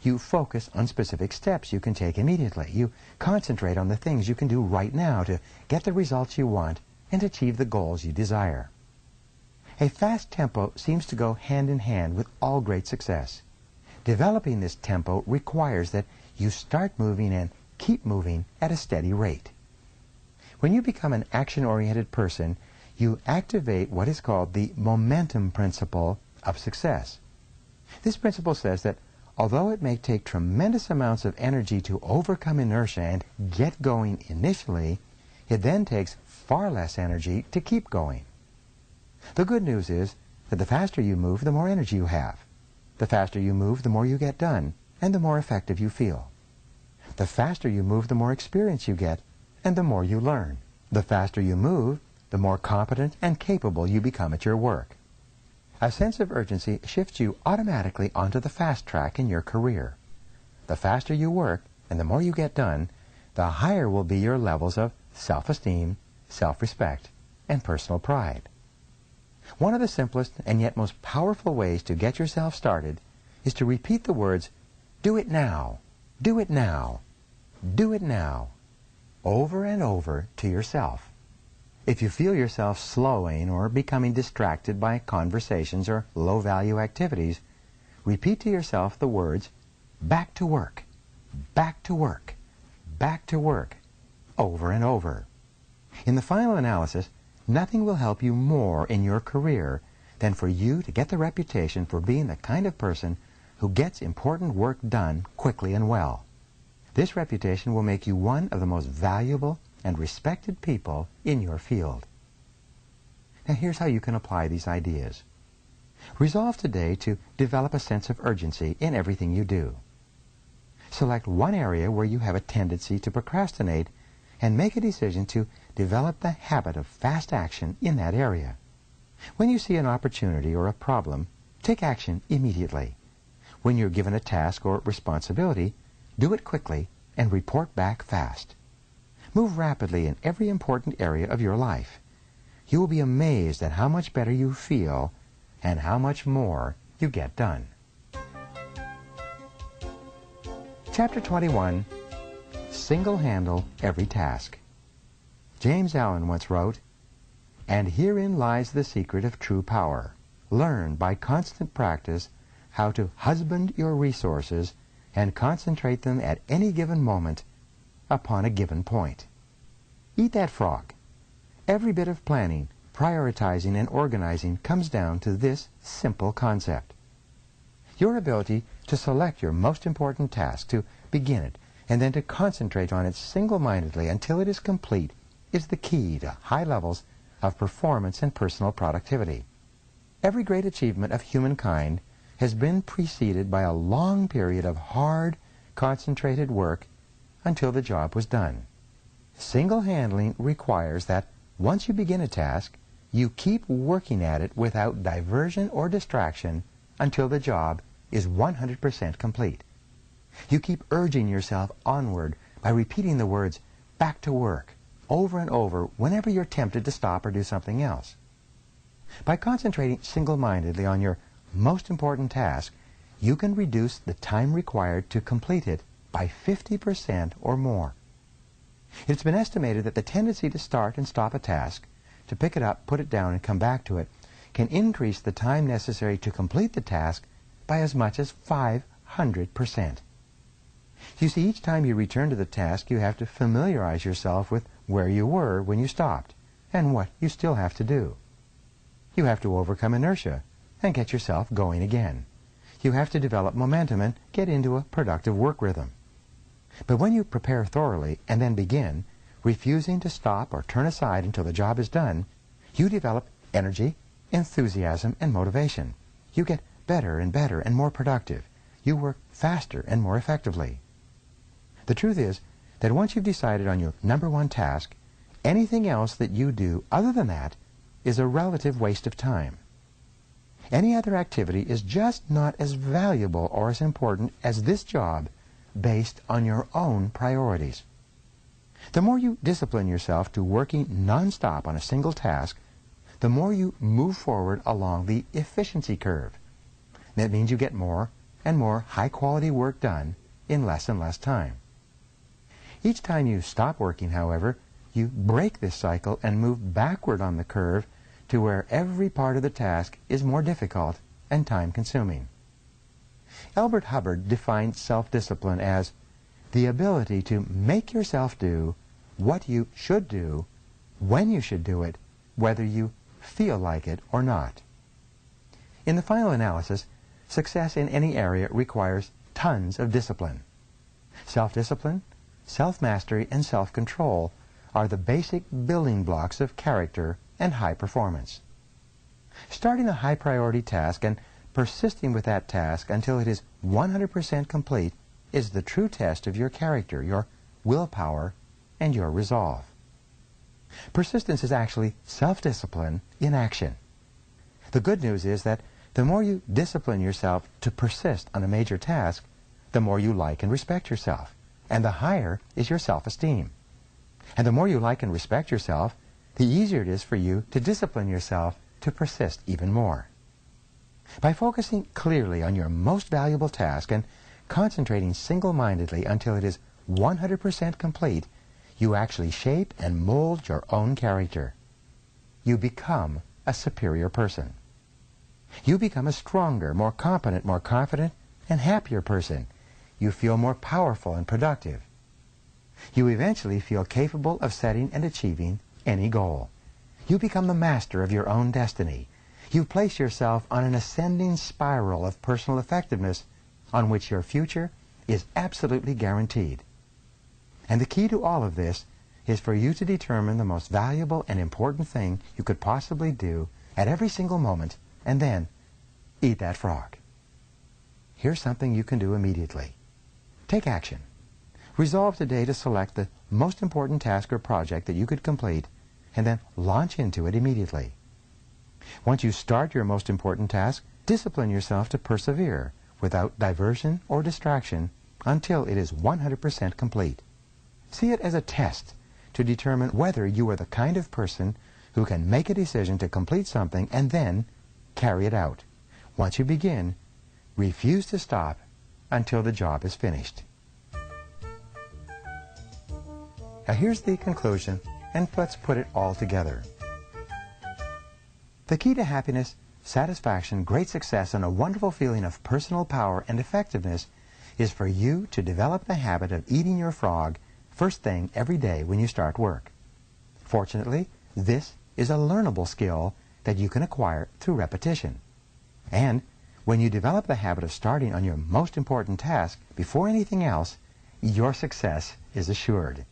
Speaker 2: You focus on specific steps you can take immediately. You concentrate on the things you can do right now to get the results you want and achieve the goals you desire. A fast tempo seems to go hand in hand with all great success. Developing this tempo requires that you start moving and keep moving at a steady rate. When you become an action-oriented person, you activate what is called the momentum principle of success. This principle says that although it may take tremendous amounts of energy to overcome inertia and get going initially, it then takes far less energy to keep going. The good news is that the faster you move, the more energy you have. The faster you move, the more you get done, and the more effective you feel. The faster you move, the more experience you get, and the more you learn. The faster you move, the more competent and capable you become at your work. A sense of urgency shifts you automatically onto the fast track in your career. The faster you work, and the more you get done, the higher will be your levels of self-esteem, self-respect, and personal pride. One of the simplest and yet most powerful ways to get yourself started is to repeat the words, "Do it now, do it now, do it now," over and over to yourself. If you feel yourself slowing or becoming distracted by conversations or low-value activities, repeat to yourself the words, "Back to work, back to work, back to work," over and over. In the final analysis, nothing will help you more in your career than for you to get the reputation for being the kind of person who gets important work done quickly and well. This reputation will make you one of the most valuable and respected people in your field. Now here's how you can apply these ideas. Resolve today to develop a sense of urgency in everything you do. Select one area where you have a tendency to procrastinate and make a decision to develop the habit of fast action in that area. When you see an opportunity or a problem, take action immediately. When you're given a task or responsibility, do it quickly and report back fast. Move rapidly in every important area of your life. You will be amazed at how much better you feel and how much more you get done. Chapter 21, Single-Handle Every Task. James Allen once wrote, "And herein lies the secret of true power. Learn by constant practice how to husband your resources and concentrate them at any given moment upon a given point." Eat that frog. Every bit of planning, prioritizing, and organizing comes down to this simple concept. Your ability to select your most important task, to begin it, and then to concentrate on it single-mindedly until it is complete is the key to high levels of performance and personal productivity. Every great achievement of humankind has been preceded by a long period of hard, concentrated work until the job was done. Single-handling requires that once you begin a task, you keep working at it without diversion or distraction until the job is 100% complete. You keep urging yourself onward by repeating the words, "back to work," over and over whenever you're tempted to stop or do something else. By concentrating single-mindedly on your most important task, you can reduce the time required to complete it by 50% or more. It's been estimated that the tendency to start and stop a task, to pick it up, put it down, and come back to it, can increase the time necessary to complete the task by as much as 500%. You see, each time you return to the task, you have to familiarize yourself with where you were when you stopped and what you still have to do. You have to overcome inertia and get yourself going again. You have to develop momentum and get into a productive work rhythm. But when you prepare thoroughly and then begin, refusing to stop or turn aside until the job is done, you develop energy, enthusiasm, and motivation. You get better and more productive. You work faster and more effectively. The truth is that once you've decided on your number one task, anything else that you do other than that is a relative waste of time. Any other activity is just not as valuable or as important as this job based on your own priorities. The more you discipline yourself to working non-stop on a single task, the more you move forward along the efficiency curve. That means you get more and more high-quality work done in less and less time. Each time you stop working, however, you break this cycle and move backward on the curve to where every part of the task is more difficult and time-consuming. Albert Hubbard defined self-discipline as the ability to make yourself do what you should do, when you should do it, whether you feel like it or not. In the final analysis, success in any area requires tons of discipline. Self-discipline, self-mastery, and self-control are the basic building blocks of character and high performance. Starting a high-priority task and persisting with that task until it is 100% complete is the true test of your character, your willpower, and your resolve. Persistence is actually self-discipline in action. The good news is that the more you discipline yourself to persist on a major task, the more you like and respect yourself, and the higher is your self-esteem. And the more you like and respect yourself, the easier it is for you to discipline yourself to persist even more. By focusing clearly on your most valuable task and concentrating single-mindedly until it is 100% complete, you actually shape and mold your own character. You become a superior person. You become a stronger, more competent, more confident, and happier person. You feel more powerful and productive. You eventually feel capable of setting and achieving any goal. You become the master of your own destiny. You place yourself on an ascending spiral of personal effectiveness on which your future is absolutely guaranteed. And the key to all of this is for you to determine the most valuable and important thing you could possibly do at every single moment, and then eat that frog. Here's something you can do immediately. Take action. Resolve today to select the most important task or project that you could complete, and then launch into it immediately. Once you start your most important task, discipline yourself to persevere without diversion or distraction until it is 100% complete. See it as a test to determine whether you are the kind of person who can make a decision to complete something and then carry it out. Once you begin, refuse to stop until the job is finished. Now here's the conclusion, and let's put it all together. The key to happiness, satisfaction, great success, and a wonderful feeling of personal power and effectiveness is for you to develop the habit of eating your frog first thing every day when you start work. Fortunately, this is a learnable skill that you can acquire through repetition. And when you develop the habit of starting on your most important task before anything else, your success is assured.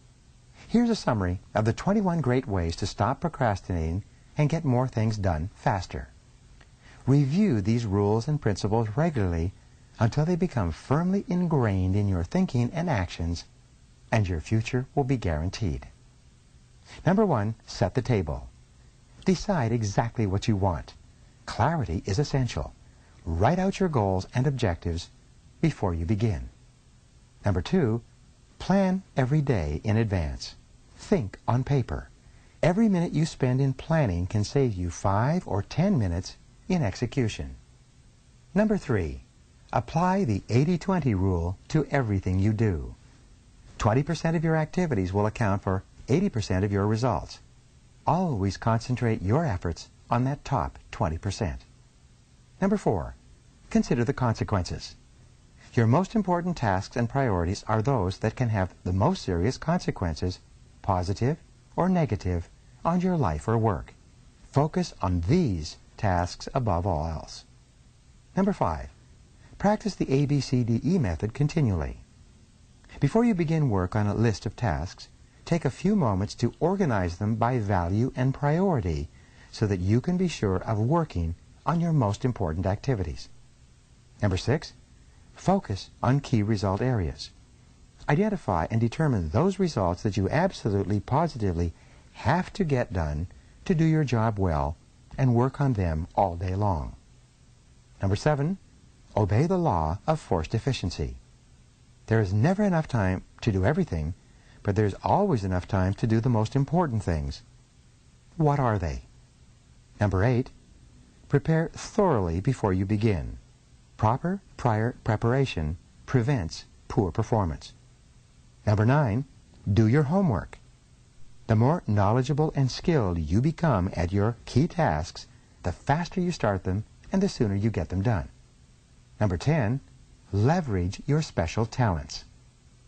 Speaker 2: Here's a summary of the 21 great ways to stop procrastinating and get more things done faster. Review these rules and principles regularly until they become firmly ingrained in your thinking and actions, and your future will be guaranteed. Number 1, set the table. Decide exactly what you want. Clarity is essential. Write out your goals and objectives before you begin. Number 2, plan every day in advance. Think on paper. Every minute you spend in planning can save you 5 or 10 minutes in execution. Number 3, apply the 80-20 rule to everything you do. 20% of your activities will account for 80% of your results. Always concentrate your efforts on that top 20%. Number 4, consider the consequences. Your most important tasks and priorities are those that can have the most serious consequences, positive or negative, on your life or work. Focus on these tasks above all else. Number 5, practice the ABCDE method continually. Before you begin work on a list of tasks, take a few moments to organize them by value and priority so that you can be sure of working on your most important activities. Number 6, focus on key result areas. Identify and determine those results that you absolutely, positively have to get done to do your job well, and work on them all day long. Number 7, obey the law of forced efficiency. There is never enough time to do everything, but there's always enough time to do the most important things. What are they? Number 8, prepare thoroughly before you begin. Proper prior preparation prevents poor performance. Number 9, do your homework. The more knowledgeable and skilled you become at your key tasks, the faster you start them and the sooner you get them done. Number 10, leverage your special talents.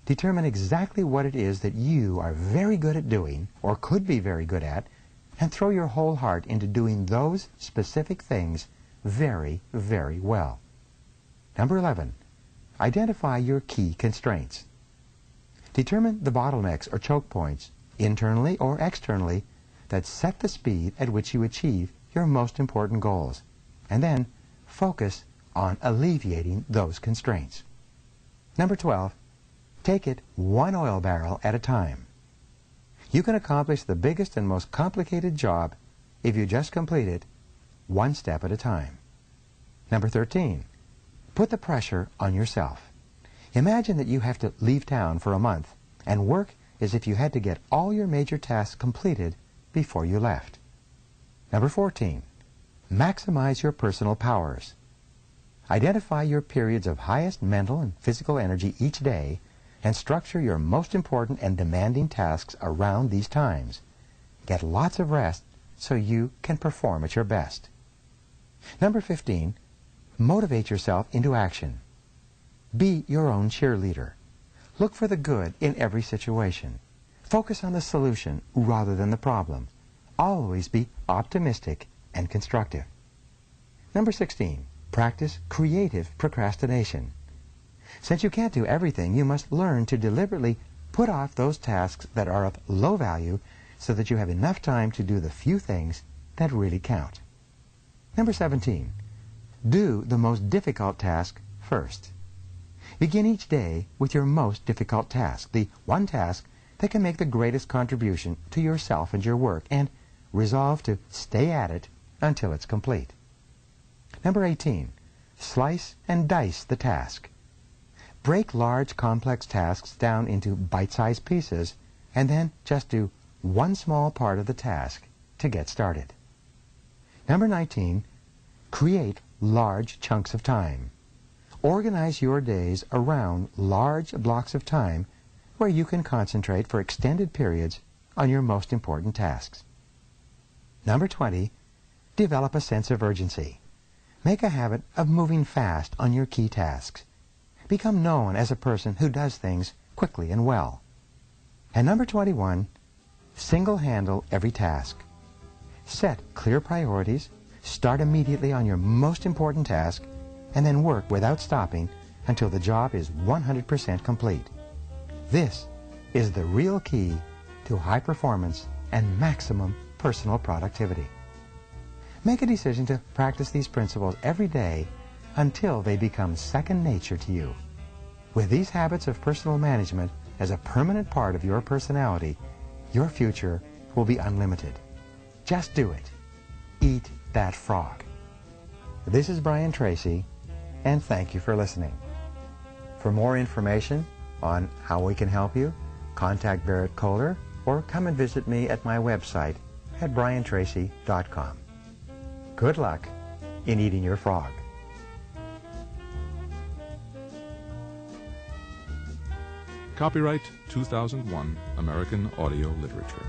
Speaker 2: Determine exactly what it is that you are very good at doing or could be very good at, and throw your whole heart into doing those specific things very, very well. Number 11, identify your key constraints. Determine the bottlenecks or choke points, internally or externally, that set the speed at which you achieve your most important goals, and then focus on alleviating those constraints. Number 12, take it one oil barrel at a time. You can accomplish the biggest and most complicated job if you just complete it one step at a time. Number 13, put the pressure on yourself. Imagine that you have to leave town for a month and work as if you had to get all your major tasks completed before you left. Number 14, maximize your personal powers. Identify your periods of highest mental and physical energy each day and structure your most important and demanding tasks around these times. Get lots of rest so you can perform at your best. Number 15, motivate yourself into action. Be your own cheerleader. Look for the good in every situation. Focus on the solution rather than the problem. Always be optimistic and constructive. Number 16, practice creative procrastination. Since you can't do everything, you must learn to deliberately put off those tasks that are of low value so that you have enough time to do the few things that really count. Number 17, do the most difficult task first. Begin each day with your most difficult task, the one task that can make the greatest contribution to yourself and your work, and resolve to stay at it until it's complete. Number 18, slice and dice the task. Break large, complex tasks down into bite-sized pieces and then just do one small part of the task to get started. Number 19, create large chunks of time. Organize your days around large blocks of time where you can concentrate for extended periods on your most important tasks. Number 20, develop a sense of urgency. Make a habit of moving fast on your key tasks. Become known as a person who does things quickly and well. And number 21, single-handle every task. Set clear priorities, start immediately on your most important task, and then work without stopping until the job is 100% complete. This is the real key to high performance and maximum personal productivity. Make a decision to practice these principles every day until they become second nature to you. With these habits of personal management as a permanent part of your personality, your future will be unlimited. Just do it. Eat that frog. This is Brian Tracy, and thank you for listening. For more information on how we can help you, contact Barrett Kohler or come and visit me at my website at BrianTracy.com. Good luck in eating your frog.
Speaker 1: Copyright 2001, American Audio Literature.